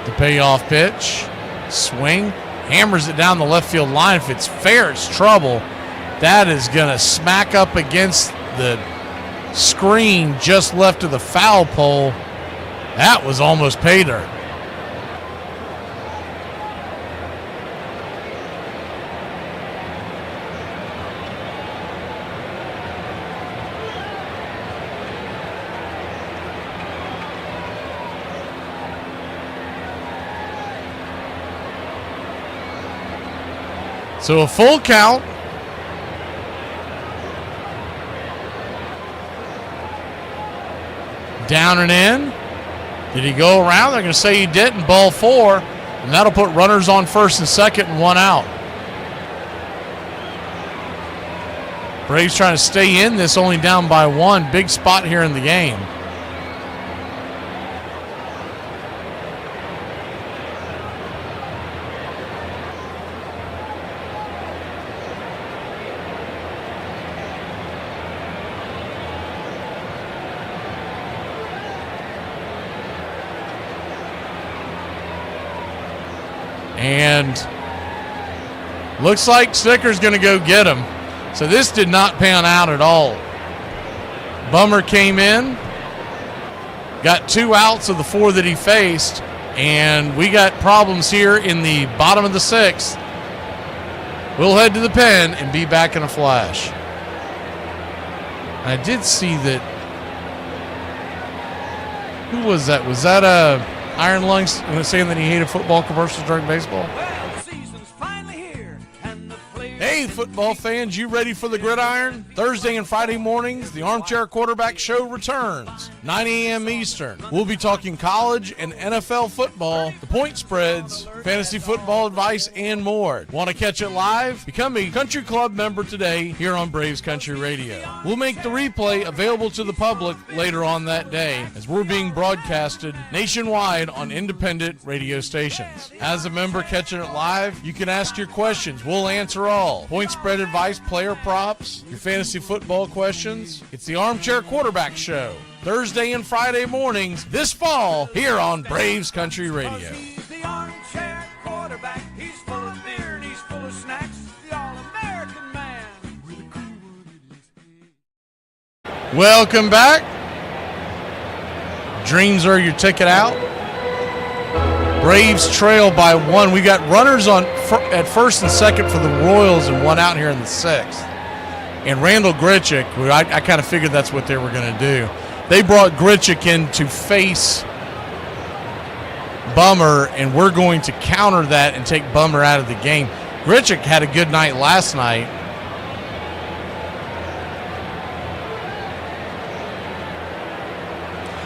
The payoff pitch. Swing. Hammers it down the left field line. If it's fair, it's trouble. That is going to smack up against the screen just left of the foul pole. That was almost pay dirt. So a full count. Down and in. Did he go around? They're going to say he didn't. Ball 4. And that'll put runners on first and second and 1 out. Braves trying to stay in this, only down by 1. Big spot here in the game. And looks like Snicker's going to go get him. So this did not pan out at all. Bummer came in, got 2 outs of the 4 that he faced, and we got problems here in the bottom of the 6th. We'll head to the pen and be back in a flash. I did see that. Who was that? Was that Iron Lungs saying that he hated football commercials during baseball? Hey, football fans, you ready for the gridiron? Thursday and Friday mornings, the Armchair Quarterback Show returns, 9 a.m. Eastern. We'll be talking college and NFL football, the point spreads, fantasy football advice, and more. Want to catch it live? Become a Country Club member today here on Braves Country Radio. We'll make the replay available to the public later on that day as we're being broadcasted nationwide on independent radio stations. As a member catching it live, you can ask your questions. We'll answer all. Point spread advice, player props, your fantasy football questions. It's the Armchair Quarterback Show. Thursday and Friday mornings this fall here on Braves Country Radio. The armchair quarterback, he's full of beer and he's full of snacks. The all-American man. Welcome back. Dreams are your ticket out. Braves trail by 1. We got runners on at first and second for the Royals and 1 out here in the 6th. And Randall Grichuk, I kind of figured that's what they were going to do. They brought Grichuk in to face Bummer, and we're going to counter that and take Bummer out of the game. Grichuk had a good night last night.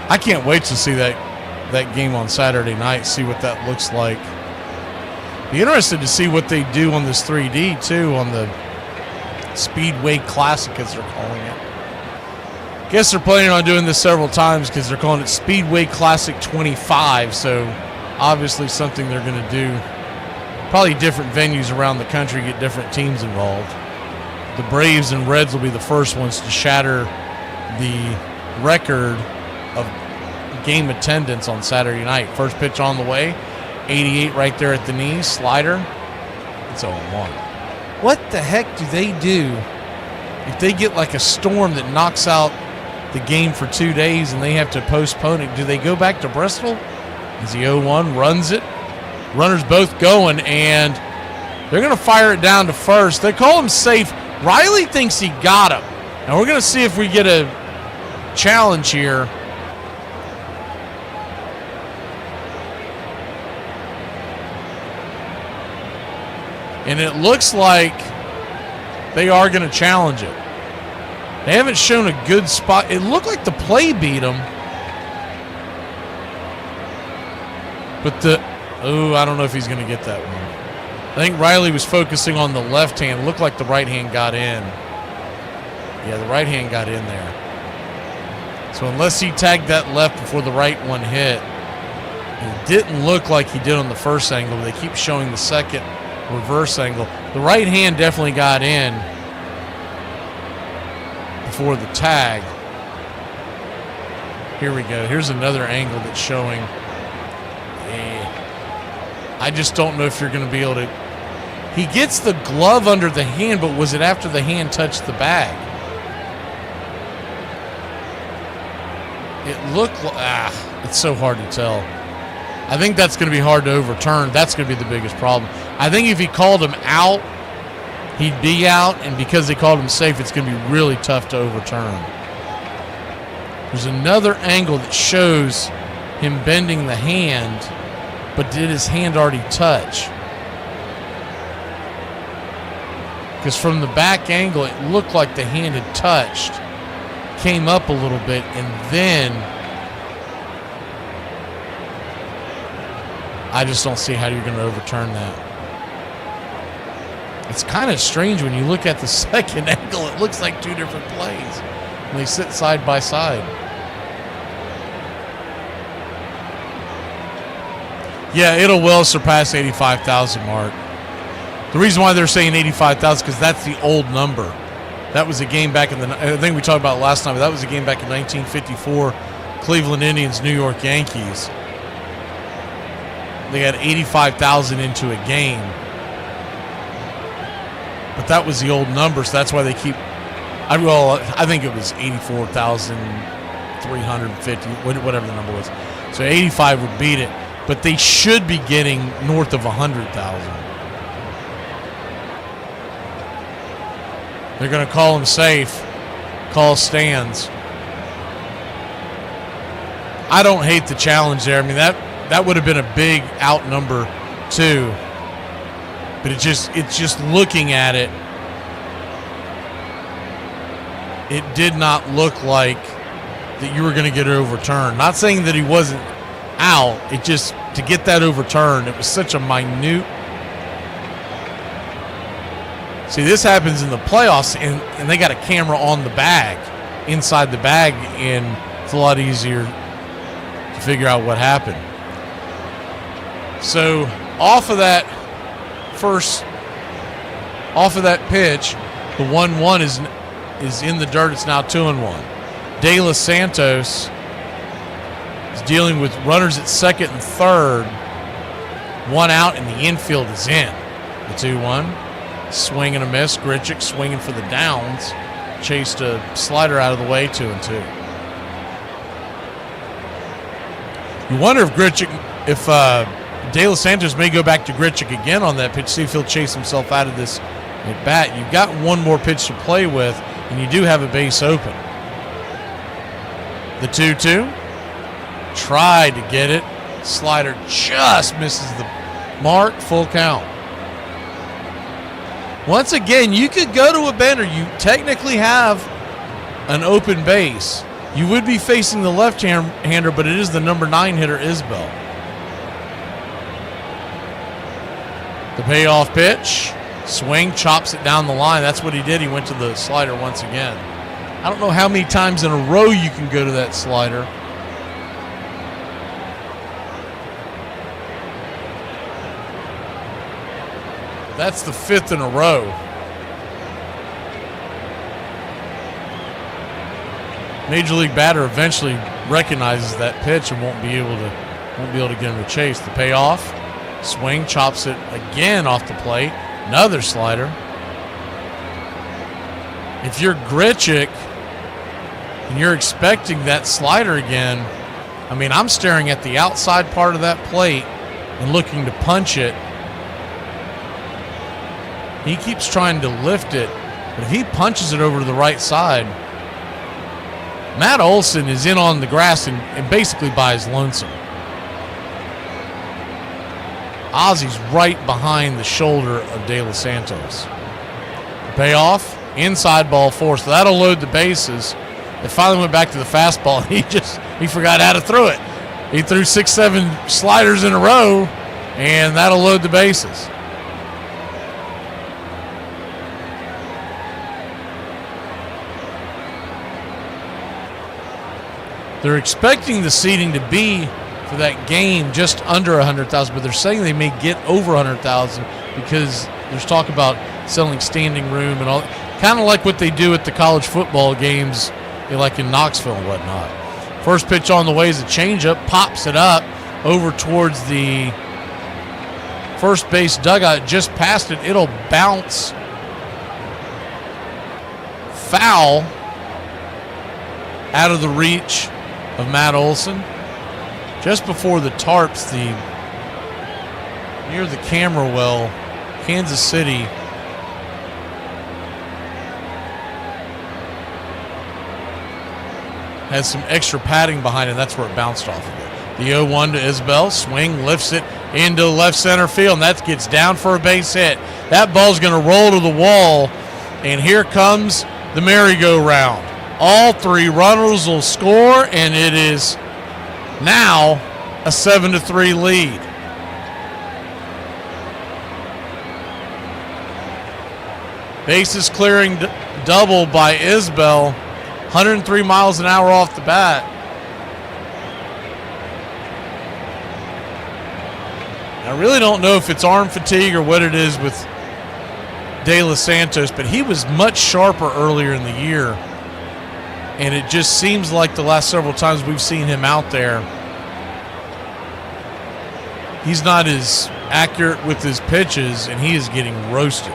I can't wait to see that game on Saturday night, see what that looks like. Be interested to see what they do on this 3D, too, on the Speedway Classic, as they're calling it. Guess they're planning on doing this several times because they're calling it Speedway Classic 25, so obviously something they're going to do. Probably different venues around the country, get different teams involved. The Braves and Reds will be the first ones to shatter the record of game attendance on Saturday night. First pitch on the way, 88 right there at the knee, slider. It's 0-1. What the heck do they do if they get like a storm that knocks out the game for 2 days and they have to postpone it? Do they go back to Bristol? Is he 0-1, runs it? Runners both going, and they're going to fire it down to first. They call him safe. Riley thinks he got him. And we're going to see if we get a challenge here. And it looks like they are going to challenge it. They haven't shown a good spot. It looked like the play beat them. But I don't know if he's going to get that one. I think Riley was focusing on the left hand. Looked like the right hand got in. Yeah, the right hand got in there. So unless he tagged that left before the right one hit, it didn't look like he did on the first angle. They keep showing the second reverse angle. The right hand definitely got in before the tag. Here we go. Here's another angle that's showing. I just don't know if you're going to be able to. He gets the glove under the hand, but was it after the hand touched the bag? It looked like, it's so hard to tell. I think that's going to be hard to overturn. That's going to be the biggest problem. I think if he called him out, he'd be out, and because they called him safe, it's going to be really tough to overturn. There's another angle that shows him bending the hand, but did his hand already touch? Because from the back angle, it looked like the hand had touched, came up a little bit, and then I just don't see how you're going to overturn that. It's kind of strange when you look at the second angle. It looks like two different plays, and they sit side by side. Yeah, it'll well surpass 85,000 mark. The reason why they're saying 85,000 because that's the old number. That was a game back in the, I think we talked about it last time, but that was a game back in 1954, Cleveland Indians, New York Yankees. They had 85,000 into a game. But that was the old number, so that's why they keep, I think it was 84,350, whatever the number was. So 85 would beat it. But they should be getting north of 100,000. They're going to call him safe, call stands. I don't hate the challenge there. I mean, that would have been a big out number too. But it's just looking at it, it did not look like that you were going to get it overturned. Not saying that he wasn't out. It just, to get that overturned, it was such a minute. See, this happens in the playoffs, and they got a camera on the bag, inside the bag, and it's a lot easier to figure out what happened. So off of that pitch, the 1-1 is in the dirt. It's now 2-1. De Los Santos is dealing with runners at second and third. One out, and the infield is in. The 2-1. Swing and a miss. Grichuk swinging for the downs. Chased a slider out of the way, 2-2. You wonder if Grichuk, if De Los Santos may go back to Grichuk again on that pitch, see if he'll chase himself out of this at bat. You've got one more pitch to play with, and you do have a base open. The 2-2. Tried to get it. Slider just misses the mark. Full count. Once again, you could go to a bender. You technically have an open base. You would be facing the left-hander, but it is the number 9 hitter, Isbell. The payoff pitch. Swing, chops it down the line. That's what he did. He went to the slider once again. I don't know how many times in a row you can go to that slider. That's the 5th in a row. Major League batter eventually recognizes that pitch and won't be able to get him to chase. The payoff, swing, chops it again off the plate. Another slider. If you're Grichuk and you're expecting that slider again, I mean, I'm staring at the outside part of that plate and looking to punch it. He keeps trying to lift it, but if he punches it over to the right side, Matt Olson is in on the grass and basically by his lonesome. Ozzy's right behind the shoulder of De Los Santos. The payoff, inside ball 4, so that'll load the bases. They finally went back to the fastball. He forgot how to throw it. He threw 6-7 sliders in a row, and that'll load the bases. They're expecting the seating to be for that game just under 100,000, but they're saying they may get over 100,000 because there's talk about selling standing room and all, kind of like what they do at the college football games, like in Knoxville and whatnot. First pitch on the way is a changeup, pops it up over towards the first base dugout, just past it. It'll bounce foul out of the reach of Matt Olson. Just before the tarps, near the camera well, Kansas City has some extra padding behind it. That's where it bounced off of it. The 0-1 to Isbell. Swing, lifts it into left center field, and that gets down for a base hit. That ball's going to roll to the wall, and here comes the merry-go-round. All 3 runners will score, and it is now a 7-3 lead. Bases clearing double by Isbell. 103 miles an hour off the bat. I really don't know if it's arm fatigue or what it is with De Los Santos, but he was much sharper earlier in the year. And it just seems like the last several times we've seen him out there, he's not as accurate with his pitches, and he is getting roasted.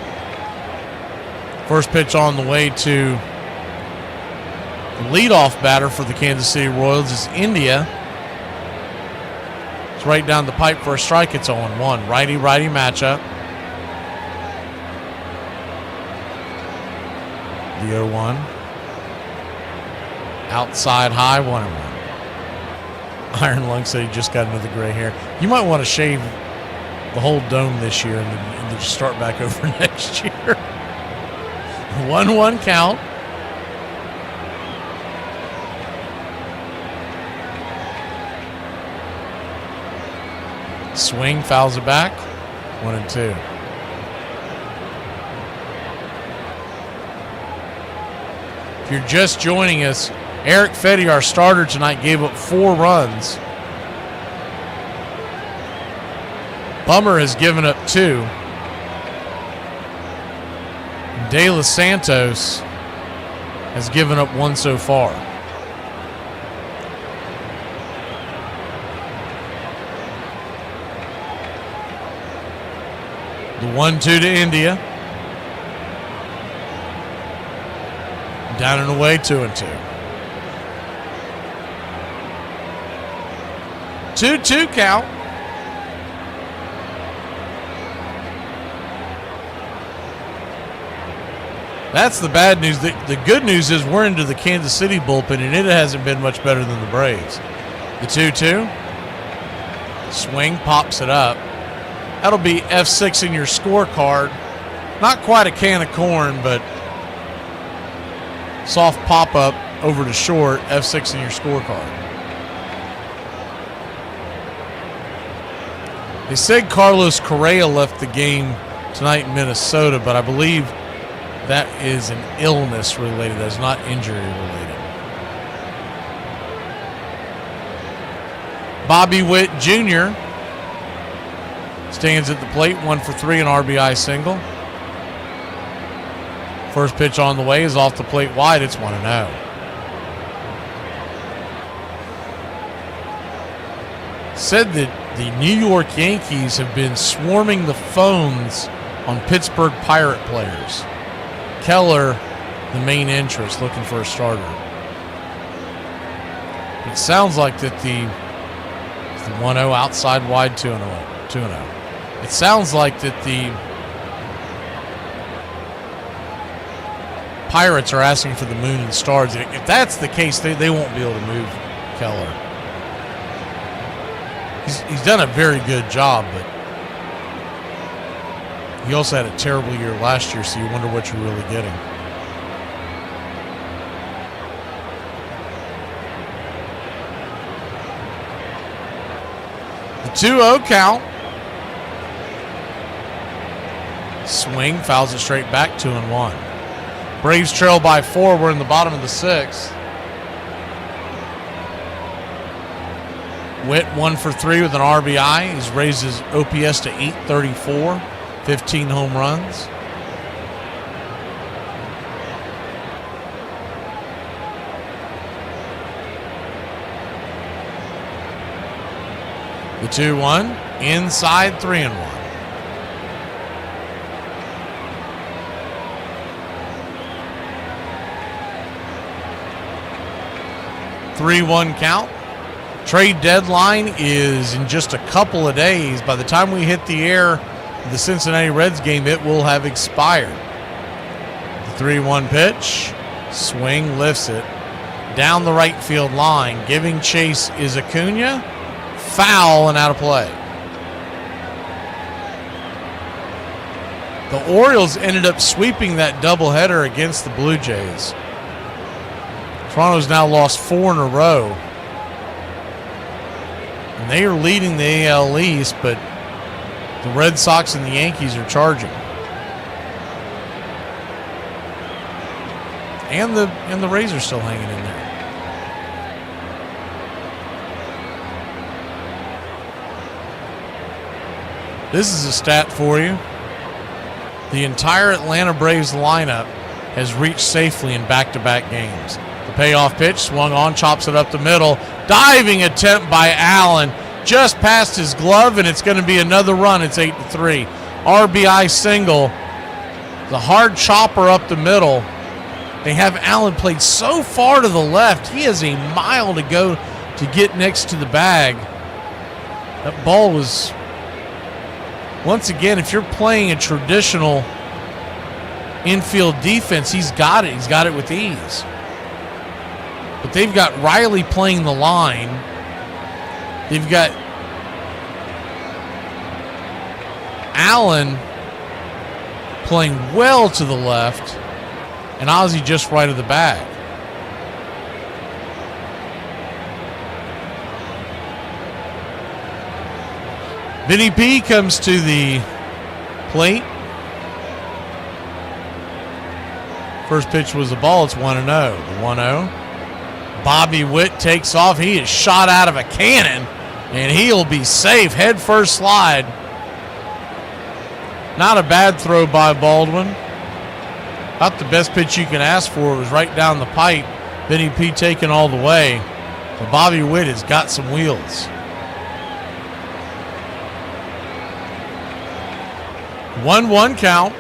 First pitch on the way to the leadoff batter for the Kansas City Royals is India. It's right down the pipe for a strike. It's 0-1. Righty-righty matchup. The 0-1. Outside high, 1-1. Iron Lung said he just got another gray hair. You might want to shave the whole dome this year and then just start back over next year. 1-1 count. Swing, fouls it back. 1-2. If you're just joining us, Eric Fetty, our starter tonight, gave up 4 runs. Bummer has given up 2. De Los Santos has given up 1 so far. The 1-2 to India. Down and away, 2-2. 2-2 count. That's the bad news. The good news is we're into the Kansas City bullpen, and it hasn't been much better than the Braves. The 2-2. Swing, pops it up. That'll be F6 in your scorecard. Not quite a can of corn, but soft pop-up over to short, F6 in your scorecard. They said Carlos Correa left the game tonight in Minnesota, but I believe that is an illness related. That's not injury related. Bobby Witt Jr. stands at the plate, 1 for 3, an RBI single. First pitch on the way is off the plate wide. It's 1-0. Said that the New York Yankees have been swarming the phones on Pittsburgh Pirate players. Keller, the main interest, looking for a starter. It sounds like that the 1-0 outside wide, 2-0. It sounds like that the Pirates are asking for the moon and stars. If that's the case, they won't be able to move Keller. He's done a very good job, but he also had a terrible year last year, so you wonder what you're really getting. The 2-0 count. Swing, fouls it straight back, 2-1. Braves trail by 4. We're in the bottom of the 6th. Witt 1 for 3 with an RBI. He's raised his OPS to 834, 15 home runs. The 2-1, inside, 3-1. Three-one count. Trade deadline is in just a couple of days. By the time we hit the air of the Cincinnati Reds game, it will have expired. The 3-1 pitch. Swing, lifts it down the right field line. Giving chase is Acuna. Foul and out of play. The Orioles ended up sweeping that doubleheader against the Blue Jays. Toronto's now lost 4 in a row. And they are leading the AL East, but the Red Sox and the Yankees are charging. And the Rays are still hanging in there. This is a stat for you. The entire Atlanta Braves lineup has reached safely in back-to-back games. The payoff pitch, swung on, chops it up the middle. Diving attempt by Allen, just past his glove, and it's going to be another run. It's 8-3. RBI single. The hard chopper up the middle. They have Allen played so far to the left. He has a mile to go to get next to the bag. That ball was... Once again, if you're playing a traditional infield defense, he's got it. He's got it with ease. But they've got Riley playing the line. They've got Allen playing well to the left, and Ozzie just right of the bag. Vinny P comes to the plate. First pitch was a ball. It's 1-0. The 1-0. Bobby Witt takes off. He is shot out of a cannon, and he'll be safe. Head first slide. Not a bad throw by Baldwin. About the best pitch you can ask for. It was right down the pipe. Vinny P taking all the way. But Bobby Witt has got some wheels. 1-1 count.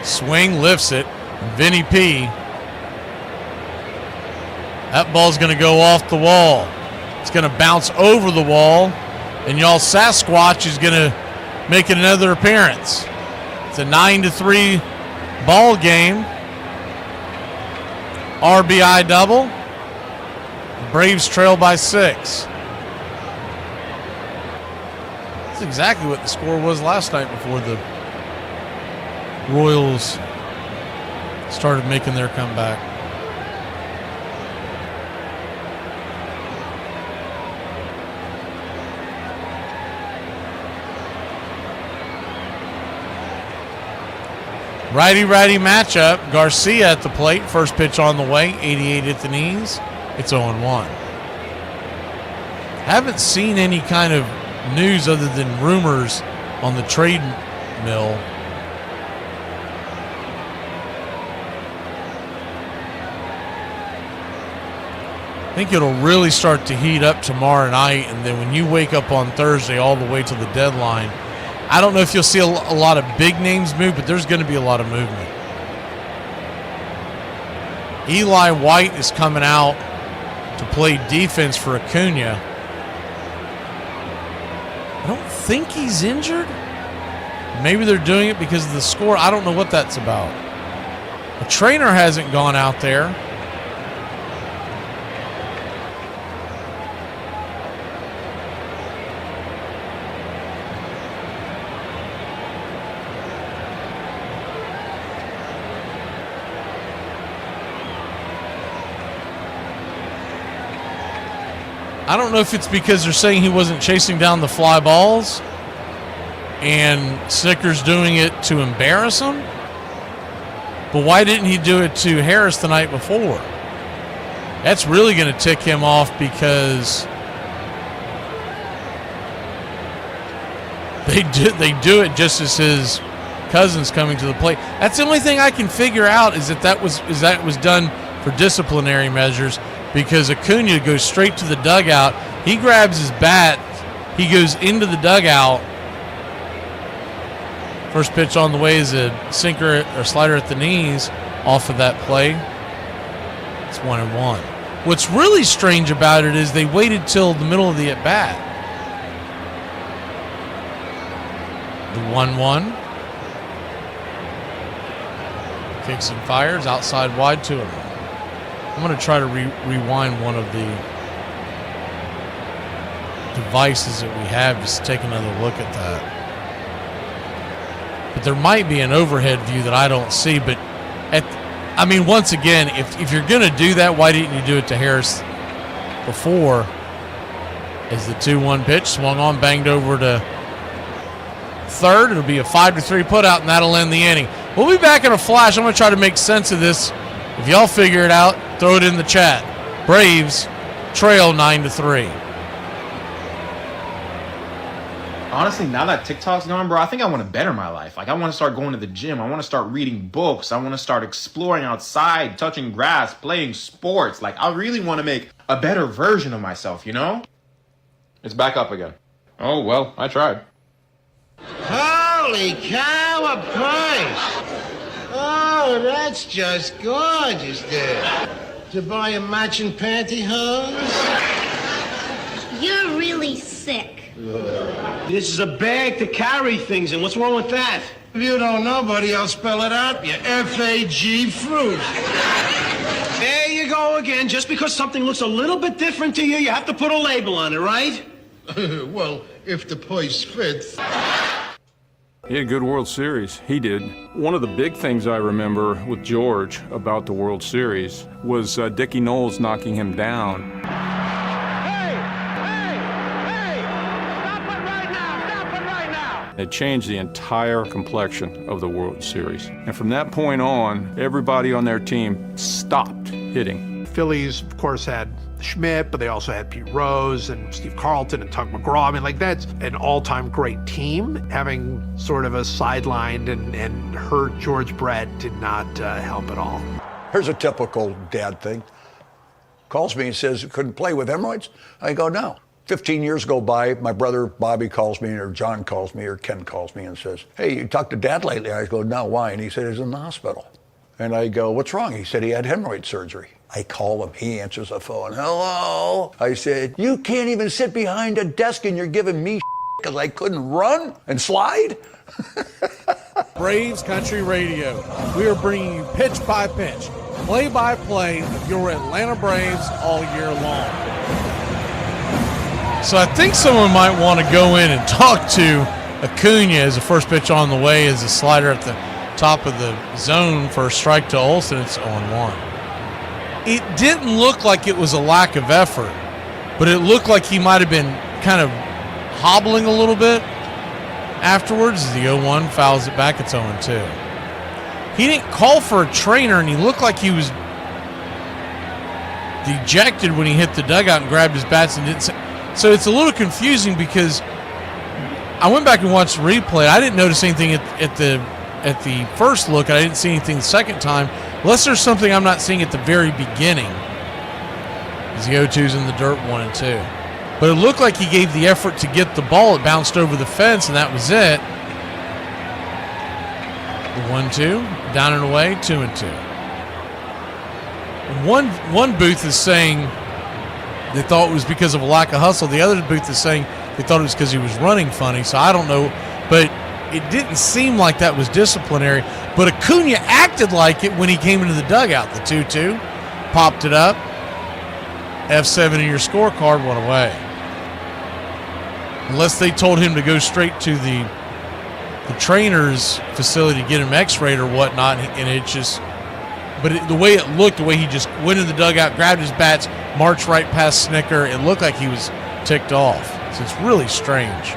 Swing, lifts it. Vinny P. That ball's going to go off the wall. It's going to bounce over the wall, and y'all Sasquatch is going to make another appearance. It's a 9-3 Ball game. RBI double. The Braves trail by 6. That's exactly what the score was last night before the Royals started making their comeback. Righty-righty matchup. Garcia at the plate. First pitch on the way. 88 at the knees. It's 0-1. Haven't seen any kind of news other than rumors on the trade mill. I think it'll really start to heat up tomorrow night, and then when you wake up on Thursday all the way to the deadline, I don't know if you'll see a lot of big names move, but there's going to be a lot of movement. Eli White is coming out to play defense for Acuna. I don't think he's injured. Maybe they're doing it because of the score. I don't know what that's about. The trainer hasn't gone out there. I don't know if it's because they're saying he wasn't chasing down the fly balls and Snicker's doing it to embarrass him. But why didn't he do it to Harris the night before? That's really going to tick him off because they do it just as his cousin's coming to the plate. That's the only thing I can figure out is that was done for disciplinary measures. Because Acuna goes straight to the dugout. He grabs his bat. He goes into the dugout. First pitch on the way is a sinker or slider at the knees off of that play. It's 1-1. What's really strange about it is they waited till the middle of the at-bat. The 1-1. Kicks and fires outside wide to him. I'm going to try to rewind one of the devices that we have just to take another look at that. But there might be an overhead view that I don't see. But, once again, if you're going to do that, why didn't you do it to Harris before? As the 2-1 pitch swung on, banged over to third. It'll be a 5-3 putout, and that'll end the inning. We'll be back in a flash. I'm going to try to make sense of this. If y'all figure it out, throw it in the chat. Braves trail 9-3. Honestly, now that TikTok's gone, bro, I think I want to better my life. Like, I want to start going to the gym. I want to start reading books. I want to start exploring outside, touching grass, playing sports. Like, I really want to make a better version of myself, you know? It's back up again. Oh, well, I tried. Holy cow, a price! Oh, that's just gorgeous there. To buy a matching pantyhose? You're really sick. This is a bag to carry things in. What's wrong with that? If you don't know, buddy, I'll spell it out. You F-A-G fruit. There you go again. Just because something looks a little bit different to you, you have to put a label on it, right? Well, if the place fits. He had a good World Series. He did. One of the big things I remember with George about the World Series was Dickie Knowles knocking him down. It changed the entire complexion of the World Series. And from that point on, everybody on their team stopped hitting. Phillies, of course, had Schmidt, but they also had Pete Rose and Steve Carlton and Tug McGraw. I mean, that's an all-time great team. Having sort of a sidelined and hurt George Brett did not help at all. Here's a typical dad thing. Calls me and says, couldn't play with hemorrhoids? I go, no. 15 years go by, my brother Bobby calls me, or John calls me, or Ken calls me and says, hey, you talked to Dad lately? I go, no, why? And he said, he's in the hospital. And I go, what's wrong? He said he had hemorrhoid surgery. I call him, he answers the phone, hello? I said, you can't even sit behind a desk and you're giving me because I couldn't run and slide? Braves Country Radio. We are bringing you pitch by pitch, play by play of your Atlanta Braves all year long. So I think someone might want to go in and talk to Acuna as the first pitch on the way, as a slider at the top of the zone for a strike to Olsen. It's 0-1. It didn't look like it was a lack of effort, but it looked like he might have been kind of hobbling a little bit afterwards. As the 0-1 fouls it back, it's 0-2. He didn't call for a trainer, and he looked like he was dejected when he hit the dugout and grabbed his bats and didn't say. So it's a little confusing because I went back and watched the replay. I didn't notice anything at the first look, and I didn't see anything the second time, unless there's something I'm not seeing at the very beginning. As the 0-2's in the dirt, 1-2. But it looked like he gave the effort to get the ball. It bounced over the fence, and that was it. The 1-2, down and away, 2-2. One booth is saying they thought it was because of a lack of hustle. The other booth is saying they thought it was because he was running funny. So I don't know, but it didn't seem like that was disciplinary. But Acuna acted like it when he came into the dugout. The 2-2, popped it up. F7 in your scorecard, went away. Unless they told him to go straight to the trainer's facility to get him x-rayed or whatnot, and it just, but the way it looked, the way he just went in the dugout, grabbed his bats, marched right past Snicker, it looked like he was ticked off. So it's really strange.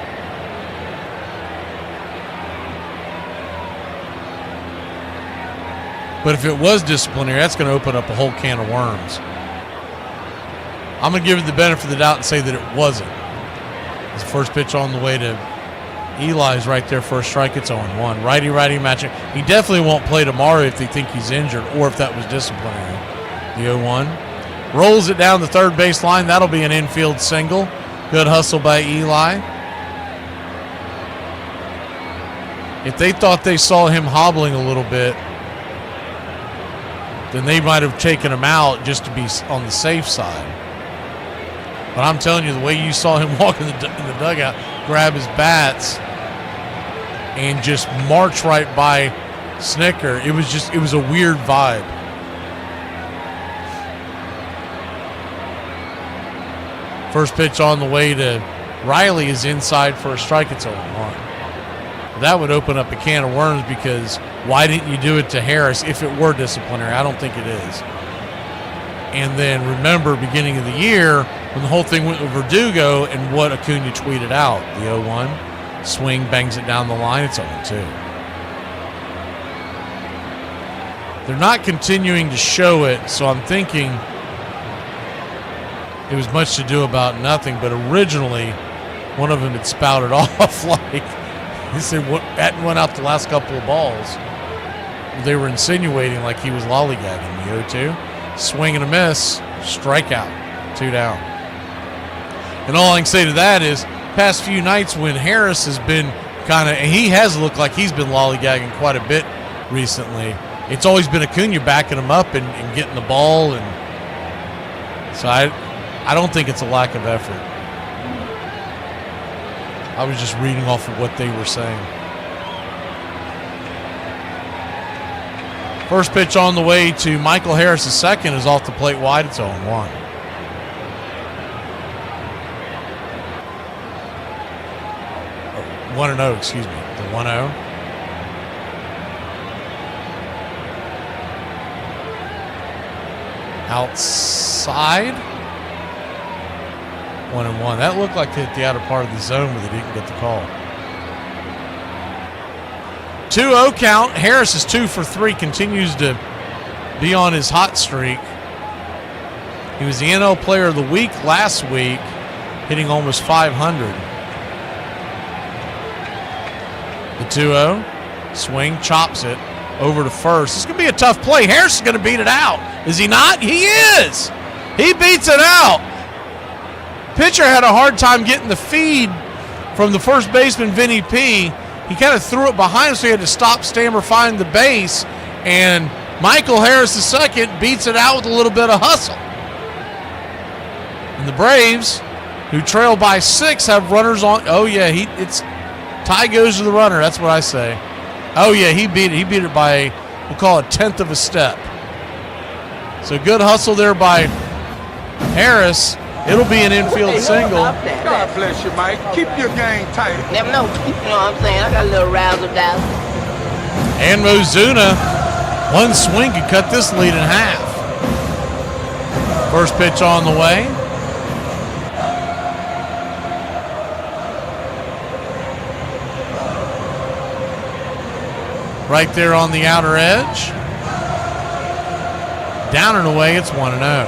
But if it was disciplinary, that's going to open up a whole can of worms. I'm going to give it the benefit of the doubt and say that it wasn't. It's the first pitch on the way to Eli's right there for a strike. It's 0-1. Righty-righty matchup. He definitely won't play tomorrow if they think he's injured or if that was disciplinary. The 0-1. Rolls it down the third base line. That'll be an infield single. Good hustle by Eli. If they thought they saw him hobbling a little bit, then they might have taken him out just to be on the safe side. But I'm telling you, the way you saw him walk in the dugout, grab his bats, and just march right by Snicker, it was a weird vibe. First pitch on the way to Riley is inside for a strike. It's 0-1. That would open up a can of worms, because why didn't you do it to Harris if it were disciplinary? I don't think it is. And then remember, beginning of the year, when the whole thing went with Verdugo and what Acuna tweeted out, the 0-1, swing, bangs it down the line, it's 0-2. They're not continuing to show it, so I'm thinking it was much to do about nothing, but originally one of them had spouted off like he said hadn't went out the last couple of balls. They were insinuating like he was lollygagging. The 0-2, swing and a miss, strikeout, 2 down. And all I can say to that is, past few nights when Harris has been he has looked like he's been lollygagging quite a bit recently, it's always been Acuna backing him up and getting the ball. And so I don't think it's a lack of effort. I was just reading off of what they were saying. First pitch on the way to Michael Harris' second is off the plate wide. It's 0-1. Oh, 1-0, excuse me. The 1-0. Outside. 1-1. That looked like it hit the outer part of the zone, but they didn't get the call. 2-0 count. Harris is 2 for 3, continues to be on his hot streak. He was the NL Player of the Week last week, hitting almost 500. The 2-0, swing, chops it over to first. This is going to be a tough play. Harris is going to beat it out. Is he not? He is. He beats it out. Pitcher had a hard time getting the feed from the first baseman, Vinny P. He kind of threw it behind him, so he had to stop, stammer, find the base. And Michael Harris, the second, beats it out with a little bit of hustle. And the Braves, who trail by 6, have runners on. Oh, yeah, it's tie goes to the runner. That's what I say. Oh, yeah, he beat it. He beat it by, we'll call it 1/10 of a step. So good hustle there by Harris. It'll be an infield single. God bless you, Mike. Keep your game tight. Never know. You know what I'm saying? I got a little razzle-dazzle. And Ozuna, one swing could cut this lead in half. First pitch on the way. Right there on the outer edge. Down and away, it's 1-0.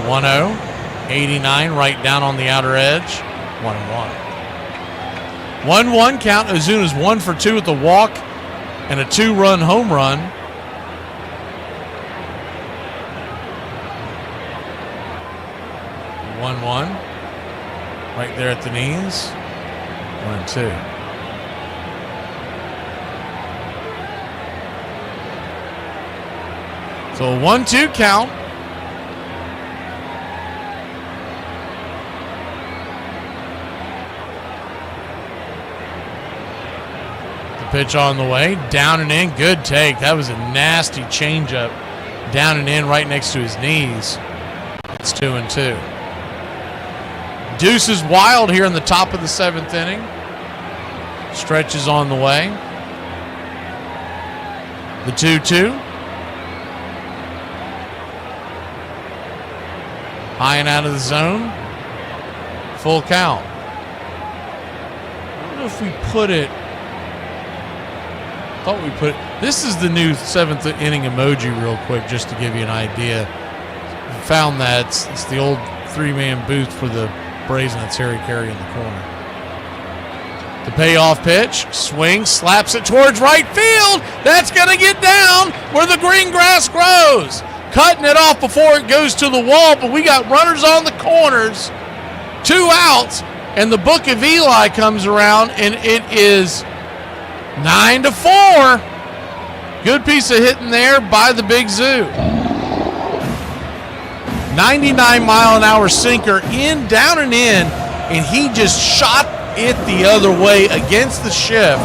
1-0. 89 right down on the outer edge. 1-1. 1-1 count. Ozuna's 1 for 2 with the walk and a 2-run home run. Right there at the knees. 1-2. So a 1-2 count. The pitch on the way. Down and in. Good take. That was a nasty changeup. Down and in right next to his knees. It's 2-2. Deuce is wild here in the top of the 7th inning. Stretch is on the way. The 2-2. High and out of the zone. Full count. I don't know if we put it. Thought we put. This is the new 7th inning emoji real quick just to give you an idea. Found that. It's the old 3-man booth for the Braves, and that's Harry Carey in the corner. The payoff pitch. Swing. Slaps it towards right field. That's going to get down where the green grass grows. Cutting it off before it goes to the wall, but we got runners on the corners. 2 outs, and the Book of Eli comes around, and it is 9-4. Good piece of hitting there by the Big Zoo. 99-mile-an-hour sinker in, down and in, and he just shot it the other way against the shift,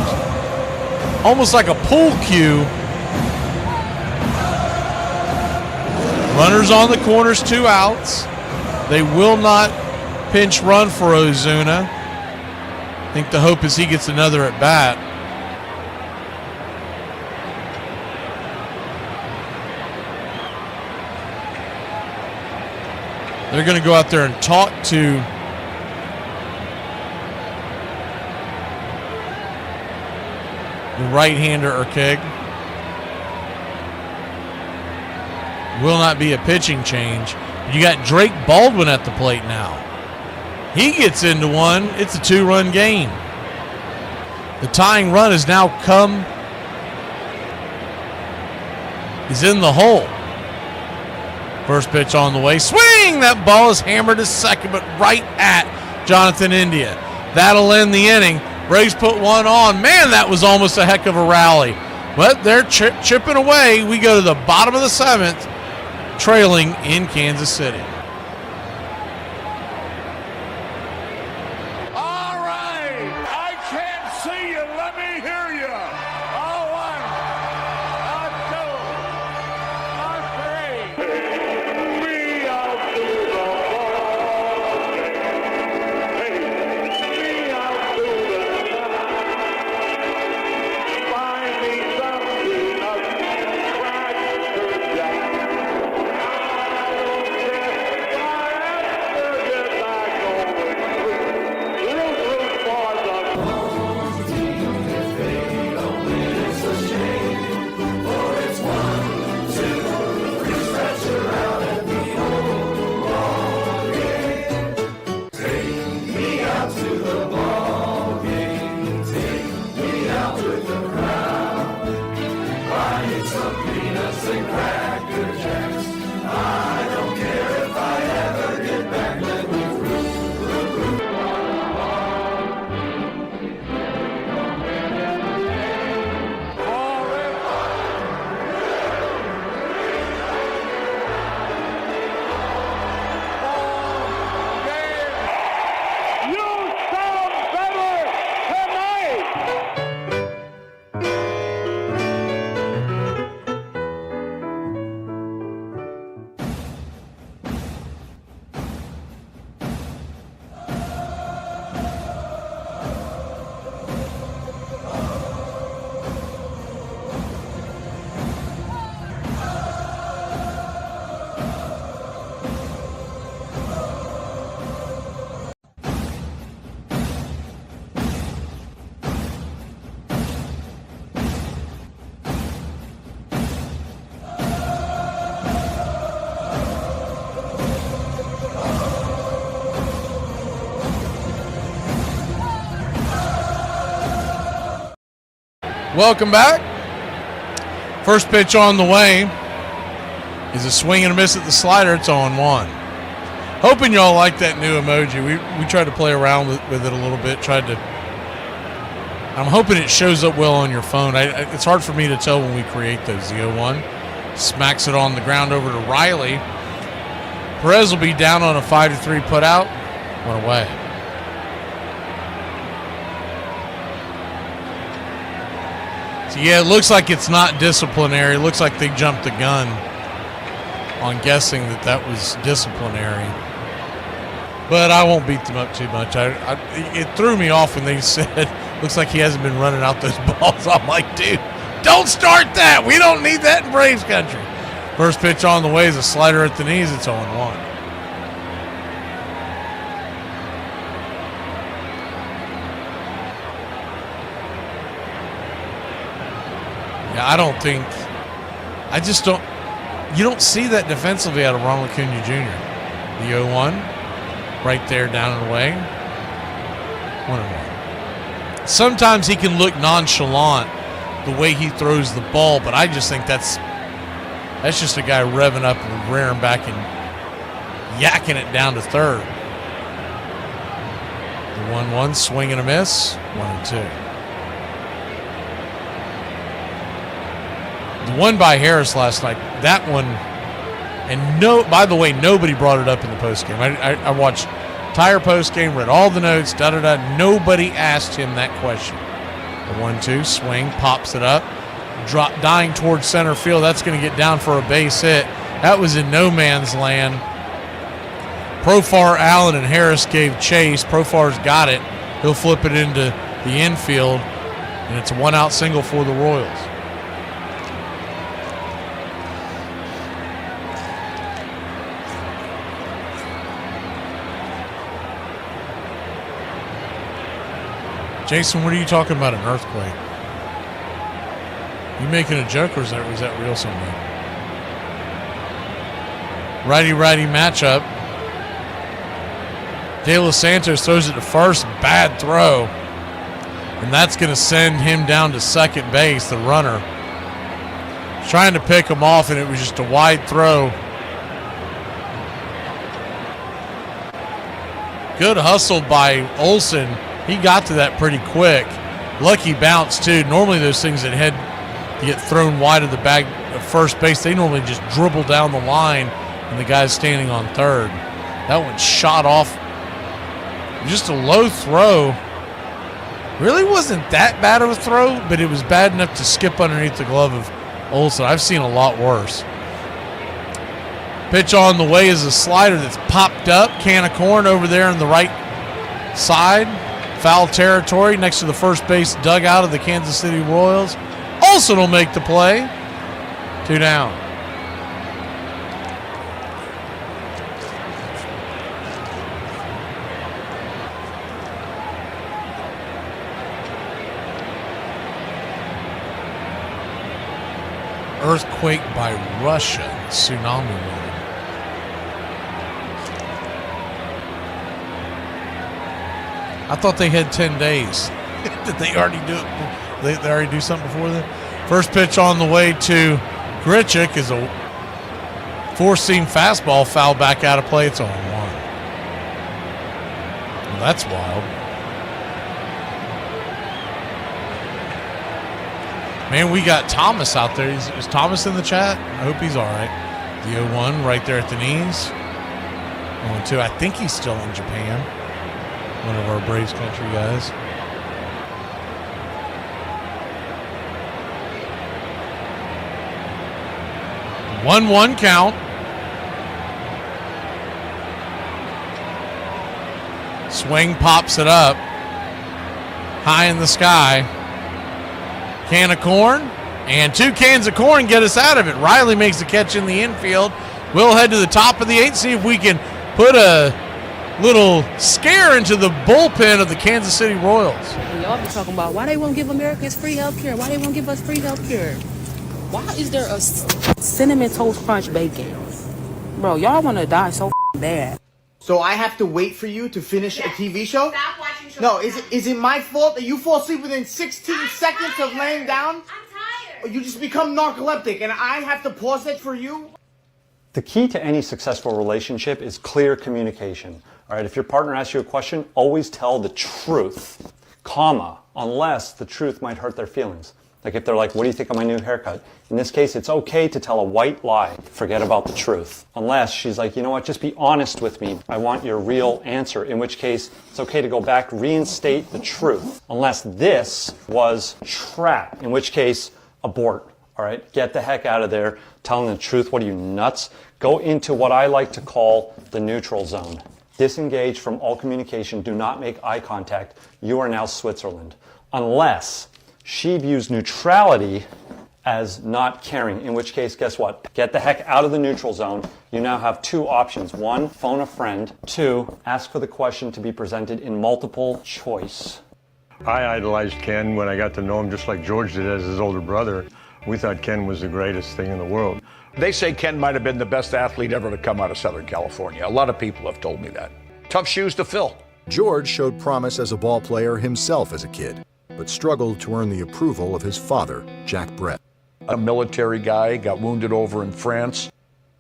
almost like a pool cue. Runners on the corners, 2 outs. They will not pinch run for Ozuna. I think the hope is he gets another at bat. They're going to go out there and talk to the right-hander, Urkeg. Will not be a pitching change. You got Drake Baldwin at the plate now. He gets into one. It's a 2-run game. The tying run has now come. He's in the hole. First pitch on the way. Swing! That ball is hammered to second, but right at Jonathan India. That'll end the inning. Braves put one on. Man, that was almost a heck of a rally. But they're chipping away. We go to the bottom of the 7th, trailing in Kansas City. Welcome back. First pitch on the way is a swing and a miss at the slider. It's 0-1. Hoping y'all like that new emoji. We tried to play around with it a little bit. I'm hoping it shows up well on your phone. It's hard for me to tell when we create those. The 0-1 smacks it on the ground over to Riley. Perez will be down on a 5-3 put out. One away. So yeah, it looks like it's not disciplinary. It looks like they jumped the gun on guessing that was disciplinary. But I won't beat them up too much. It threw me off when they said, looks like he hasn't been running out those balls. I'm like, dude, don't start that. We don't need that in Braves country. First pitch on the way is a slider at the knees. It's 0-1. Yeah, you don't see that defensively out of Ronald Acuna Jr. The 0-1, right there, down and away. 1-1. Sometimes he can look nonchalant the way he throws the ball, but I just think that's just a guy revving up and rearing back and yakking it down to third. The 1-1, swing and a miss, 1-2. The one by Harris last night, that one, and by the way, nobody brought it up in the postgame. I watched entire postgame, read all the notes, nobody asked him that question. The 1-2, swing, pops it up, dying towards center field. That's going to get down for a base hit. That was in no man's land. Profar, Allen, and Harris gave chase. Profar's got it. He'll flip it into the infield, and it's a one-out single for the Royals. Jason, what are you talking about, an earthquake? You making a joke, or is that real somewhere? Righty-righty matchup. De Los Santos throws it to first, bad throw. And that's going to send him down to second base, the runner. Trying to pick him off, and it was just a wide throw. Good hustle by Olsen. He got to that pretty quick. Lucky bounce, too. Normally those things that get thrown wide of the bag at first base, they normally just dribble down the line, and the guy's standing on third. That one shot off. Just a low throw. Really wasn't that bad of a throw, but it was bad enough to skip underneath the glove of Olsen. I've seen a lot worse. Pitch on the way is a slider that's popped up. Can of corn over there on the right side. Foul territory next to the first base dugout of the Kansas City Royals. Olsen will make the play. 2 down. Earthquake by Russia. Tsunami warning. I thought they had 10 days. Did they already do it? They already do something before that? First pitch on the way to Grichuk is a four-seam fastball foul back out of play. It's 0-1. Well, that's wild. Man, we got Thomas out there. Is Thomas in the chat? I hope he's all right. The 0-1 right there at the knees. 0-2. I think he's still in Japan. One of our Braves country guys. One count. Swing, pops it up. High in the sky. Can of corn. And 2 cans of corn get us out of it. Riley makes the catch in the infield. We'll head to the top of the 8th, see if we can put a little scare into the bullpen of the Kansas City Royals. Y'all be talking about why they won't give Americans free health care, why they won't give us free health care. Why is there a Cinnamon Toast Crunch bacon? Bro, y'all want to die so bad. So I have to wait for you to finish a TV show? Stop watching No, is it my fault that you fall asleep within 16 seconds of laying down? I'm tired. Or you just become narcoleptic and I have to pause it for you? The key to any successful relationship is clear communication. All right, if your partner asks you a question, always tell the truth, comma, unless the truth might hurt their feelings. Like if they're like, what do you think of my new haircut? In this case, it's okay to tell a white lie. Forget about the truth. Unless she's like, you know what, just be honest with me. I want your real answer. In which case, it's okay to go back, reinstate the truth. Unless this was trap. In which case, abort. All right, get the heck out of there. Telling the truth, what are you, nuts? Go into what I like to call the neutral zone. Disengage from all communication. Do not make eye contact. You are now Switzerland. Unless she views neutrality as not caring, in which case, guess what? Get the heck out of the neutral zone. You now have two options. One, phone a friend. Two, ask for the question to be presented in multiple choice. I idolized Ken when I got to know him, just like George did as his older brother. We thought Ken was the greatest thing in the world. They say Ken might have been the best athlete ever to come out of Southern California. A lot of people have told me that. Tough shoes to fill. George showed promise as a ball player himself as a kid, but struggled to earn the approval of his father, Jack Brett. A military guy, got wounded over in France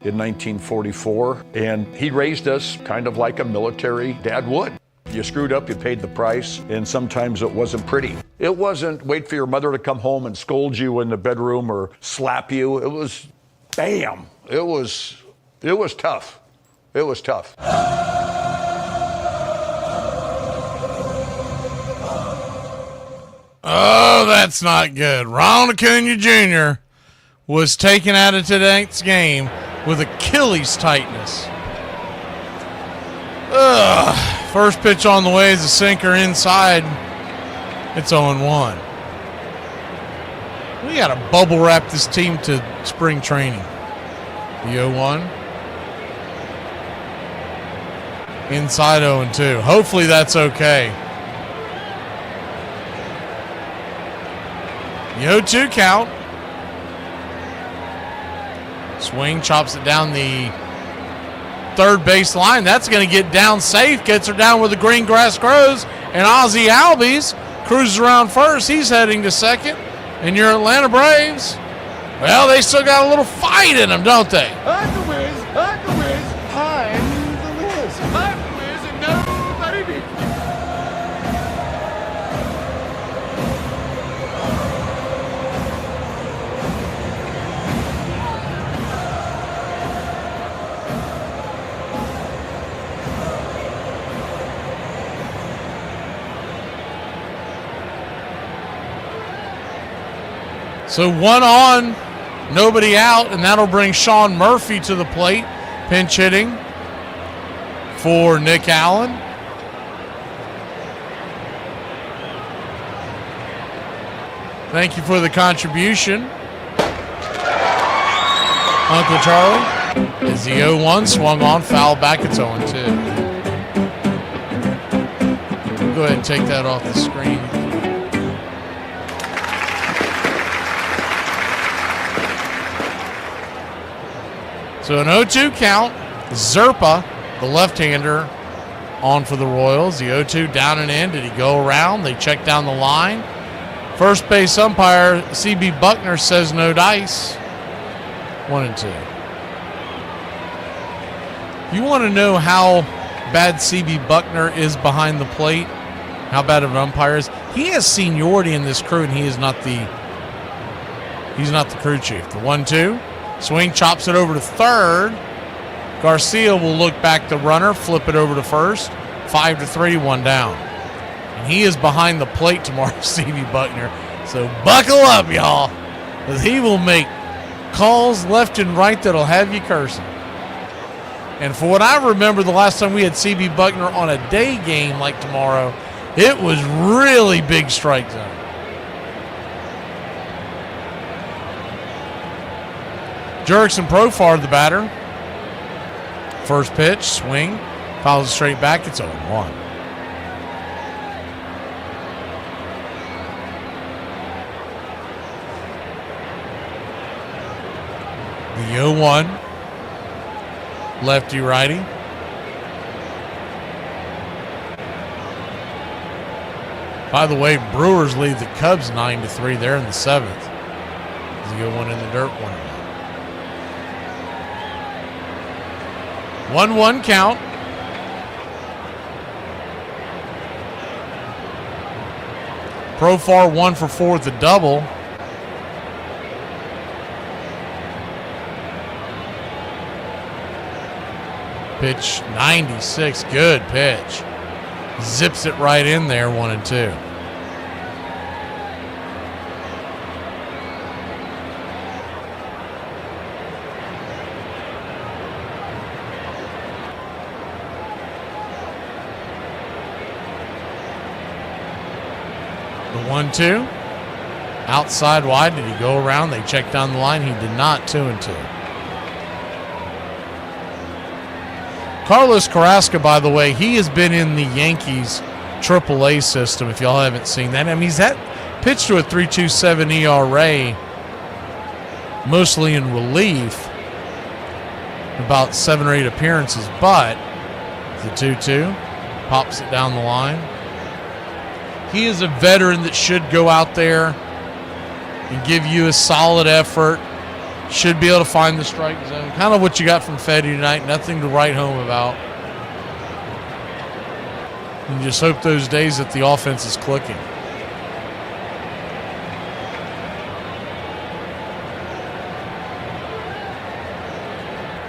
in 1944, and he raised us kind of like a military dad would. You screwed up, you paid the price, and sometimes it wasn't pretty. It wasn't wait for your mother to come home and scold you in the bedroom or slap you. It was bam. It was tough. It was tough. Oh, that's not good. Ronald Acuna Jr. was taken out of tonight's game with Achilles tightness. First pitch on the way is a sinker inside. It's 0-1. We got to bubble wrap this team to spring training. The 0-1. Inside 0-2. Hopefully that's okay. The 0-2 count. Swing, chops it down the third base line. That's going to get down safe. Gets her down where the green grass grows. And Ozzie Albies cruises around first. He's heading to second. And your Atlanta Braves, well, they still got a little fight in them, don't they? I'm the Wiz. I'm the Wiz. I'm the Wiz. I'm the Wiz, and nobody beats me. So 1 on, nobody out, and that'll bring Sean Murphy to the plate, pinch hitting for Nick Allen. Thank you for the contribution, Uncle Charlie. As the 0-1 swung on, foul back, it's 0-2. Go ahead and take that off the screen. So an 0-2 count. Zerpa, the left-hander, on for the Royals. The 0-2 down and in. Did he go around? They check down the line. First base umpire, C.B. Buckner, says no dice. 1-2. You want to know how bad C.B. Buckner is behind the plate? How bad of an umpire is? He has seniority in this crew, and he's not the crew chief. The 1-2. Swing, chops it over to third. Garcia will look back the runner, flip it over to first. 5-3, 1 down. And he is behind the plate tomorrow, C.B. Buckner. So buckle up, y'all, because he will make calls left and right that'll have you cursing. And for what I remember, the last time we had C.B. Buckner on a day game like tomorrow, it was really big strike zone. Jurickson Profar, the batter. First pitch, swing, fouls it straight back. It's 0-1. The 0-1. Lefty righty. By the way, Brewers lead the Cubs 9-3. They're in the 7th. There's a good one in the dirt, 1-1 count. Profar 1 for 4 with the double. Pitch 96, good pitch. Zips it right in there, 1-2. The 1-2. Outside wide. Did he go around? They checked down the line. He did not. 2-2. Carlos Carrasco, by the way, he has been in the Yankees AAA system, if y'all haven't seen that. I mean, he's pitched to a 3.27 ERA, mostly in relief, about 7 or 8 appearances, but the 2-2 pops it down the line. He is a veteran that should go out there and give you a solid effort. Should be able to find the strike zone. Kind of what you got from Fedde tonight. Nothing to write home about. You just hope those days that the offense is clicking.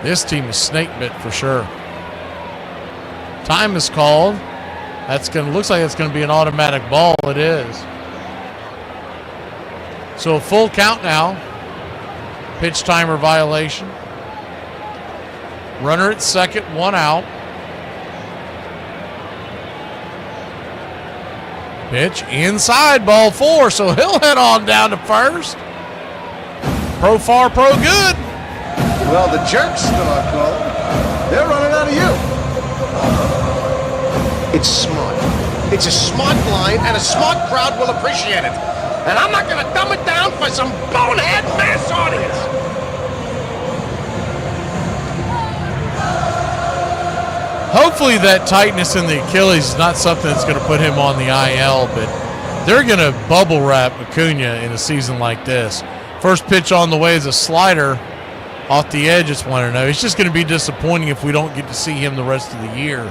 This team is snake bit for sure. Time is called. Looks like it's gonna be an automatic ball. It is. So a full count now. Pitch timer violation. Runner at second, 1 out. Pitch inside, ball 4, so he'll head on down to first. Profar, pro good. Well, the jerks still are called. They're running out of you. It's smart. It's a smart line, and a smart crowd will appreciate it. And I'm not going to dumb it down for some bonehead mass audience. Hopefully that tightness in the Achilles is not something that's going to put him on the IL, but they're going to bubble wrap Acuna in a season like this. First pitch on the way is a slider off the edge. It's 1-0. It's just going to be disappointing if we don't get to see him the rest of the year.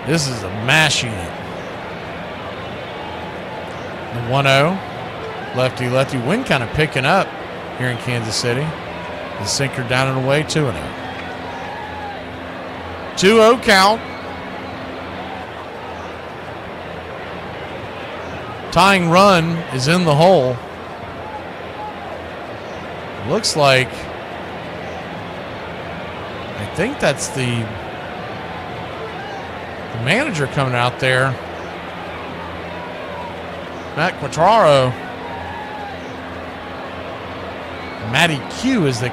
This is a mash unit. The 1-0. Lefty. Wind kind of picking up here in Kansas City. The sinker down and away, 2-0. 2-0 count. Tying run is in the hole. Looks like, I think that's the manager coming out there. Matt Quatraro. Matty Q is the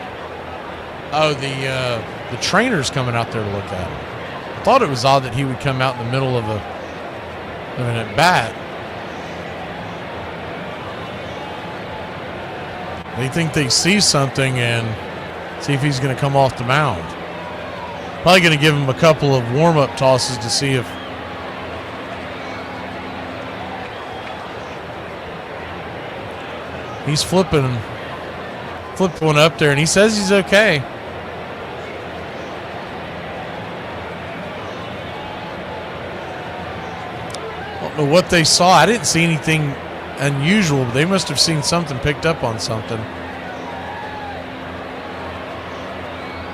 trainer's coming out there to look at him. I thought it was odd that he would come out in the middle of an at bat. They think they see something and see if he's going to come off the mound. Probably going to give him a couple of warm-up tosses to see if he's flipped one up there, and he says he's okay. I don't know what they saw. I didn't see anything unusual, but they must have seen something, picked up on something.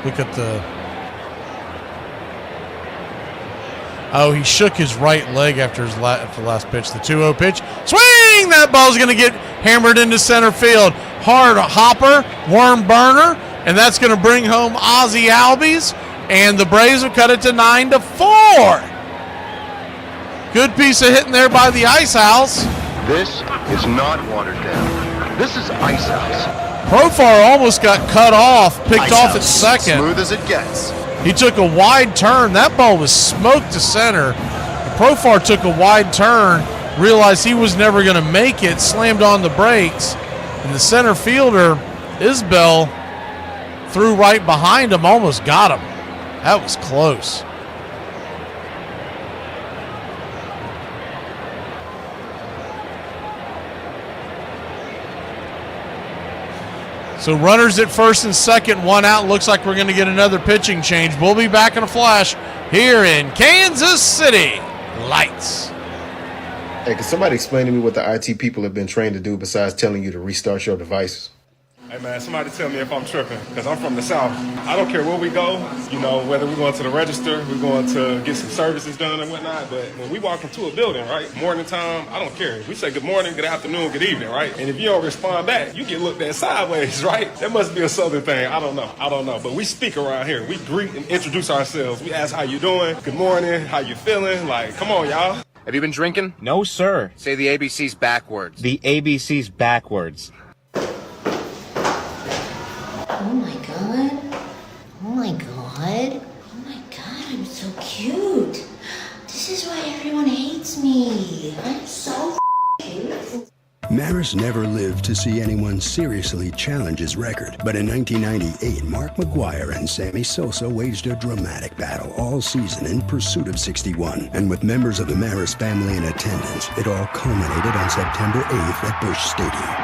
Look at he shook his right leg after the last pitch. The 2-0 pitch. Swing! That ball's going to get hammered into center field. Hard hopper, worm burner, and that's going to bring home Ozzie Albies, and the Braves will cut it to 9-4. Good piece of hitting there by the Ice House. This is not watered down. This is Ice House. Profar almost got cut off, picked off at second. Smooth as it gets. He took a wide turn. That ball was smoked to center. Profar took a wide turn, realized he was never going to make it, slammed on the brakes, and the center fielder, Isbell, threw right behind him, almost got him. That was close. So runners at first and second, one out. Looks like we're going to get another pitching change. We'll be back in a flash here in Kansas City. Lights. Hey, can somebody explain to me what the IT people have been trained to do besides telling you to restart your devices? Hey man, somebody tell me if I'm tripping, because I'm from the South. I don't care where we go, you know, whether we're going to the register, we're going to get some services done and whatnot, but when we walk into a building, right, morning time, I don't care. We say good morning, good afternoon, good evening, right? And if you don't respond back, you get looked at sideways, right? That must be a Southern thing. I don't know. But we speak around here. We greet and introduce ourselves. We ask how you doing, good morning, how you feeling? Like, come on, y'all. Have you been drinking? No, sir. Say the ABCs backwards. The ABC's backwards. Oh my god. Oh my god. Oh my god, I'm so cute. This is why everyone hates me. I'm so cute. Maris never lived to see anyone seriously challenge his record, but in 1998, Mark McGwire and Sammy Sosa waged a dramatic battle all season in pursuit of 61. And with members of the Maris family in attendance, it all culminated on September 8th at Busch Stadium.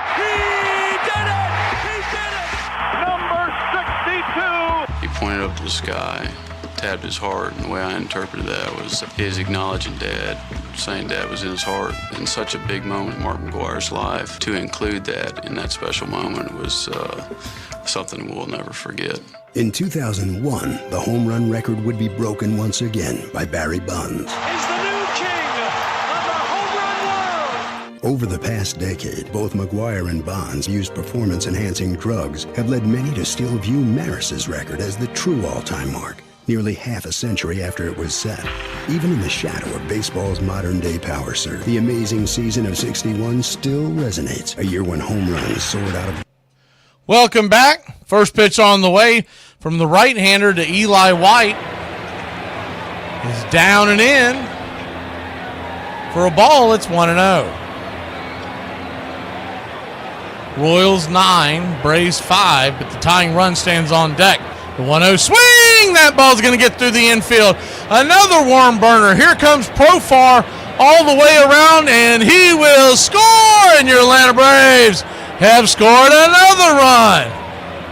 He pointed up to the sky, tapped his heart, and the way I interpreted that was his acknowledging Dad, saying Dad was in his heart. In such a big moment in Mark McGwire's life, to include that in that special moment was something we'll never forget. In 2001, the home run record would be broken once again by Barry Bonds. Over the past decade, both McGwire and Bonds' used performance-enhancing drugs have led many to still view Maris's record as the true all-time mark, nearly half a century after it was set. Even in the shadow of baseball's modern-day power surge, the amazing season of 61 still resonates, a year when home runs soared out of... Welcome back. First pitch on the way from the right-hander to Eli White. Is down and in. For a ball, it's 1-0. Royals 9, Braves 5, but the tying run stands on deck. The 1-0 swing! That ball's going to get through the infield. Another worm burner. Here comes Profar all the way around, and he will score! And your Atlanta Braves have scored another run.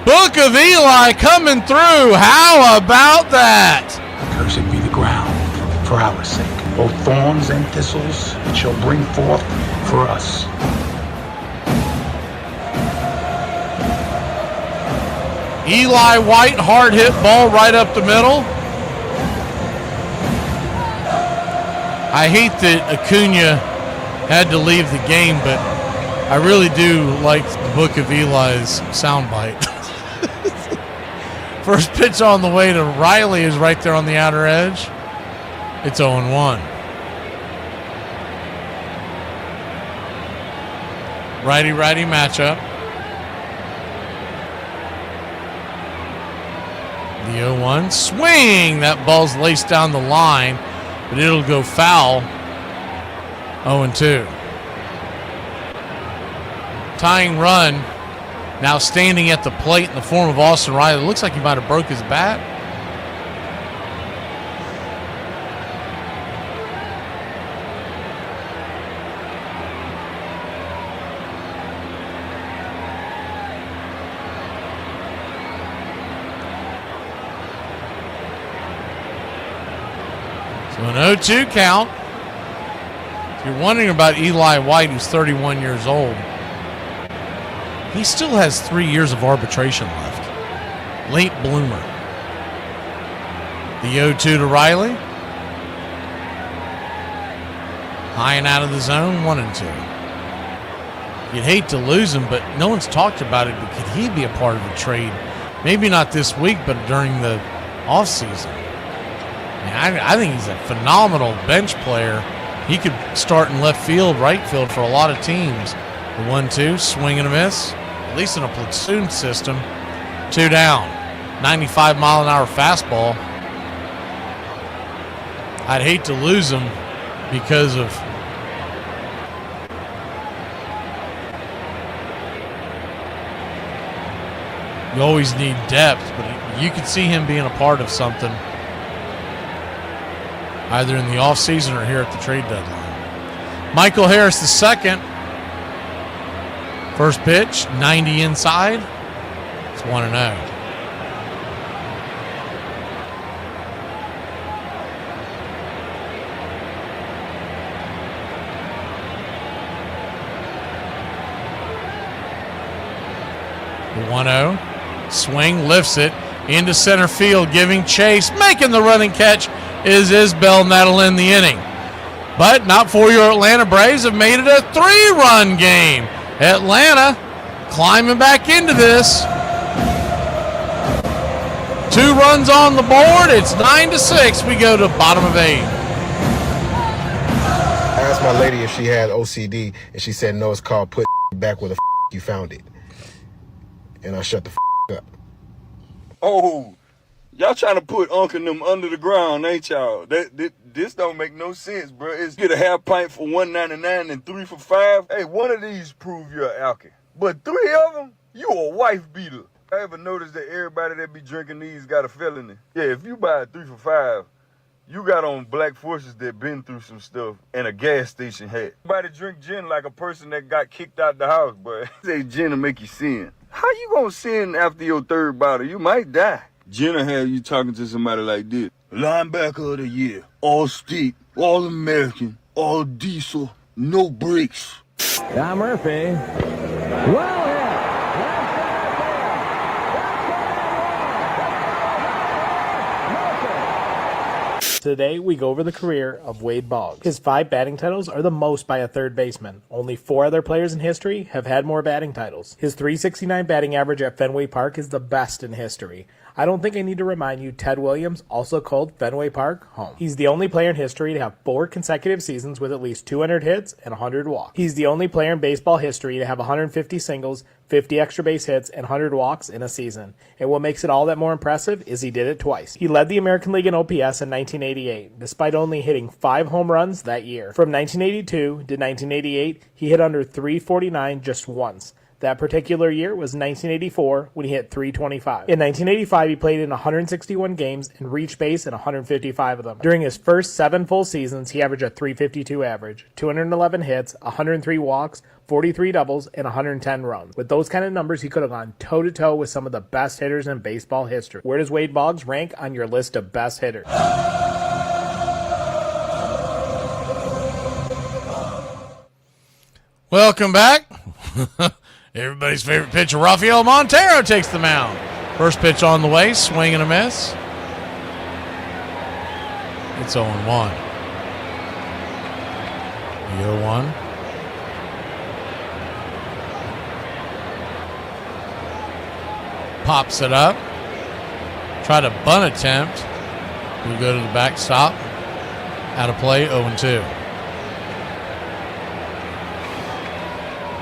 Book of Eli coming through. How about that? Cursed be the ground for our sake. Both thorns and thistles it shall bring forth for us. Eli White, hard hit ball right up the middle. I hate that Acuna had to leave the game, but I really do like the Book of Eli's soundbite. First pitch on the way to Riley is right there on the outer edge. It's 0-1. Righty-righty matchup. The 0-1 swing. That ball's laced down the line, but it'll go foul. 0-2. Tying run. Now standing at the plate in the form of Austin Riley. Looks like he might have broke his bat. So an 0-2 count. If you're wondering about Eli White, who's 31 years old, he still has 3 years of arbitration left. Late bloomer. The 0-2 to Riley. High and out of the zone, 1-2. You'd hate to lose him, but no one's talked about it. But could he be a part of the trade? Maybe not this week, but during the offseason. I think he's a phenomenal bench player. He could start in left field, right field for a lot of teams. The 1-2, swing and a miss. At least in a platoon system. 2 down. 95-mile-an-hour fastball. I'd hate to lose him because of you always need depth, but you could see him being a part of something either in the offseason or here at the trade deadline. Michael Harris the second. First pitch, 90 inside. 1-0. The 1-0. Swing, lifts it into center field, giving chase. Making the running catch is Isbell, and that'll end the inning. But not for your Atlanta Braves have made it a 3-run game. Atlanta climbing back into this. 2 runs on the board. It's 9-6. We go to bottom of 8. I asked my lady if she had OCD, and she said no, it's called put back where the you found it. And I shut the up. Oh, y'all trying to put Uncle and them under the ground, ain't y'all? This don't make no sense, bro. It's get a half pint for $1.99 and 3 for $5. Hey, one of these prove you're an alky. But 3 of them, you a wife beater. I ever noticed that everybody that be drinking these got a felony? Yeah, if you buy a 3 for $5, you got on black forces that been through some stuff and a gas station hat. Everybody drink gin like a person that got kicked out the house, but say gin will make you sin. How you gonna sin after your 3rd bottle? You might die. Gin will have you talking to somebody like this. Linebacker of the year, all state, all American, all diesel, no brakes. Don Murphy. Well hit. Today, we go over the career of Wade Boggs. His 5 batting titles are the most by a third baseman. Only 4 other players in history have had more batting titles. His .369 batting average at Fenway Park is the best in history. I don't think I need to remind you Ted Williams also called Fenway Park home. He's the only player in history to have 4 consecutive seasons with at least 200 hits and 100 walks. He's the only player in baseball history to have 150 singles, 50 extra base hits, and 100 walks in a season. And what makes it all that more impressive is he did it twice. He led the American League in OPS in 1988, despite only hitting 5 home runs that year. From 1982 to 1988, he hit under .349 just once. That particular year was 1984 when he hit .325. In 1985, he played in 161 games and reached base in 155 of them. During his first 7 full seasons, he averaged a .352 average, 211 hits, 103 walks, 43 doubles, and 110 runs. With those kind of numbers, he could have gone toe-to-toe with some of the best hitters in baseball history. Where does Wade Boggs rank on your list of best hitters? Welcome back. Everybody's favorite pitcher, Rafael Montero, takes the mound. First pitch on the way, swing and a miss. It's 0-1. The 0-1. Pops it up. Try to bunt attempt. We'll go to the backstop. Out of play, 0-2.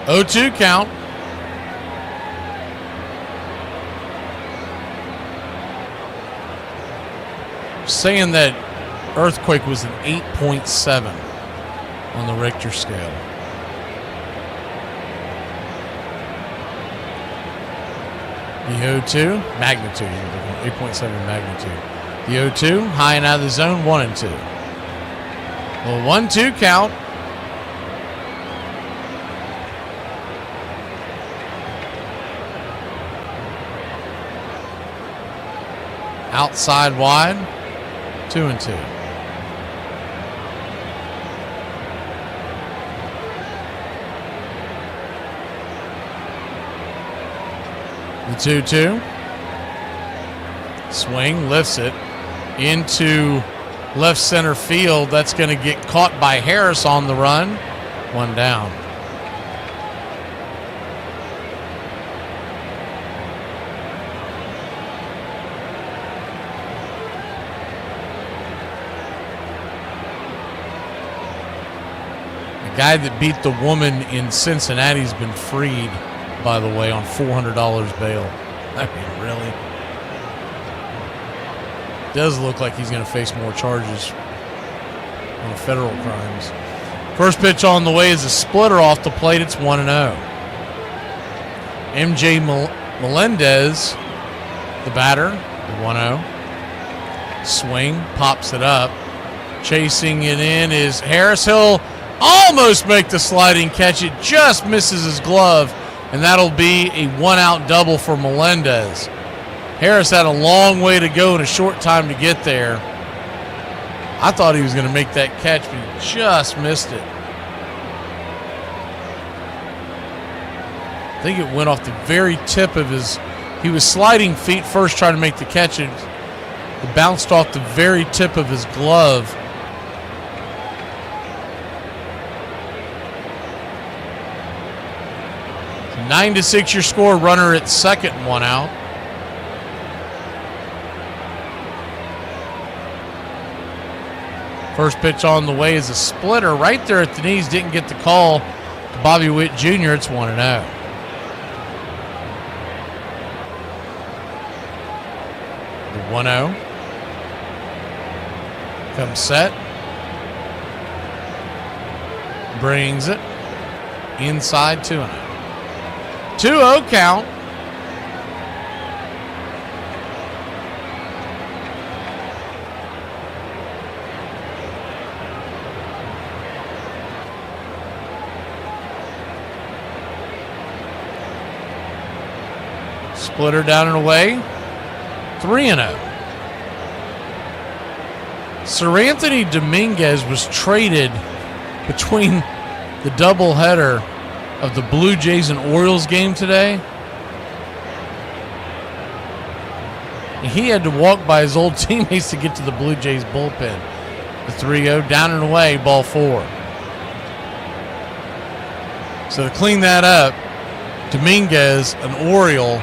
0-2 count. Saying that earthquake was an 8.7 on the Richter scale. The 0-2 magnitude, 8.7 magnitude. The 0-2 high and out of the zone, 1-2. Well, 1-2 count. Outside wide, 2-2. The 2-2. Swing, lifts it into left center field. That's going to get caught by Harris on the run. 1 down. The guy that beat the woman in Cincinnati's been freed, by the way, on $400 bail. I mean, really? Does look like he's going to face more charges on federal crimes. First pitch on the way is a splitter off the plate. It's 1-0. MJ Melendez, the batter, the 1-0. Swing, pops it up. Chasing it in is Harris. He'll almost make the sliding catch. It just misses his glove. and that'll be a 1-out double for Melendez. Harris had a long way to go and a short time to get there. I thought he was going to make that catch, but he just missed it. I think it went off the very tip of his... He was sliding feet first trying to make the catch, and it bounced off the very tip of his glove. So 9-6 your score. Runner at second, 1 out. First pitch on the way is a splitter right there at the knees. Didn't get the call to Bobby Witt Jr. It's 1-0. The 1-0. Comes set. Brings it. Inside 2-0. 2-0 count. Splitter down and away. 3-0. Sir Anthony Dominguez was traded between the doubleheader of the Blue Jays and Orioles game today. He had to walk by his old teammates to get to the Blue Jays bullpen. The 3-0 down and away, ball 4. So to clean that up, Dominguez, an Oriole,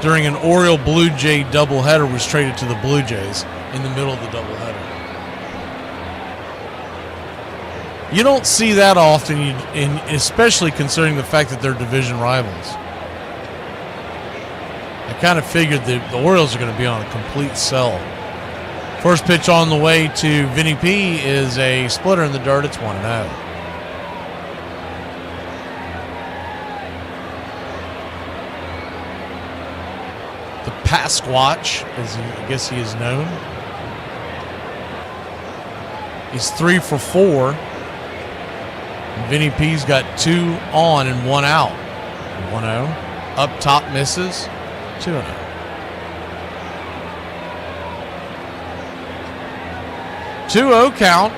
during an Oriole-Blue Jay doubleheader, was traded to the Blue Jays in the middle of the doubleheader. You don't see that often, especially considering the fact that they're division rivals. I kind of figured the Orioles are going to be on a complete sell. First pitch on the way to Vinny P is a splitter in the dirt. It's 1-0. The Pasquatch, as I guess he is known. He's 3 for 4. Vinny P's got 2 on and 1 out. 1-0. Up top misses. 2-0. Two-0 count.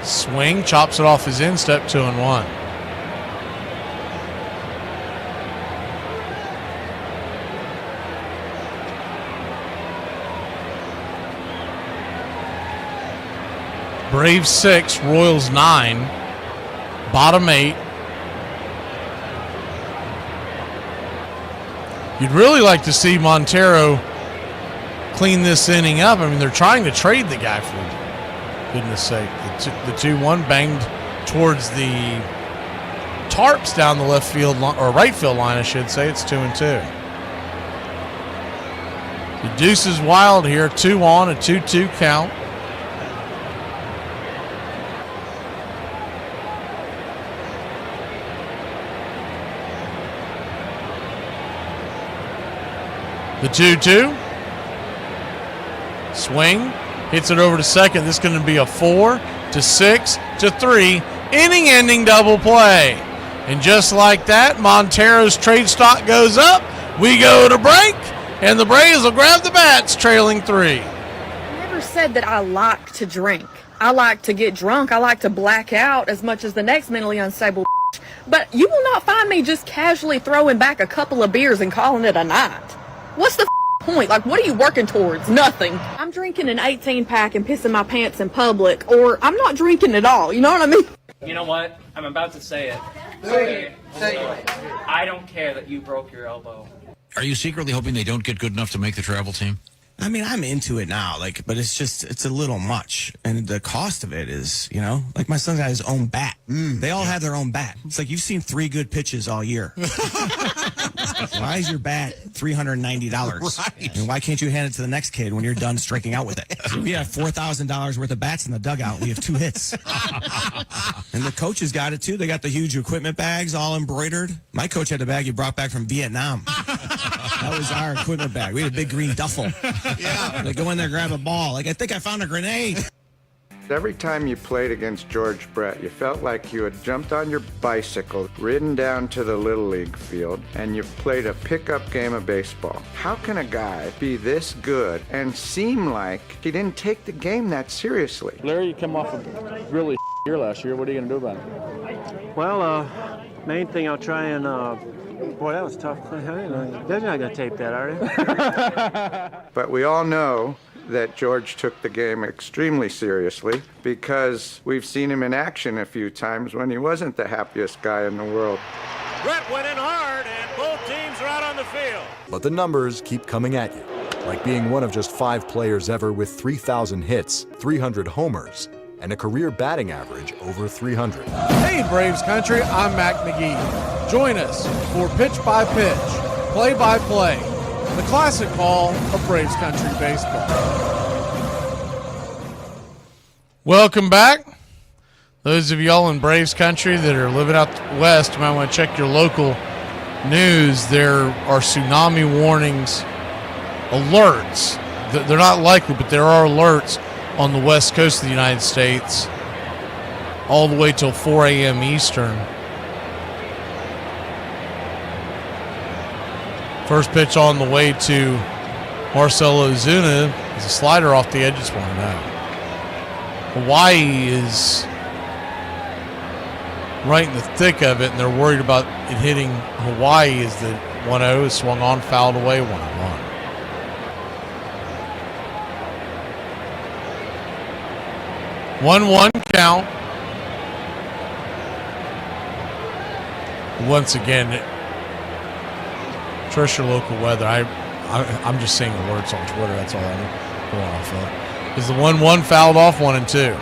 Swing, chops it off his instep, 2-1. Braves 6, Royals 9, bottom 8. You'd really like to see Montero clean this inning up. I mean, they're trying to trade the guy, for goodness sake. The 2-1 banged towards the tarps down the left field line, or right field line, I should say. It's 2-2. The deuce is wild here. 2 on, a 2-2 count. The 2-2. Swing. Hits it over to second. This is going to be a 4 to 6 to 3. Inning-ending double play. And just like that, Montero's trade stock goes up. We go to break. And the Braves will grab the bats, trailing 3. I never said that I like to drink. I like to get drunk. I like to black out as much as the next mentally unstable bitch. But you will not find me just casually throwing back a couple of beers and calling it a night. What's the point? Like, what are you working towards? Nothing. I'm drinking an 18-pack and pissing my pants in public, or I'm not drinking at all. You know what I mean? You know what? I'm about to say it. Okay. I don't care that you broke your elbow. Are you secretly hoping they don't get good enough to make the travel team? I mean, I'm into it now, but it's a little much. And the cost of it is, like my son's got his own bat. They all have their own bat. It's like you've seen 3 good pitches all year. Why is your bat $390? Right. And why can't you hand it to the next kid when you're done striking out with it? So we have $4,000 worth of bats in the dugout. We have 2 hits. And the coaches got it too. They got the huge equipment bags all embroidered. My coach had a bag he brought back from Vietnam. That was our equipment bag. We had a big green duffel. Yeah. They go in there, grab a ball. Like, I think I found a grenade. Every time you played against George Brett, you felt like you had jumped on your bicycle, ridden down to the Little League field, and you played a pickup game of baseball. How can a guy be this good and seem like he didn't take the game that seriously? Larry, you come off a really year last year. What are you going to do about it? Well, main thing I'll try and, boy, that was tough. They're not going to tape that, are they? But we all know that George took the game extremely seriously because we've seen him in action a few times when he wasn't the happiest guy in the world. Brett went in hard, and both teams are out on the field. But the numbers keep coming at you, like being one of just 5 players ever with 3,000 hits, 300 homers, and a career batting average over 300. Hey, Braves Country, I'm Mac McGee. Join us for Pitch by Pitch, Play by Play, the classic call of Braves Country baseball. Welcome back. Those of y'all in Braves Country that are living out west, you might want to check your local news. There are tsunami warnings, alerts. They're not likely, but there are alerts on the west coast of the United States all the way till 4 a.m. Eastern. First pitch on the way to Marcell Ozuna is a slider off the edge. It's 1-0. Hawaii is right in the thick of it, and they're worried about it hitting Hawaii as the 1-0 is swung on, fouled away, 1-1. One count. Once again, trust your local weather. I'm just seeing alerts on Twitter. That's all I'm going off of. Is the 1-1 fouled off? 1-2.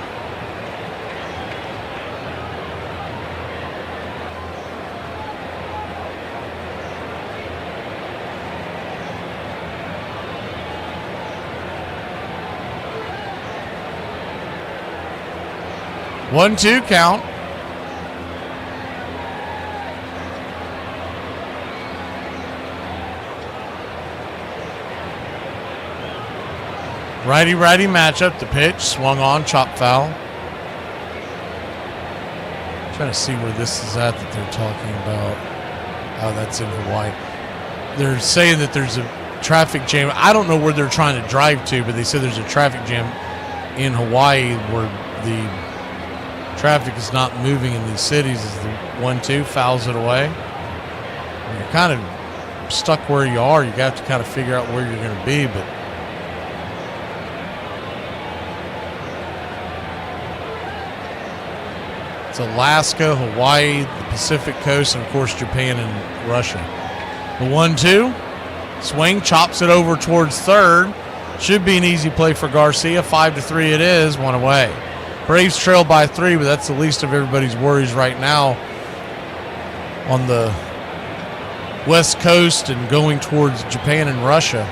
One-two count. Righty-righty matchup. The pitch swung on, chop foul. Trying to see where this is at that they're talking about. Oh, that's in Hawaii. They're saying that there's a traffic jam. I don't know where they're trying to drive to, but they said there's a traffic jam in Hawaii where the traffic is not moving in these cities. As the 1-2 fouls it away. And you're kind of stuck where you are. You got to kind of figure out where you're going to be, but it's Alaska, Hawaii, the Pacific Coast, and, of course, Japan and Russia. The 1-2. Swing, chops it over towards third. Should be an easy play for Garcia. 5-3 it is, 1 away. Braves trail by 3, but that's the least of everybody's worries right now on the West Coast and going towards Japan and Russia.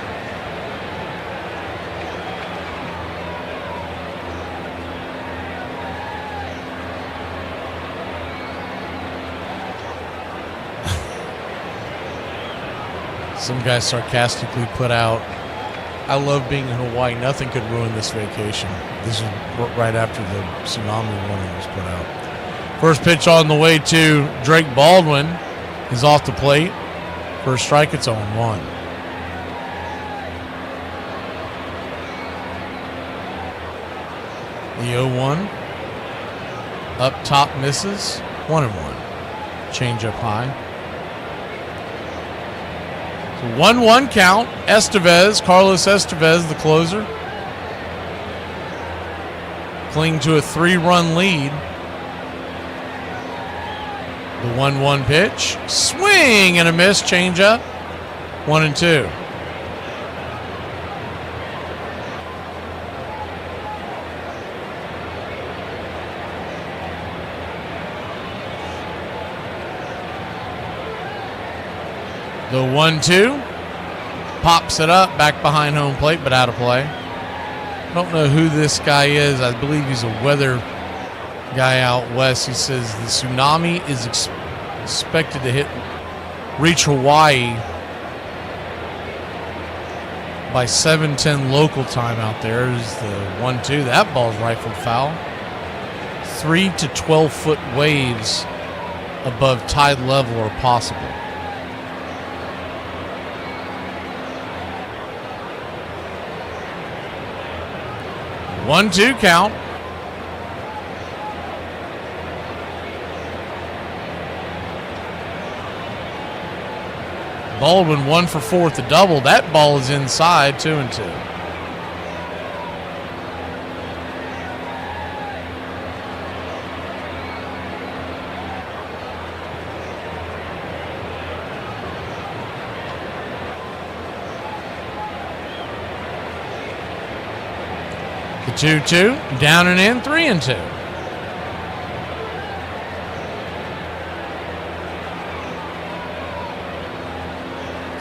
Some guy sarcastically put out, I love being in Hawaii. Nothing could ruin this vacation. This is right after the tsunami warning was put out. First pitch on the way to Drake Baldwin is off the plate. First strike, it's 0-1. The 0-1. Up top misses. 1-1. Change up high. 1-1 count. Estevez, Carlos Estevez, the closer. Cling to a 3-run lead. The 1-1 pitch. Swing and a miss. Change up. 1-2. The 1-2 pops it up back behind home plate, but out of play. Don't know who this guy is. I believe he's a weather guy out west. He says the tsunami is expected to reach Hawaii by 7:10 local time out there is the 1-2. That ball's rifled foul. 3 to 12 foot waves above tide level are possible. One-two count. Baldwin 1 for 4 with the double. That ball is inside, 2-2. The 2-2, down and in, 3-2.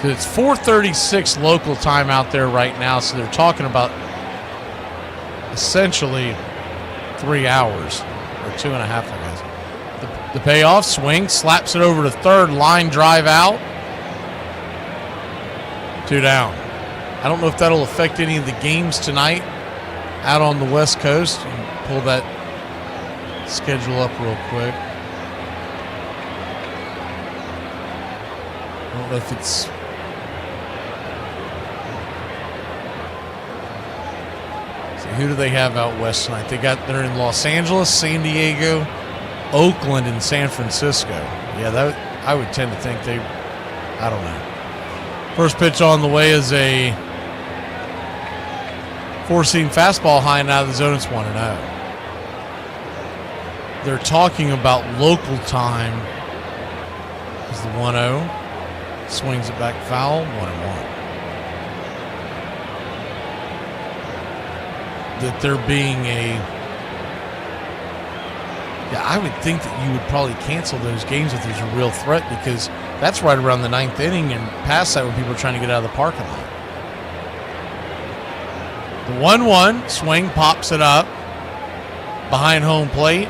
So it's 4:36 local time out there right now, so they're talking about essentially 3 hours, or 2.5, I guess. The payoff, swing, slaps it over to third, line drive out. 2 down. I don't know if that'll affect any of the games tonight out on the West Coast. And pull that schedule up real quick. I don't know if it's... Who do they have out west tonight? They're in Los Angeles, San Diego, Oakland, and San Francisco. Yeah, I would tend to think I don't know. First pitch on the way is a 4-seam fastball high and out of the zone. It's 1-0. They're talking about local time. Is the 1-0. Swings it back foul, 1-1. That there being I would think that you would probably cancel those games if there's a real threat, because that's right around the 9th inning and past that when people are trying to get out of the parking lot. The 1-1 swing, pops it up behind home plate.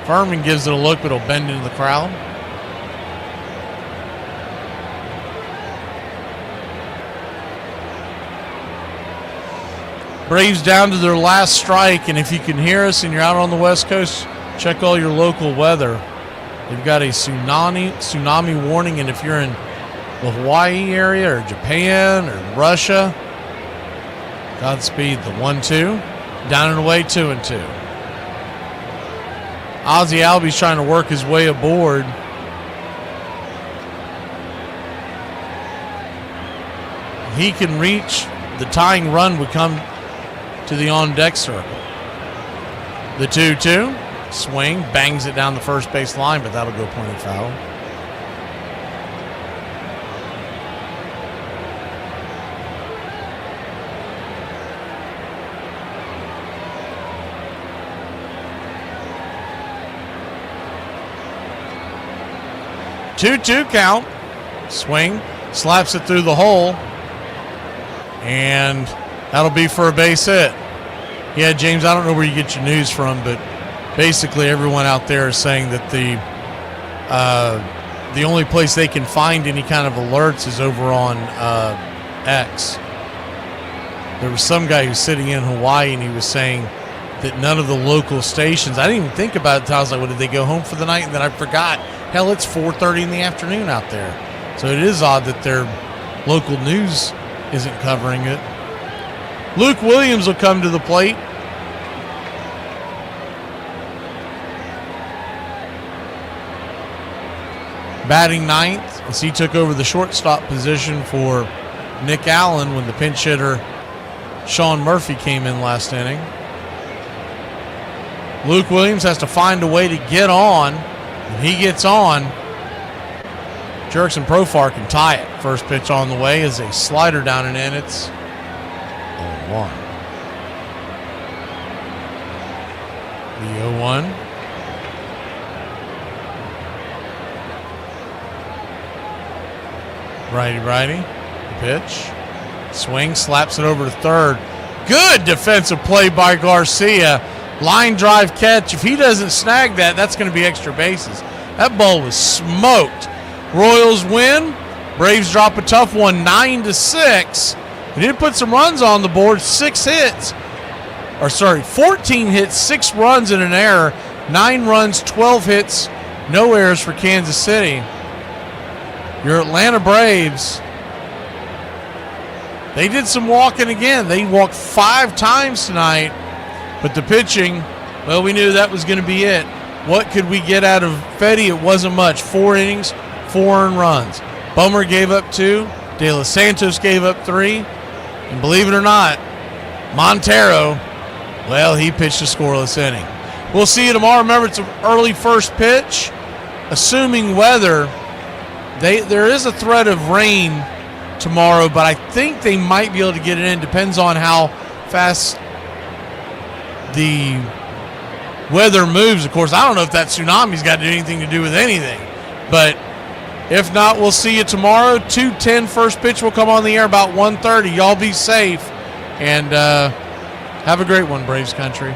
Furman gives it a look, but it'll bend into the crowd. Braves down to their last strike, and if you can hear us and you're out on the West Coast, check all your local weather. They've got a tsunami warning, and if you're in the Hawaii area or Japan or Russia, Godspeed. The 1-2, down and away, 2-2. Ozzie Albies trying to work his way aboard. He can reach, the tying run would come to the on-deck circle. The 2-2, swing, bangs it down the first base line, but that'll go point of foul. Two count, swing, slaps it through the hole, and that'll be for a base hit. Yeah, James, I don't know where you get your news from, but basically everyone out there is saying that the only place they can find any kind of alerts is over on X. There was some guy who's sitting in Hawaii, and he was saying that none of the local stations, I didn't even think about it until I was like, well, did they go home for the night? And then I forgot. Hell, it's 4:30 in the afternoon out there. So it is odd that their local news isn't covering it. Luke Williams will come to the plate. Batting ninth, as he took over the shortstop position for Nick Allen when the pinch hitter Sean Murphy came in last inning. Luke Williams has to find a way to get on. When he gets on, Jerks and Profar can tie it. First pitch on the way is a slider down and in. It's 0-1. The 0-1. Righty. Pitch. Swing, slaps it over to third. Good defensive play by Garcia. Line drive catch. If he doesn't snag that, that's going to be extra bases. That ball was smoked. Royals win. Braves drop a tough one, 9-6. He did put some runs on the board, 14 hits, 6 runs and an error, 9 runs, 12 hits, no errors for Kansas City. Your Atlanta Braves, they did some walking again. They walked 5 times tonight, but the pitching, well, we knew that was going to be it. What could we get out of Fetty? It wasn't much. 4 innings, 4 earned runs. Bummer gave up 2. De Los Santos gave up 3. And believe it or not, Montero, well, he pitched a scoreless inning. We'll see you tomorrow. Remember, it's an early first pitch. Assuming weather, there is a threat of rain tomorrow, but I think they might be able to get it in. Depends on how fast the weather moves. Of course, I don't know if that tsunami's got anything to do with anything. But if not, we'll see you tomorrow. 2:10 first pitch will come on the air about 1:30. Y'all be safe. And have a great one, Braves country.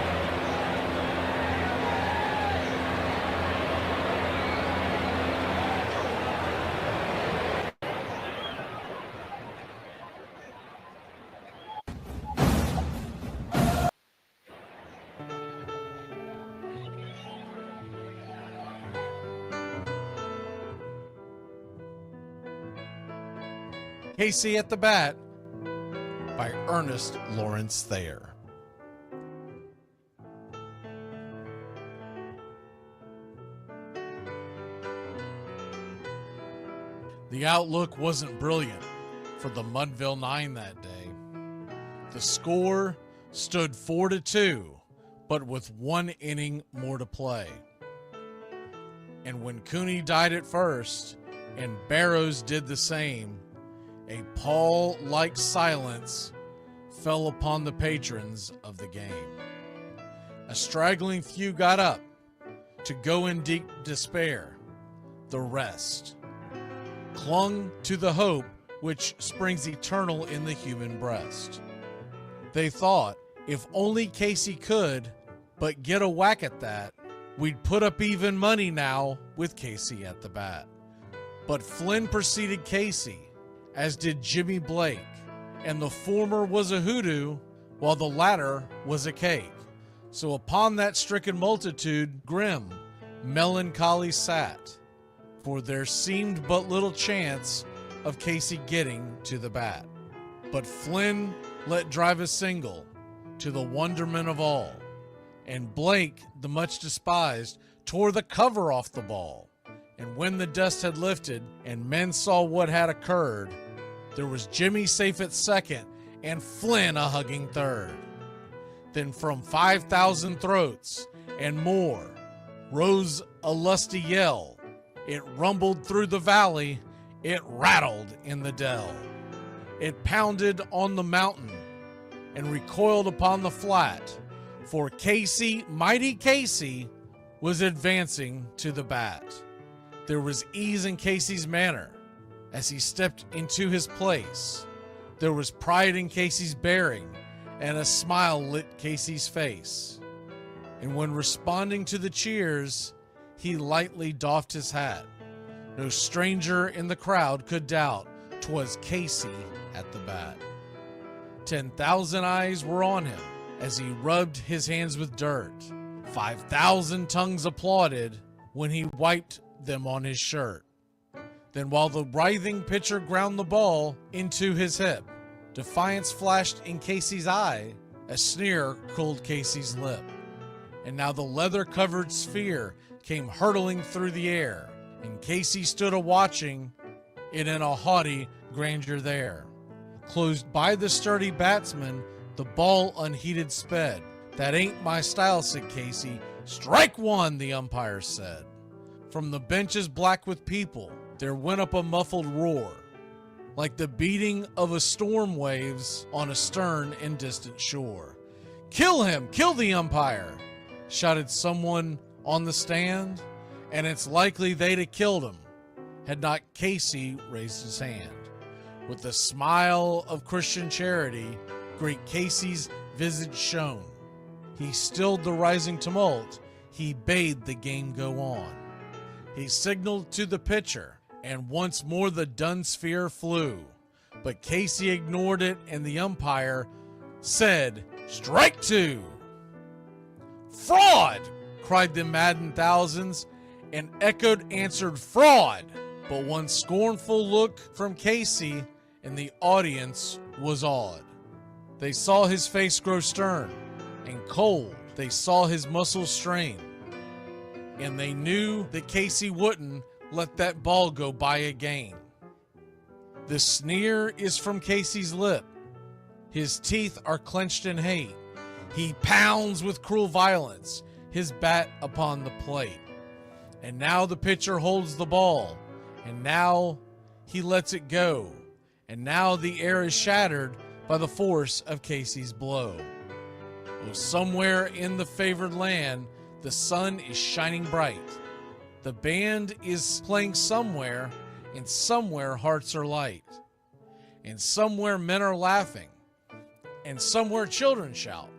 KC at the Bat by Ernest Lawrence Thayer. The outlook wasn't brilliant for the Mudville Nine that day. The score stood 4-2, but with 1 inning more to play. And when Cooney died at first and Barrows did the same, a pall-like silence fell upon the patrons of the game. A straggling few got up to go in deep despair. The rest clung to the hope which springs eternal in the human breast. They thought, if only Casey could but get a whack at that, we'd put up even money now with Casey at the bat. But Flynn preceded Casey, as did Jimmy Blake, and the former was a hoodoo, while the latter was a cake. So upon that stricken multitude, grim, melancholy sat, for there seemed but little chance of Casey getting to the bat. But Flynn let drive a single, to the wonderment of all, and Blake, the much despised, tore the cover off the ball. And when the dust had lifted and men saw what had occurred, there was Jimmy safe at second and Flynn a hugging third. Then from 5,000 throats and more rose a lusty yell. It rumbled through the valley, it rattled in the dell. It pounded on the mountain and recoiled upon the flat, for Casey, mighty Casey, was advancing to the bat. There was ease in Casey's manner as he stepped into his place. There was pride in Casey's bearing, and a smile lit Casey's face. And when responding to the cheers, he lightly doffed his hat. No stranger in the crowd could doubt 'twas Casey at the bat. 10,000 eyes were on him as he rubbed his hands with dirt. 5,000 tongues applauded when he wiped them on his shirt. Then while the writhing pitcher ground the ball into his hip, defiance flashed in Casey's eye, a sneer cooled Casey's lip. And now the leather-covered sphere came hurtling through the air, and Casey stood a-watching it in a haughty grandeur there. Closed by the sturdy batsman, the ball unheeded sped. That ain't my style, said Casey. Strike one, the umpire said. From the benches black with people, there went up a muffled roar, like the beating of a storm waves on a stern and distant shore. Kill him! Kill the umpire! Shouted someone on the stand, and it's likely they'd have killed him had not Casey raised his hand. With a smile of Christian charity, great Casey's visage shone. He stilled the rising tumult, he bade the game go on. He signaled to the pitcher, and once more the dun sphere flew. But Casey ignored it, and the umpire said, "Strike 2." "Fraud!" cried the maddened thousands, and echoed answered, "Fraud!" But one scornful look from Casey, and the audience was awed. They saw his face grow stern and cold. They saw his muscles strain. And they knew that Casey wouldn't let that ball go by again. The sneer is from Casey's lip. His teeth are clenched in hate. He pounds with cruel violence his bat upon the plate. And now the pitcher holds the ball. And now he lets it go. And now the air is shattered by the force of Casey's blow. Oh, somewhere in the favored land, the sun is shining bright. The band is playing somewhere, and somewhere hearts are light. And somewhere men are laughing, and somewhere children shout.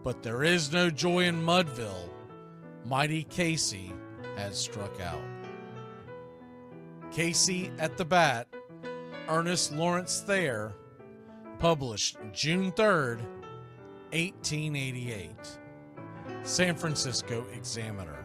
But there is no joy in Mudville. Mighty Casey has struck out. Casey at the Bat, Ernest Lawrence Thayer, published June 3rd, 1888. San Francisco Examiner.